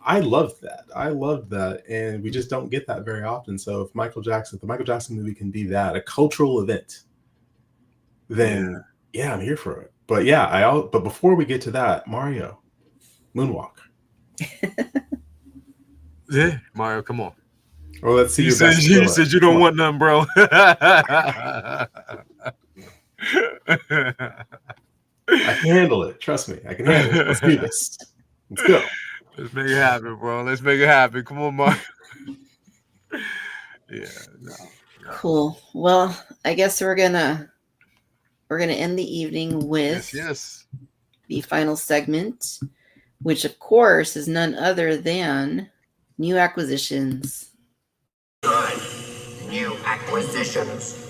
I loved that. And we just don't get that very often. So if the Michael Jackson movie can be that, a cultural event, then yeah, I'm here for it. But yeah, but before we get to that, Mario, moonwalk. Yeah, Mario, come on. Well, let's see. You said you don't want none, bro. I can handle it. Trust me, I can handle it. Let's do this. Let's go. Let's make it happen, bro. Let's make it happen. Come on, Mario. Yeah. No. Cool. Well, I guess we're gonna end the evening with the final segment, which of course is none other than new acquisitions. New acquisitions.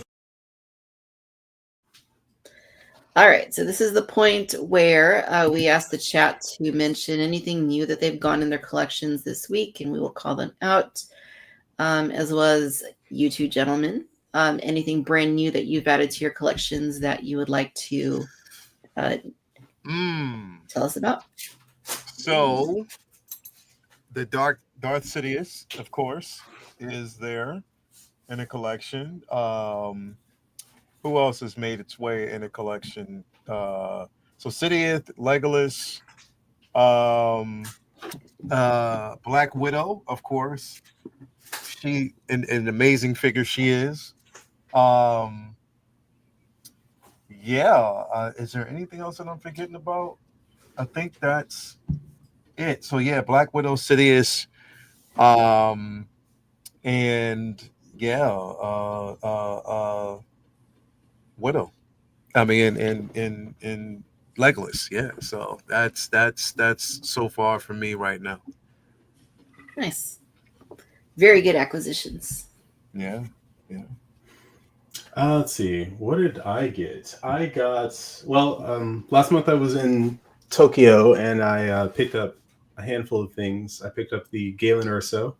All right, so this is the point where we ask the chat to mention anything new that they've gone in their collections this week, and we will call them out, as well as you two gentlemen. Anything brand new that you've added to your collections that you would like to Tell us about. So the Darth Sidious, of course, is there in a collection. Who else has made its way in a collection? So Sidious, Legolas, um, Black Widow, of course. She an amazing figure she is. Um, yeah. Is there anything else that I'm forgetting about? I think that's it. So yeah, Black Widow, Sidious, um, and yeah, Widow. I mean, in Legolas. Yeah. So that's so far from me right now. Nice. Very good acquisitions. Yeah. Let's see. What did I get? I got last month I was in Tokyo and I picked up a handful of things. I picked up the Galen Urso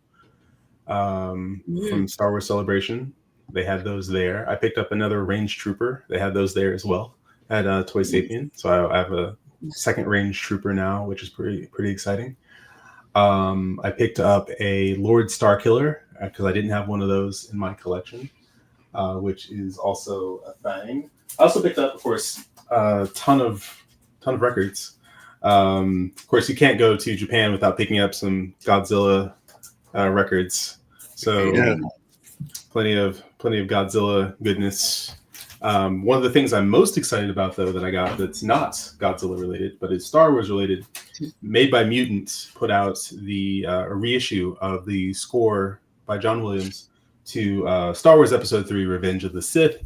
from Star Wars Celebration. They had those there. I picked up another Range Trooper. They had those there as well at Toy Sapien. So I have a second Range Trooper now, which is pretty exciting. I picked up a Lord Starkiller because I didn't have one of those in my collection. Which is also a thing. I also picked up, of course, a ton of records. Of course, you can't go to Japan without picking up some Godzilla records. So Yeah. plenty of Godzilla goodness. One of the things I'm most excited about, though, that I got that's not Godzilla related, but is Star Wars related, Made by Mutant put out a reissue of the score by John Williams to Star Wars Episode 3: Revenge of the Sith,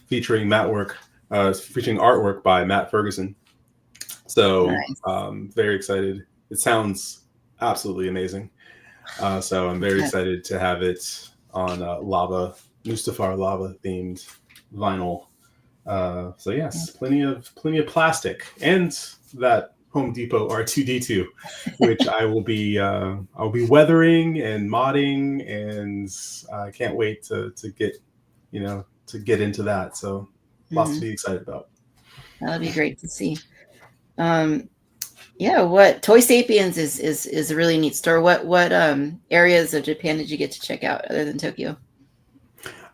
featuring artwork by Matt Ferguson. So Nice. very excited. It sounds absolutely amazing. So I'm very excited to have it on Mustafar lava themed vinyl. So yes, plenty of plastic and that Home Depot R2D2, which I'll be weathering and modding, and I can't wait to get into that. So lots to be excited about. That'll be great to see. What Toy Sapiens is a really neat store. What areas of Japan did you get to check out other than Tokyo?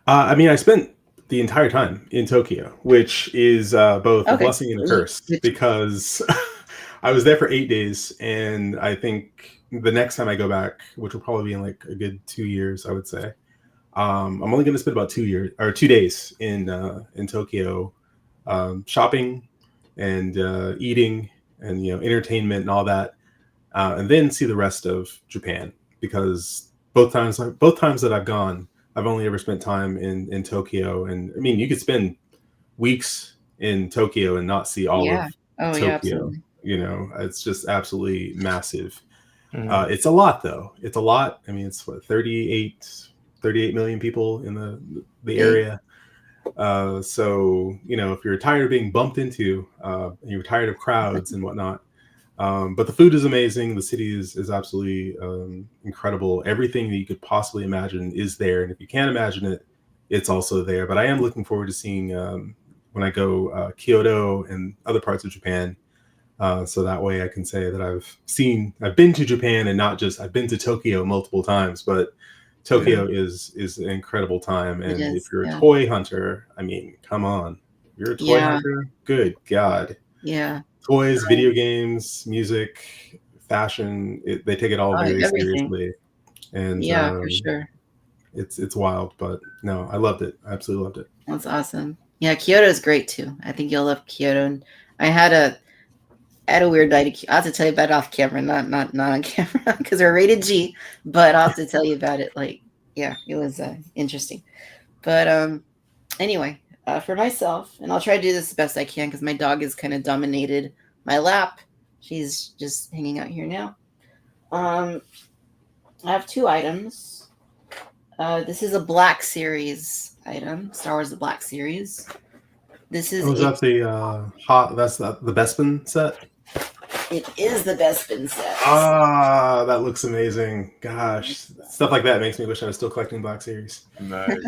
I spent the entire time in Tokyo, which is both a blessing and a curse because I was there for 8 days, and I think the next time I go back, which will probably be in like a good 2 years, I would say, I'm only going to spend about 2 days in Tokyo, shopping and eating and entertainment and all that, and then see the rest of Japan, because both times that I've gone, I've only ever spent time in Tokyo, and I mean you could spend weeks in Tokyo and not see all of Tokyo. Yeah, It's just absolutely massive. It's a lot, though. It's a lot. I mean, it's what, 38 million people in the area. So if you're tired of being bumped into, and you're tired of crowds and whatnot, but the food is amazing. The city is absolutely incredible. Everything that you could possibly imagine is there, and if you can't imagine it, it's also there. But I am looking forward to seeing when I go Kyoto and other parts of Japan. So that way I can say that I've been to Japan, and not just I've been to Tokyo multiple times, but Tokyo is an incredible time. And if you're a toy hunter, I mean, come on. If you're a toy hunter, good God. Yeah. Toys, video games, music, fashion, they take it all very seriously. And for sure. It's wild, but no, I loved it. I absolutely loved it. That's awesome. Yeah, Kyoto is great too. I think you'll love Kyoto. And I had a weird night. I'll have to tell you about it off camera, not on camera, because we're rated G. But I'll have to tell you about it. It was interesting. But anyway, for myself, and I'll try to do this the best I can because my dog has kind of dominated my lap. She's just hanging out here now. I have 2 items. This is a Black Series item, Star Wars: The Black Series. This is. That's the Bespin set. It is the Bespin set. Ah, that looks amazing. Gosh, stuff like that makes me wish I was still collecting Black Series. Nice.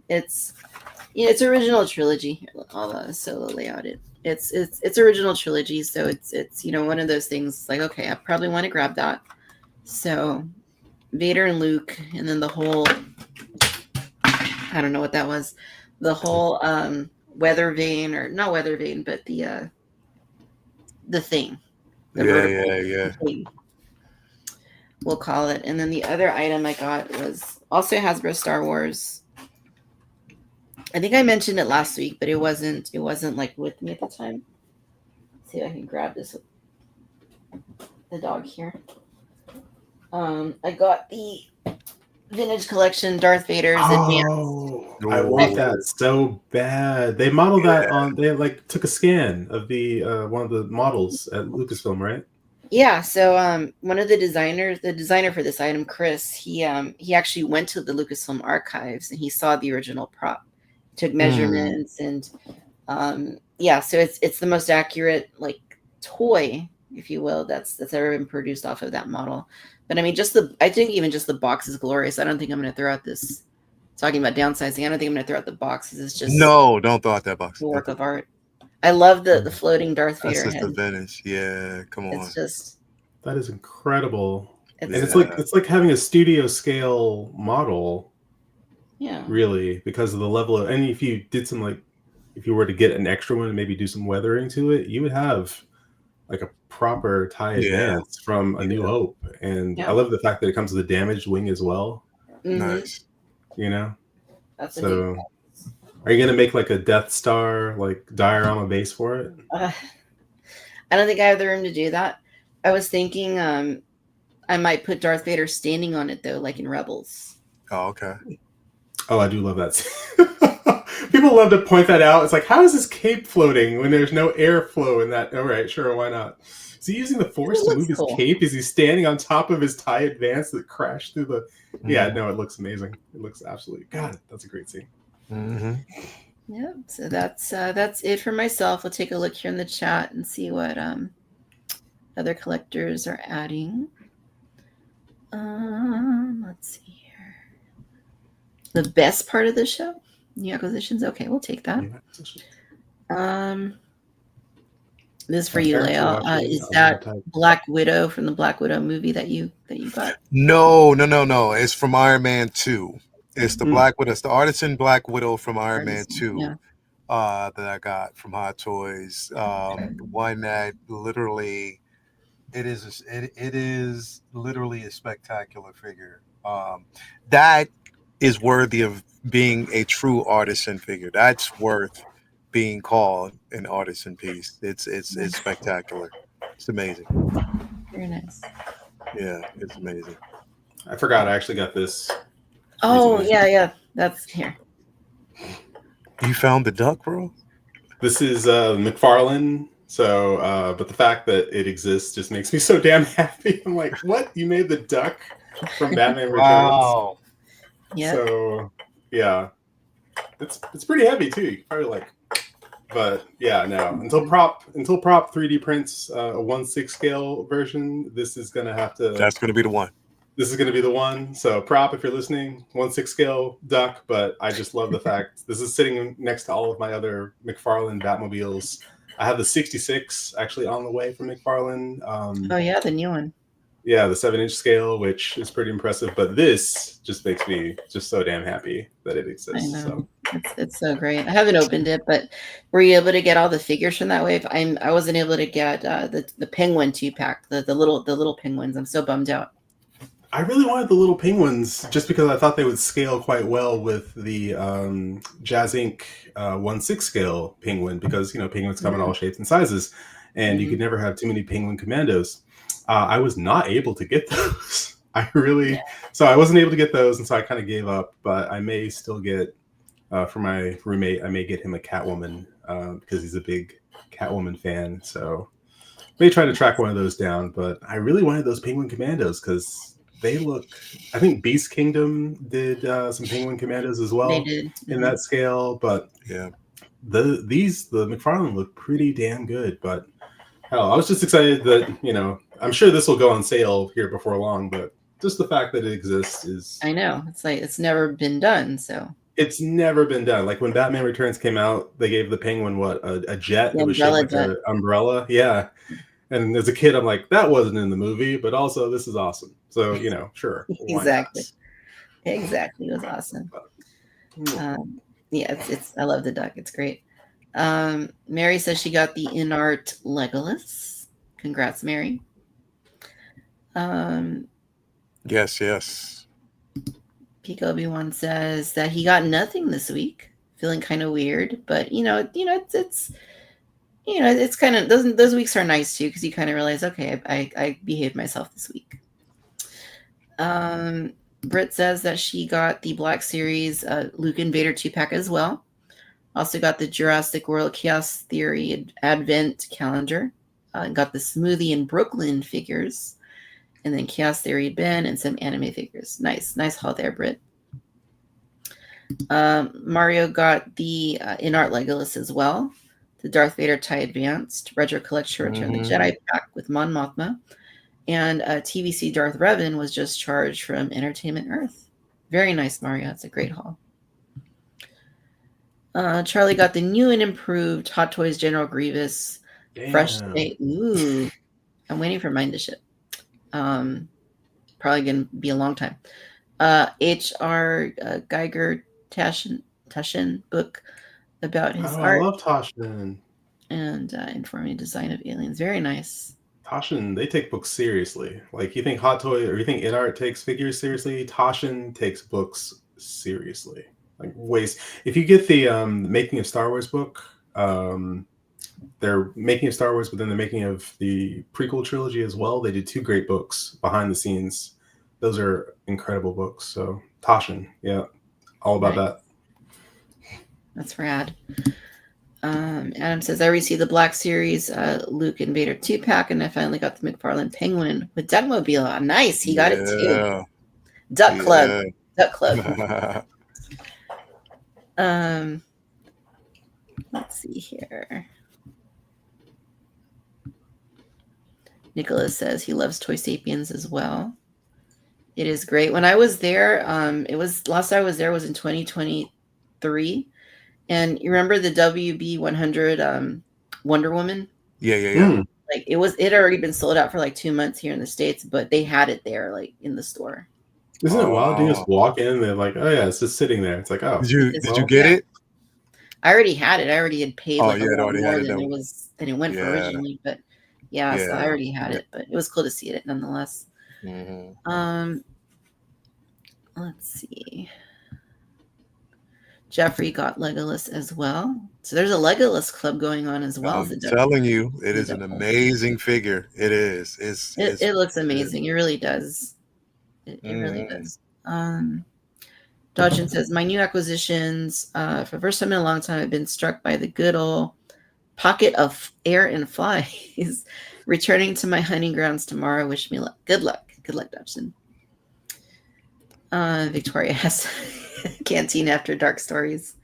It's original trilogy. I'll solo layout it. It's original trilogy, so it's one of those things like, okay, I probably want to grab that. So Vader and Luke, and then the whole, I don't know what that was, the whole weather vane, or not weather vane, but the thing, the vertical thing, we'll call it. And then the other item I got was also Hasbro Star Wars. I think I mentioned it last week, but it wasn't like with me at the time. Let's see if I can grab this with the dog here. I got the vintage collection Darth Vader's Advanced. I want that so bad. They modeled that on. They like took a scan of the one of the models at Lucasfilm, right? Yeah. So one of the designer for this item, Chris, he actually went to the Lucasfilm archives and he saw the original prop, took measurements, and yeah. So it's the most accurate like toy, if you will, that's ever been produced off of that model. But I mean, I think even just the box is glorious. I don't think I'm going to throw out this, talking about downsizing, I don't think I'm going to throw out the boxes. It's just, no, don't throw out that box. A work of art. I love the floating Darth Vader head. That's head. just the vintage. Yeah, come on. It's just, that is incredible. And it's like having a studio scale model. Yeah. Really, because of the level of, and if you did some like, if you were to get an extra one and maybe do some weathering to it, you would have like a proper TIE Advance from A New Hope. And I love the fact that it comes with a damaged wing as well. Nice. You know? That's so are you going to make like a Death Star, like diorama base for it? I don't think I have the room to do that. I was thinking I might put Darth Vader standing on it though, like in Rebels. Oh, okay. Oh, I do love that. People love to point that out. It's like, how is his cape floating when there's no airflow in that? All right, sure, why not? Is he using the Force to move his cape? Is he standing on top of his TIE Advance that crashed through the... Yeah, no, it looks amazing. It looks absolutely... God, that's a great scene. Yeah, so that's it for myself. We'll take a look here in the chat and see what other collectors are adding. Let's see here. The best part of the show? New acquisitions? Okay, we'll take that. This is for you, Leo. Is that Black Widow from the Black Widow movie that you got? No. It's from Iron Man 2. It's the Black Widow. It's the artisan Black Widow from Iron Man 2 that I got from Hot Toys. One that literally, it is literally a spectacular figure. That is worthy of being a true artisan figure. That's worth being called an artisan piece. It's spectacular. It's amazing. Very nice. Yeah, it's amazing. I forgot I actually got this. Oh, yeah. That's here. You found the duck, bro? This is McFarlane. So, but the fact that it exists just makes me so damn happy. I'm like, what? You made the duck from Batman Returns? Wow. Yeah. So, yeah. It's pretty heavy too. You probably like, but yeah, no. Until prop 3D prints a 1/6 scale version, this is gonna have to. That's gonna be the one. This is gonna be the one. So prop, if you're listening, 1/6 scale duck. But I just love the fact this is sitting next to all of my other McFarlane Batmobiles. I have the 66 actually on the way from McFarlane. Oh yeah, the new one. Yeah, the 7-inch scale, which is pretty impressive. But this just makes me just so damn happy that it exists. I know. So. It's so great. I haven't opened it, but were you able to get all the figures from that wave? I wasn't able to get the penguin 2-pack, the little penguins. I'm so bummed out. I really wanted the little penguins just because I thought they would scale quite well with the Jazz Inc. 1/6 scale penguin, because penguins come in all shapes and sizes, and you could never have too many penguin commandos. I was not able to get those. So I wasn't able to get those, and so I kind of gave up. But I may still get for my roommate. I may get him a Catwoman because he's a big Catwoman fan. So may try to track one of those down. But I really wanted those penguin commandos because they look. I think Beast Kingdom did some penguin commandos as well. They did in that scale, but yeah, the McFarlane look pretty damn good. But hell, I was just excited that I'm sure this will go on sale here before long. But just the fact that it exists is. I know, it's like it's never been done. So It's never been done. Like when Batman Returns came out, they gave the Penguin a jet The that was shaped umbrella like jet. an umbrella. Yeah. And as a kid, I'm like, that wasn't in the movie, but also this is awesome. So, sure. Why Exactly. Exactly. It was awesome. not? Yeah, it's I love the duck. It's great. Mary says she got the in-art Legolas. Congrats, Mary. Yes. Pico Obi-Wan says that he got nothing this week. Feeling kind of weird, but it's kind of those weeks are nice too, because you kind of realize, okay, I behaved myself this week. Britt says that she got the Black Series Luke and Vader 2-pack as well. Also got the Jurassic World Chaos Theory Advent calendar. Got the Smoothie in Brooklyn figures. And then Chaos Theory Ben and some anime figures. Nice haul there, Britt. Mario got the in-art Legolas as well. The Darth Vader TIE Advanced Retro Collection Return the Jedi pack with Mon Mothma. And TVC Darth Revan was just charged from Entertainment Earth. Very nice, Mario. It's a great haul. Charlie got the new and improved Hot Toys General Grievous. Damn. Fresh state. Ooh. I'm waiting for mine to ship. Probably going to be a long time. H.R. Geiger Taschen book about his art. I love Taschen. And informing design of aliens. Very nice. Taschen, they take books seriously. Like, you think Hot Toy or you think InArt takes figures seriously? Taschen takes books seriously. Like, ways. If you get the Making of Star Wars book, they're making of Star Wars, but then they're making of the prequel trilogy as well. They did 2 great books behind the scenes. Those are incredible books. So Taschen, yeah, all about that. That's rad. Adam says, I received the Black Series Luke and Vader 2-pack, and I finally got the McFarlane Penguin with Duckmobile. Nice. He got it too. Duck Club. Duck Club. Let's see here. Nicholas says he loves Toy Sapiens as well. It is great. When I was there, last time I was there was in 2023. And you remember the WB 100 Wonder Woman? Yeah. Like it had already been sold out for like 2 months here in the States, but they had it there, like in the store. Isn't it wild? You just walk in and they're like, oh yeah, it's just sitting there. It's like, oh. Did you get it? I already had it. I already had paid a lot more than it went for originally, but so I already had it. But it was cool to see it nonetheless. Mm-hmm. Let's see. Jeffrey got Legolas as well. So there's a Legolas club going on as well. I'm telling you, it is an amazing figure. It is. It looks amazing. It really does. It really does. Dodgen says, my new acquisitions, for the first time in a long time, I've been struck by the good old pocket of air and flies. Returning to my hunting grounds tomorrow. Wish me luck. Good luck. Good luck, Dodgen. Victoria has Canteen After Dark Stories.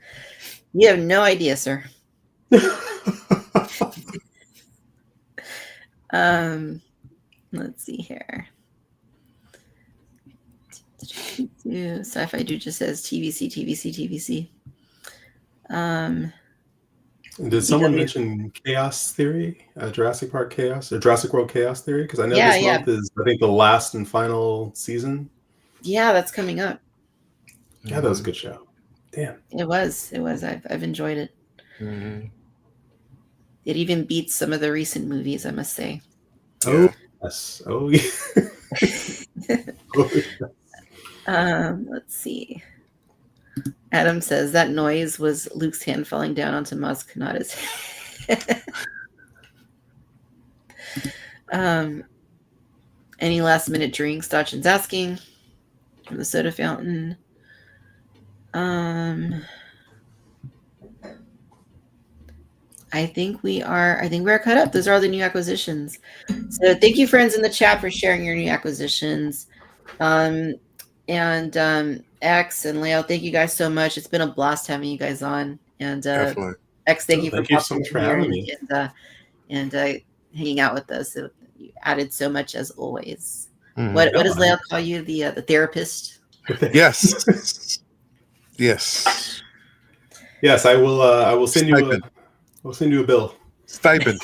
You have no idea, sir. Let's see here. Sci-Fi Dude just says TVC. Did someone mention Chaos Theory? Jurassic Park Chaos or Jurassic World Chaos Theory? Because I know this month is, I think, the last and final season. Yeah, that's coming up. Yeah, that was a good show. Damn. It was. I've enjoyed it. Mm-hmm. It even beats some of the recent movies, I must say. Oh, yes. Oh, yeah. Let's see. Adam says that noise was Luke's hand falling down onto Maz Kanata's head. Any last minute drinks? Dodgen's asking from the soda fountain. I think we are cut up. Those are all the new acquisitions. So thank you, friends in the chat, for sharing your new acquisitions. And X and Leo, thank you guys so much. It's been a blast having you guys on. And X, thank you so much for having me and hanging out with us. So you added so much as always. Mm-hmm. What does Leo call you? The therapist? Yes. Yes. Yes, I will. I will send you a. Stipend. I'll send you a bill. Stipend.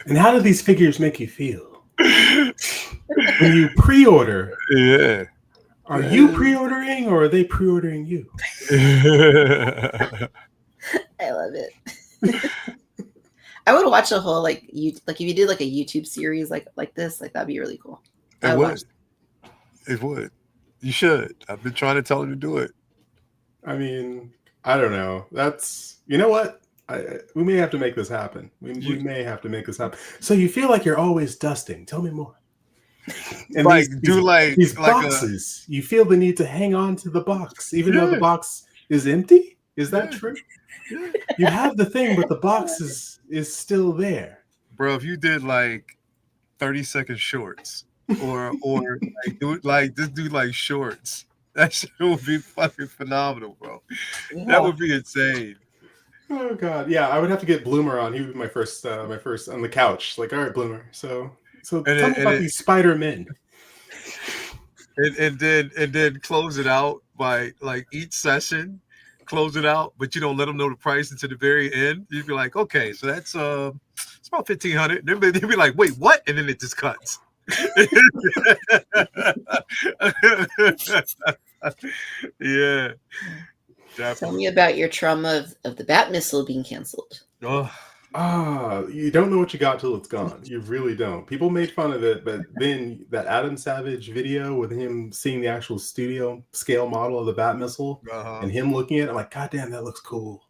And how do these figures make you feel when you pre-order? Yeah. Are you pre-ordering or are they pre-ordering you? I love it. I would watch a whole like if you did like a YouTube series like this, like that'd be really cool. It would. It would. You should. I've been trying to tell him to do it. I mean, I don't know. You know what? We may have to make this happen. We may have to make this happen. So you feel like you're always dusting. Tell me more. And like these boxes, you feel the need to hang on to the box, even though the box is empty? Is that true? Yeah. You have the thing, but the box is still there. Bro, if you did like 30-second shorts or just do like shorts, that shit would be fucking phenomenal, bro. Yeah. That would be insane. Oh God, yeah, I would have to get Bloomer on. He would be my first on the couch. Like, all right, Bloomer. So tell me about these Spider-Men. And then close it out by like each session, close it out, but you don't let them know the price until the very end. You'd be like, okay, so that's it's about $1,500. They'd be like, wait, what? And then it just cuts. Yeah. Definitely. Tell me about your trauma of the Bat Missile being canceled. You don't know what you got till it's gone. You really don't. People made fun of it, but then that Adam Savage video with him seeing the actual studio scale model of the Bat Missile and him looking at it, I'm like, God damn, that looks cool.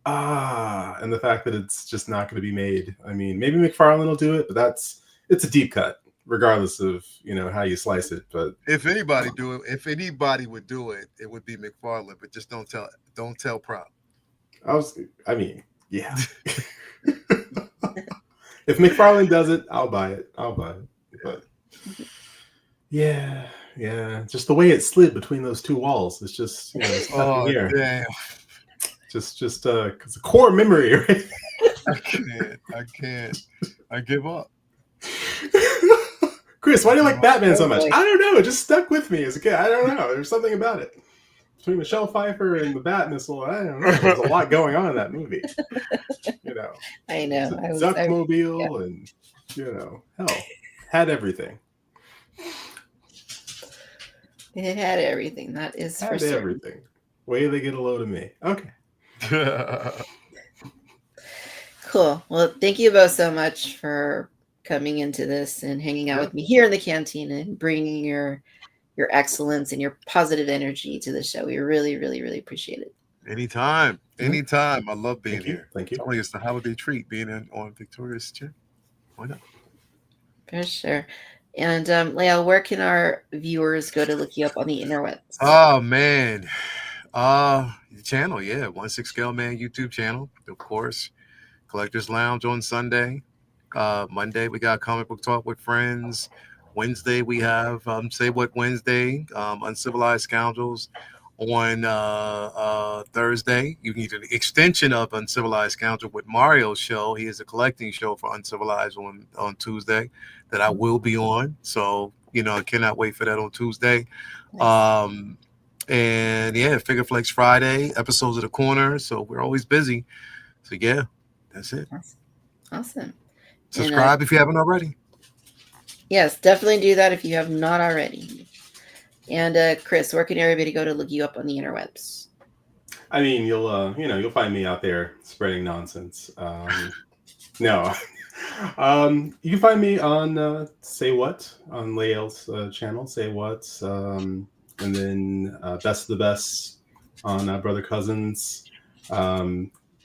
And the fact that it's just not going to be made. I mean, maybe McFarlane will do it, but it's a deep cut, regardless of how you slice it. But if anybody would do it, it would be McFarlane. But just don't tell Prop. Yeah. If McFarlane does it, I'll buy it. But yeah. Just the way it slid between those two walls. It's just it's nothing here. Damn. Just it's a core memory, right? I can't. I give up. Chris, why do you like Batman so much? I don't know. It just stuck with me as a kid. I don't know. There's something about it. Between Michelle Pfeiffer and the Bat Missile, I don't know. There's a lot going on in that movie. I know. Duckmobile and hell, had everything. It had everything. That is for sure. Everything. Way they get a load of me. Okay. Cool. Well, thank you both so much for coming into this and hanging out with me here in the Cantina and bringing your excellence and your positive energy to the show. We really, really, really appreciate it. Anytime. I love being here. Thank you. It's the holiday treat being on Victoria's Gym. Why not? For sure. And Leah, where can our viewers go to look you up on the interwebs? Oh man, the channel, 16 Scale Man YouTube channel, of course. Collectors Lounge on Sunday. Monday we got Comic Book Talk with Friends. Wednesday we have Say What Wednesday, Uncivilized Scoundrels. On Thursday, you need an extension of Uncivilized Scoundrel with Mario's show. He is a collecting show for Uncivilized on Tuesday that I will be on. So, I cannot wait for that on Tuesday. And Figure Flex Friday, episodes of The Corner. So we're always busy. So that's it. Awesome. Subscribe if you haven't already. Yes, definitely do that if you have not already. And Chris, where can everybody go to look you up on the interwebs? I mean, you'll find me out there spreading nonsense. No, you can find me on Say What on Lael's channel, Say What, and then Best of the Best on Brother Cousins,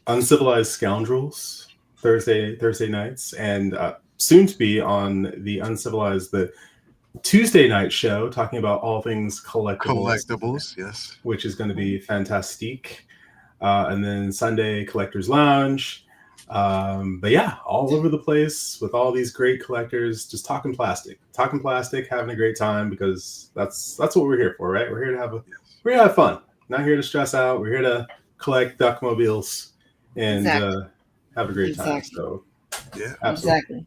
Uncivilized Scoundrels Thursday nights, and soon to be on the Uncivilized the Tuesday night show, talking about all things collectibles, yes, which is going to be fantastic. And then Sunday, Collectors Lounge. But all over the place with all these great collectors, just talking plastic, having a great time, because that's what we're here for, right? We're here to have fun, not here to stress out. We're here to collect duckmobiles and have a great time. So absolutely. Exactly.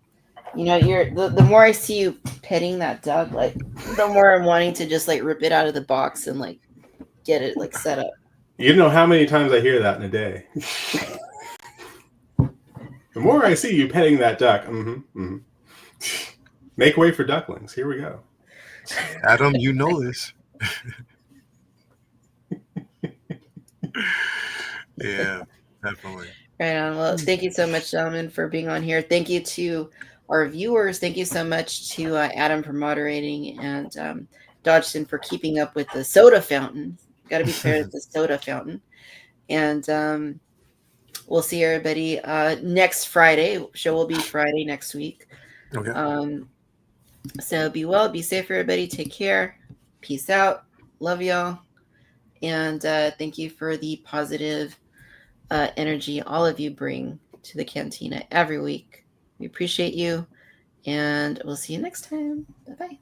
You're the more I see you petting that duck, like the more I'm wanting to just like rip it out of the box and like get it like set up. You know how many times I hear that in a day. The more I see you petting that duck, make way for ducklings. Here we go. Adam, you know this. Yeah, definitely. Right on. Well, thank you so much, gentlemen, for being on here. Thank you to our viewers. Thank you so much to Adam for moderating, and Dodgson for keeping up with the soda fountain. Got to be fair with the soda fountain. And we'll see everybody next Friday. Show will be Friday next week. Okay. So be well, be safe, everybody. Take care. Peace out. Love y'all. And thank you for the positive energy all of you bring to the Cantina every week. We appreciate you, and we'll see you next time. Bye-bye.